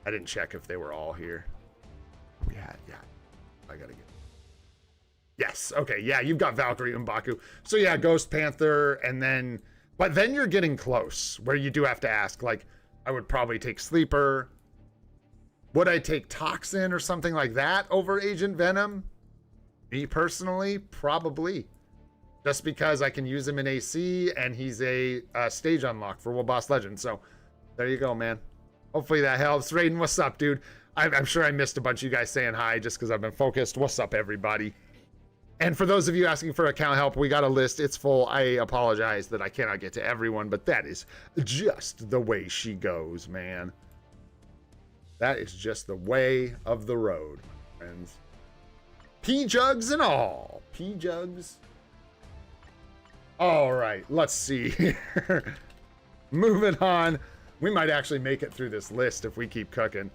[SPEAKER 1] I didn't check if they were all here. Yeah. I gotta get. Yes, okay, yeah, you've got Valkyrie and M'Baku. So yeah, Ghost Panther, and then, but then you're getting close, where you do have to ask, like, I would probably take Sleeper. Would I take Toxin or something like that over Agent Venom? Me personally, probably. Just because I can use him in AC, and he's a stage unlock for World Boss Legend. So, there you go, man. Hopefully that helps. Raiden, what's up, dude? I'm sure I missed a bunch of you guys saying hi just because I've been focused. What's up, everybody? And for those of you asking for account help, we got a list. It's full. I apologize that I cannot get to everyone, but that is just the way she goes, man. That is just the way of the road, friends. P-jugs and all. P-jugs. All right, let's see here. Moving on. We might actually make it through this list if we keep cooking.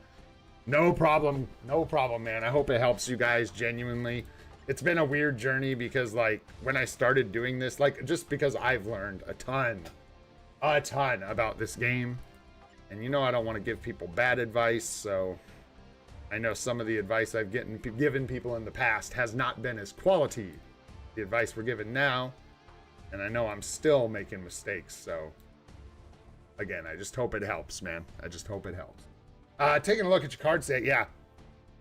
[SPEAKER 1] No problem. No problem, man. I hope it helps you guys genuinely. It's been a weird journey because, like, when I started doing this, like, just because I've learned a ton about this game. And you know I don't want to give people bad advice, so I know some of the advice I've given people in the past has not been as quality the advice we're given now. And I know I'm still making mistakes, so again, I just hope it helps, man. I just hope it helps. Taking a look at your card set, yeah.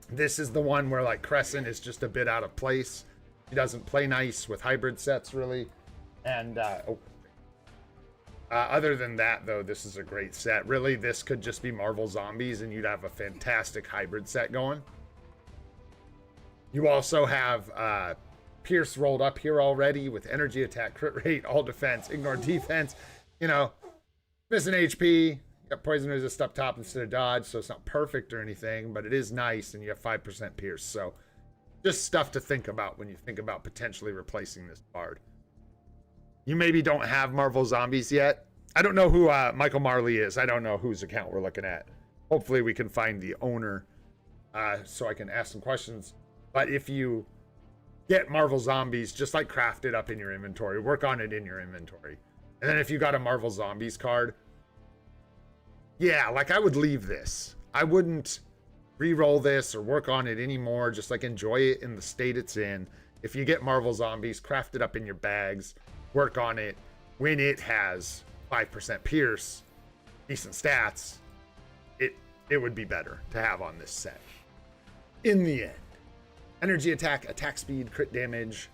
[SPEAKER 1] This is the one where, like, Crescent is just a bit out of place. He doesn't play nice with hybrid sets, really. And, other than that, though, this is a great set. Really, this could just be Marvel Zombies, and you'd have a fantastic hybrid set going. You also have Pierce rolled up here already with energy attack, crit rate, all defense, ignore defense. You know, missing HP. You got poison resist up top instead of dodge, so it's not perfect or anything, but it is nice, and you have 5% Pierce. So just stuff to think about when you think about potentially replacing this card. You maybe don't have Marvel Zombies yet. I don't know who Michael Marley is. I don't know whose account we're looking at. Hopefully we can find the owner so I can ask some questions. But if you get Marvel Zombies, just like craft it up in your inventory. Work on it in your inventory. And then if you got a Marvel Zombies card, yeah, like I would leave this. I wouldn't re-roll this or work on it anymore. Just like enjoy it in the state it's in. If you get Marvel Zombies, craft it up in your bags. Work on it when it has 5% Pierce, decent stats. It would be better to have on this set. In the end, energy attack, attack speed, crit damage,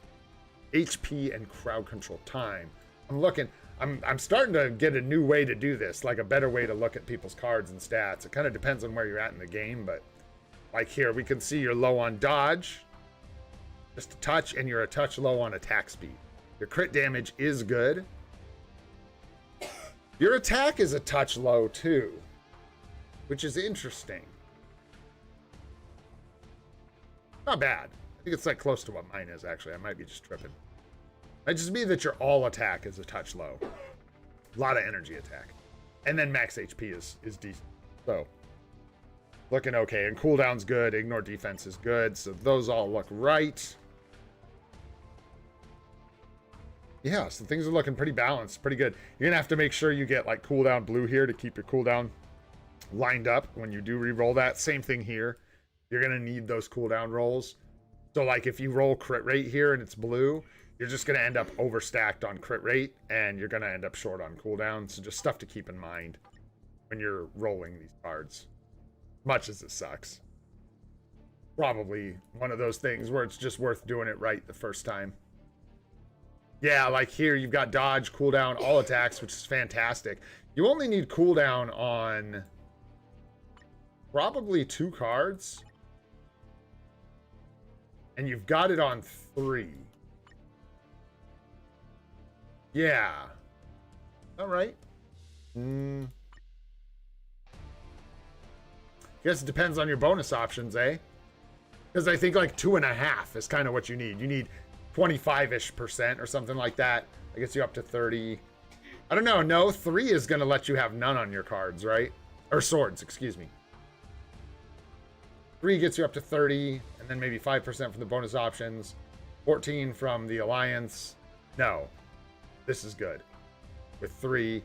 [SPEAKER 1] HP, and crowd control time. I'm starting to get a new way to do this, like a better way to look at people's cards and stats. It kind of depends on where you're at in the game, but like here, we can see you're low on dodge, just a touch, and you're a touch low on attack speed. Your crit damage is good. Your attack is a touch low too, which is interesting. Not bad. I think it's like close to what mine is, actually. I might be just tripping. Might just be that your all attack is a touch low. A lot of energy attack. And then max HP is decent. So, looking okay. And cooldown's good. Ignore defense is good. So those all look right. Yeah, so things are looking pretty balanced. Pretty good. You're going to have to make sure you get like cooldown blue here to keep your cooldown lined up when you do re-roll that. Same thing here. You're going to need those cooldown rolls. So like if you roll crit rate here and it's blue, you're just going to end up overstacked on crit rate and you're going to end up short on cooldown. So just stuff to keep in mind when you're rolling these cards. Much as it sucks. Probably one of those things where it's just worth doing it right the first time. Yeah, like here you've got dodge, cooldown, all attacks, which is fantastic. You only need cooldown on probably 2 cards. And you've got it on 3. Yeah. All right. Guess it depends on your bonus options, eh? Because I think like 2.5 is kind of what you need. You need 25-ish% or something like that. That gets you up to 30. I don't know. No, 3 is going to let you have none on your cards, right? Or swords, excuse me. 3 gets you up to 30, and then maybe 5% from the bonus options. 14 from the alliance. No. This is good. With 3.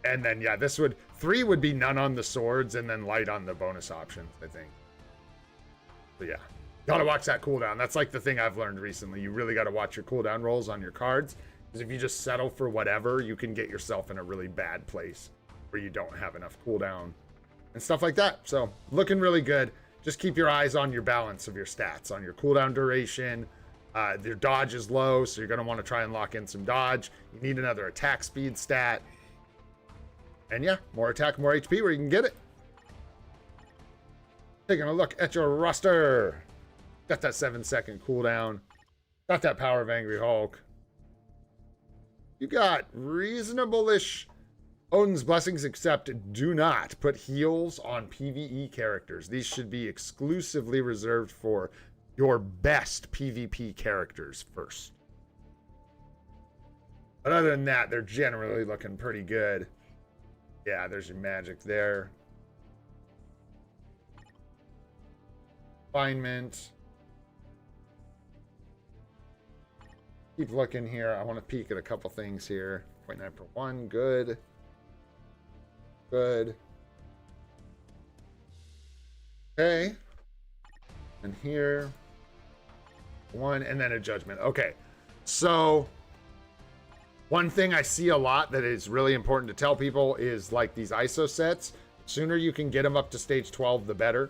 [SPEAKER 1] And then, yeah, 3 would be none on the swords, and then light on the bonus options, I think. But yeah. Gotta watch that cooldown. That's like the thing I've learned recently. You really gotta watch your cooldown rolls on your cards. Because if you just settle for whatever, you can get yourself in a really bad place where you don't have enough cooldown and stuff like that. So, looking really good. Just keep your eyes on your balance of your stats, on your cooldown duration. Your dodge is low, so you're going to want to try and lock in some dodge. You need another attack speed stat. And yeah, more attack, more HP where you can get it. Taking a look at your roster. Got that 7-second cooldown. Got that Power of Angry Hulk. You got reasonable-ish Odin's Blessings, except do not put heals on PvE characters. These should be exclusively reserved for your best PvP characters first. But other than that, they're generally looking pretty good. Yeah, there's your magic there. Refinement. Keep looking here. I want to peek at a couple things here. 0.9 per 1, good. Good. Okay. And here. 1, and then a judgment. Okay. So, one thing I see a lot that is really important to tell people is like these ISO sets. The sooner you can get them up to stage 12, the better.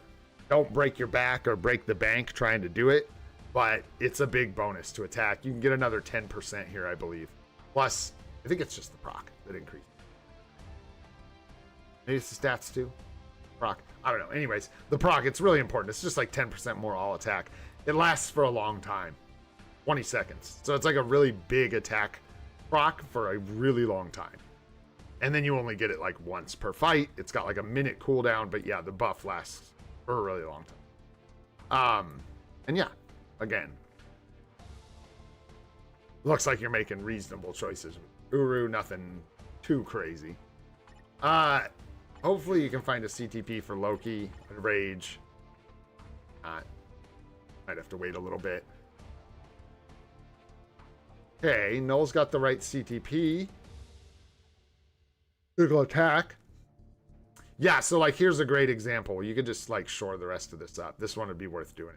[SPEAKER 1] Don't break your back or break the bank trying to do it. But it's a big bonus to attack. You can get another 10% here, I believe. Plus, I think it's just the proc that increases. Maybe it's the stats too. Proc. I don't know. Anyways, the proc, it's really important. It's just like 10% more all attack. It lasts for a long time. 20 seconds. So it's like a really big attack proc for a really long time. And then you only get it like once per fight. It's got like a minute cooldown, but yeah, the buff lasts for a really long time. And yeah, again, looks like you're making reasonable choices. Uru, nothing too crazy. Hopefully you can find a CTP for Loki and Rage. Might have to wait a little bit. Okay, Null's got the right CTP. Critical attack. Yeah, so like here's a great example. You could just like shore the rest of this up. This one would be worth doing.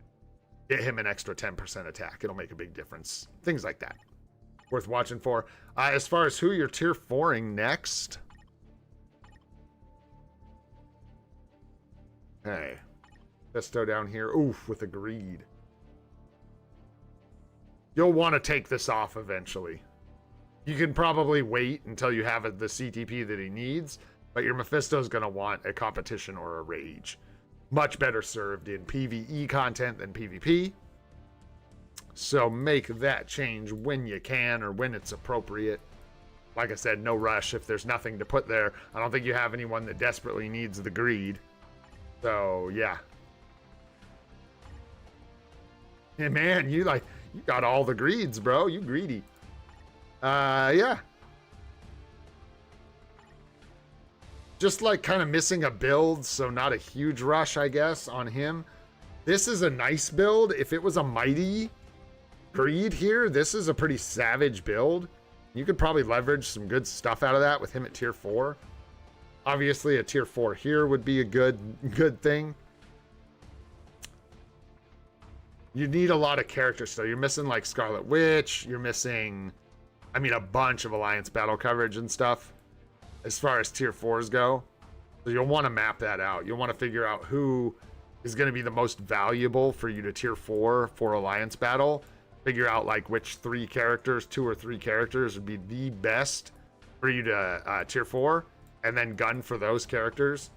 [SPEAKER 1] Get him an extra 10% attack. It'll make a big difference. Things like that. Worth watching for. As far as who you're tier 4ing next. Okay. Pesto down here. Oof, with a greed. You'll want to take this off eventually. You can probably wait until you have the CTP that he needs, but your Mephisto's going to want a competition or a rage. Much better served in PvE content than PvP. So make that change when you can or when it's appropriate. Like I said, no rush if there's nothing to put there. I don't think you have anyone that desperately needs the greed. So, yeah. Hey, man, you got all the greeds, bro. You greedy. Yeah. Just like kind of missing a build, so not a huge rush, I guess, on him. This is a nice build. If it was a mighty greed here, this is a pretty savage build. You could probably leverage some good stuff out of that with him at tier 4. Obviously, a tier 4 here would be a good thing. You need a lot of characters, so you're missing like Scarlet Witch. You're missing, I mean, a bunch of Alliance battle coverage and stuff as far as tier 4s go. So you'll want to map that out. You'll want to figure out who is going to be the most valuable for you to tier 4 for Alliance battle. Figure out like which 2 or 3 characters would be the best for you to tier 4, and then gun for those characters.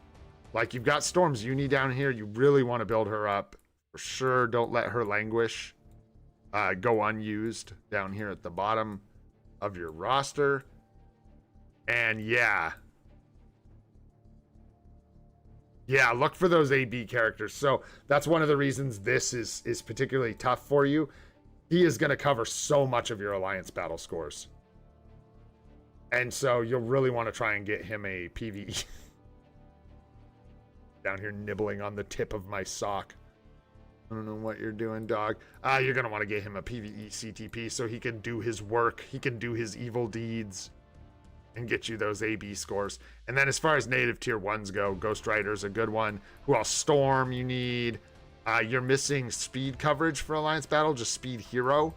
[SPEAKER 1] Like, you've got Storm's Uni down here. You really want to build her up. For sure, don't let her languish. Go unused down here at the bottom of your roster. And yeah, look for those AB characters. So that's one of the reasons this is particularly tough for you. He is going to cover so much of your Alliance battle scores. And so you'll really want to try and get him a PvE. Down here nibbling on the tip of my sock. I don't know what you're doing, dog. You're going to want to get him a PvE CTP so he can do his work. He can do his evil deeds and get you those AB scores. And then as far as native tier 1s go, Ghost Rider's a good one. Who else? Storm you need. You're missing speed coverage for Alliance battle, just speed hero.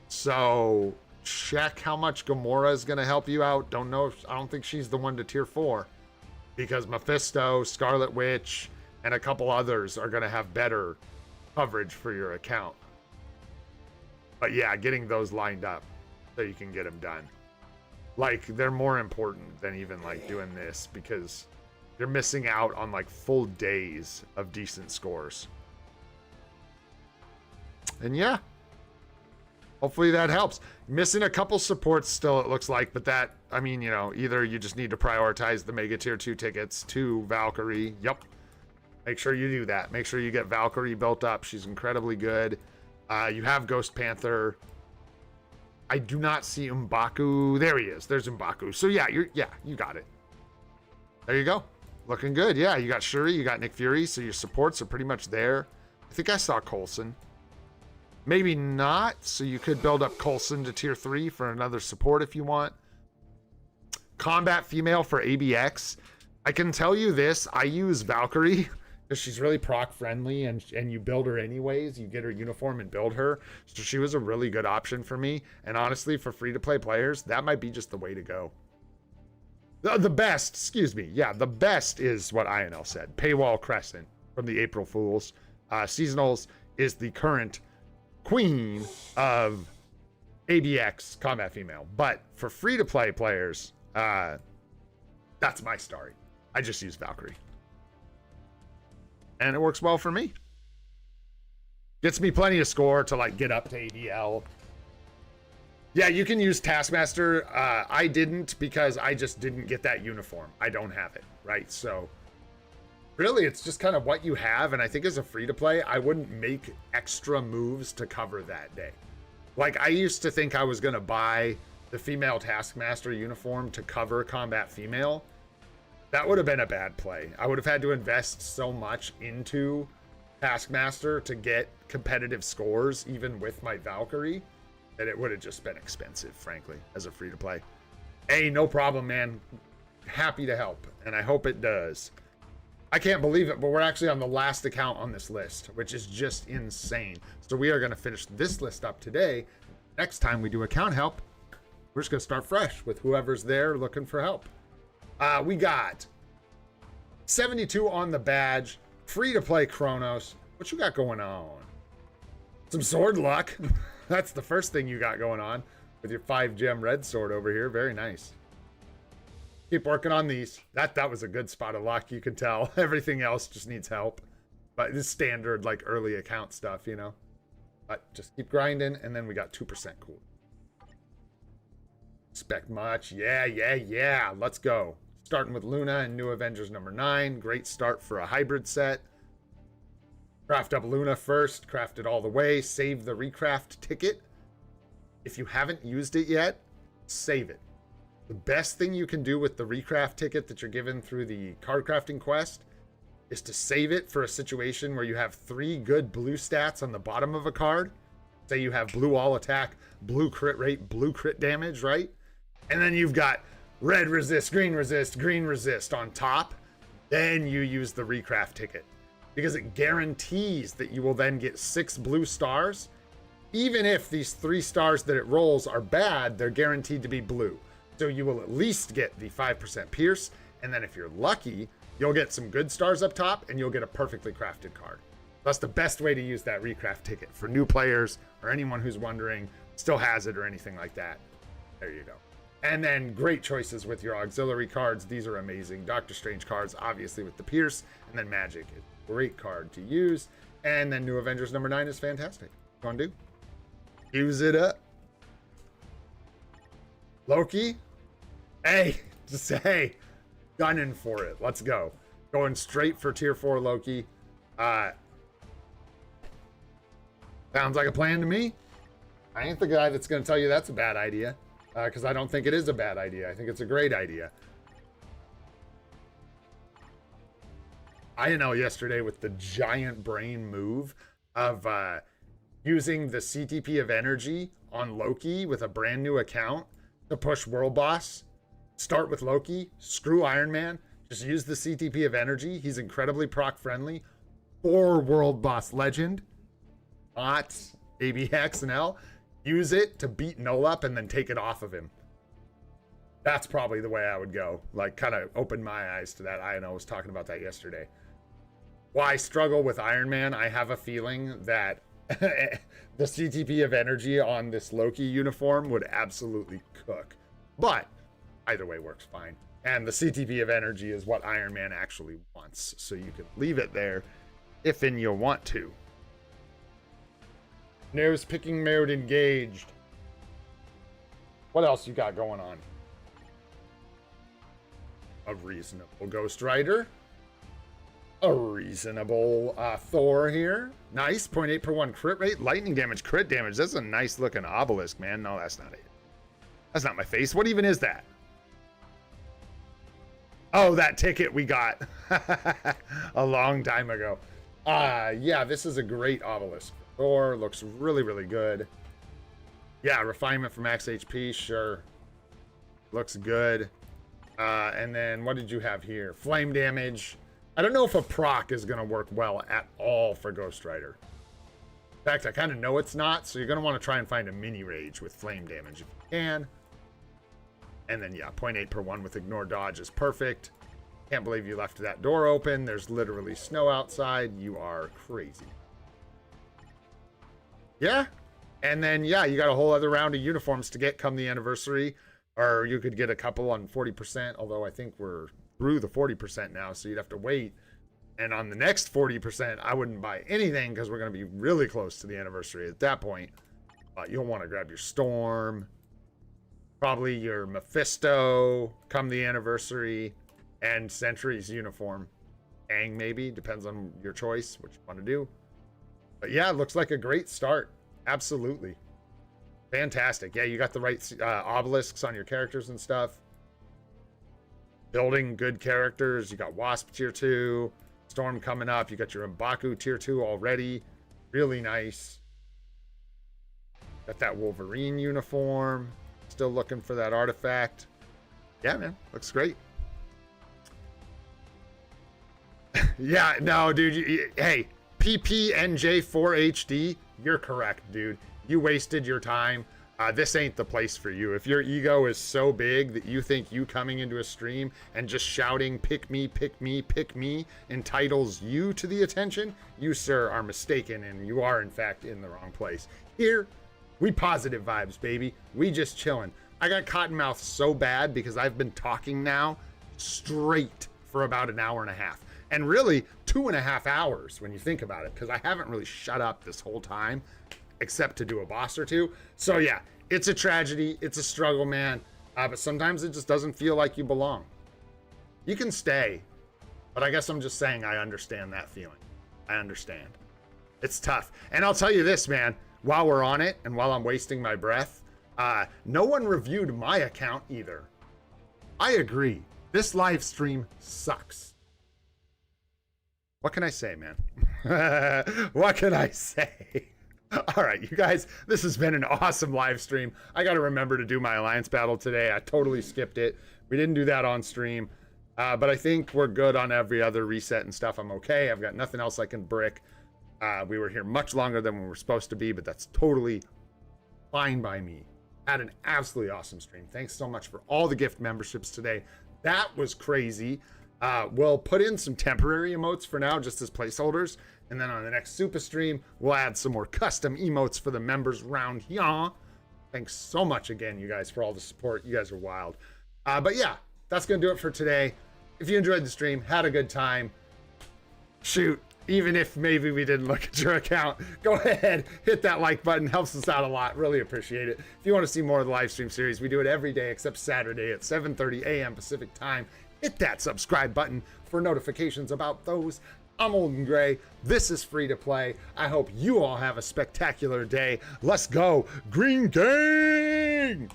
[SPEAKER 1] So check how much Gamora is going to help you out. I don't think she's the one to tier 4. Because Mephisto, Scarlet Witch, and a couple others are going to have better coverage for your account. But yeah, getting those lined up so you can get them done. Like, they're more important than even like doing this, because you're missing out on like full days of decent scores. And yeah, hopefully that helps. Missing a couple supports still, it looks like, but that, I mean, you know, either you just need to prioritize the Mega Tier 2 tickets to Valkyrie. Yep. Make sure you do that. Make sure you get Valkyrie built up. She's incredibly good. You have Ghost Panther. I do not see M'Baku. There he is. There's M'Baku. So yeah, you got it. There you go. Looking good. Yeah, you got Shuri, you got Nick Fury, so your supports are pretty much there. I think I saw Coulson. Maybe not, so you could build up Coulson to tier 3 for another support if you want. Combat female for ABX. I can tell you this, I use Valkyrie because she's really proc friendly, and you build her anyways. You get her uniform and build her. So she was a really good option for me. And honestly, for free-to-play players, that might be just the way to go. The best, excuse me. Yeah, the best is what INL said. Paywall Crescent from the April Fools. Seasonals is the current queen of ABX combat female. But for free-to-play players, that's my story. I just use Valkyrie. And it works well for me. Gets me plenty of score to like get up to ADL. Yeah, you can use Taskmaster. I didn't, because I just didn't get that uniform. I don't have it, right? So really, it's just kind of what you have. And I think as a free-to-play, I wouldn't make extra moves to cover that day. Like, I used to think I was going to buy the female Taskmaster uniform to cover combat female. That would have been a bad play. I would have had to invest so much into Taskmaster to get competitive scores, even with my Valkyrie, that it would have just been expensive, frankly, as a free-to-play. Hey, no problem, man. Happy to help, and I hope it does. I can't believe it, but we're actually on the last account on this list, which is just insane. So we are going to finish this list up today. Next time we do account help, we're just going to start fresh with whoever's there looking for help. We got 72 on the badge, free-to-play Chronos. What you got going on? Some sword luck. That's the first thing you got going on with your 5-gem red sword over here. Very nice. Keep working on these. That was a good spot of luck, you can tell. Everything else just needs help. But it's standard, like, early account stuff, you know? But just keep grinding, and then we got 2% cool. Expect much. Yeah. Let's go. Starting with Luna and New Avengers number 9. Great start for a hybrid set. Craft up Luna first, craft it all the way, save the recraft ticket. If you haven't used it yet, save it. The best thing you can do with the recraft ticket that you're given through the card crafting quest is to save it for a situation where you have 3 good blue stats on the bottom of a card. Say you have blue all attack, blue crit rate, blue crit damage, right? And then you've got red resist, green resist on top. Then you use the recraft ticket because it guarantees that you will then get 6 blue stars. Even if these 3 stars that it rolls are bad, they're guaranteed to be blue. So you will at least get the 5% pierce. And then if you're lucky, you'll get some good stars up top and you'll get a perfectly crafted card. That's the best way to use that recraft ticket for new players or anyone who's wondering, still has it or anything like that. There you go. And then great choices with your auxiliary cards. These are amazing. Doctor Strange cards, obviously with the Pierce, and then Magic is a great card to use. And then New Avengers number 9 is fantastic. Go do. Use it up. Loki. Hey, just hey, gunning for it. Let's go. Going straight for tier 4 Loki. Sounds like a plan to me. I ain't the guy that's going to tell you that's a bad idea. Because I don't think it is a bad idea. I think it's a great idea. I know yesterday with the giant brain move of using the CTP of energy on Loki with a brand new account to push World Boss. Start with Loki, screw Iron Man, just use the CTP of energy. He's incredibly proc friendly for World Boss Legend, not ABX and L. Use it to beat Null up and then take it off of him. That's probably the way I would go. Like, kind of open my eyes to that. I know I was talking about that yesterday. Why struggle with Iron Man? I have a feeling that the CTP of energy on this Loki uniform would absolutely cook. But either way works fine. And the CTP of energy is what Iron Man actually wants. So you can leave it there if and you want to. Nose picking mode engaged. What else you got going on? A reasonable Ghost Rider. A reasonable Thor here. Nice. 0.8 per 1 crit rate. Lightning damage, crit damage. That's a nice looking obelisk, man. No, that's not it. That's not my face. What even is that? Oh, that ticket we got a long time ago. Yeah, this is a great obelisk. Thor looks really, really good. Yeah, refinement for max HP, sure. Looks good. And then what did you have here? Flame damage. I don't know if a proc is going to work well at all for Ghost Rider. In fact, I kind of know it's not, so you're going to want to try and find a mini rage with flame damage if you can. And then, yeah, 0.8 per 1 with ignore dodge is perfect. Can't believe you left that door open. There's literally snow outside. You are crazy. Yeah. And then, yeah, you got a whole other round of uniforms to get come the anniversary. Or you could get a couple on 40%, although I think we're through the 40% now, so you'd have to wait. And on the next 40%, I wouldn't buy anything because we're going to be really close to the anniversary at that point. You'll want to grab your Storm, probably your Mephisto come the anniversary, and Sentry's uniform. Aang maybe, depends on your choice, what you want to do. But yeah, it looks like a great start. Absolutely. Fantastic. Yeah, you got the right obelisks on your characters and stuff. Building good characters. You got Wasp tier 2. Storm coming up. You got your M'Baku tier 2 already. Really nice. Got that Wolverine uniform. Still looking for that artifact. Yeah, man. Looks great. Yeah, no, dude. Hey, PPNJ4HD, you're correct, dude. You wasted your time. This ain't the place for you. If your ego is so big that you think you coming into a stream and just shouting, pick me, pick me, pick me, entitles you to the attention, you, sir, are mistaken, and you are, in fact, in the wrong place. Here, we positive vibes, baby. We just chilling. I got cottonmouth so bad because I've been talking now straight for about an hour and a half. And really, 2.5 hours when you think about it, because I haven't really shut up this whole time, except to do a boss or two. So yeah, it's a tragedy. It's a struggle, man. But sometimes it just doesn't feel like you belong. You can stay, but I guess I'm just saying I understand that feeling. I understand. It's tough. And I'll tell you this, man, while we're on it and while I'm wasting my breath, no one reviewed my account either. I agree. This live stream sucks. What can I say, man? What can I say? All right, you guys, this has been an awesome live stream. I got to remember to do my alliance battle today. I totally skipped it. We didn't do that on stream, but I think we're good on every other reset and stuff. I'm okay. I've got nothing else I can brick. We were here much longer than we were supposed to be, but that's totally fine by me. Had an absolutely awesome stream. Thanks so much for all the gift memberships today. That was crazy. We'll put in some temporary emotes for now, just as placeholders. And then on the next super stream, we'll add some more custom emotes for the members round here. Thanks so much again, you guys, for all the support. You guys are wild. But yeah, that's going to do it for today. If you enjoyed the stream, had a good time, shoot, even if maybe we didn't look at your account, go ahead, hit that like button. Helps us out a lot. Really appreciate it. If you want to see more of the live stream series, we do it every day except Saturday at 7:30 a.m. Pacific time. Hit that subscribe button for notifications about those. I'm Old and Gray. This is Free to Play. I hope you all have a spectacular day. Let's go, Green Gang!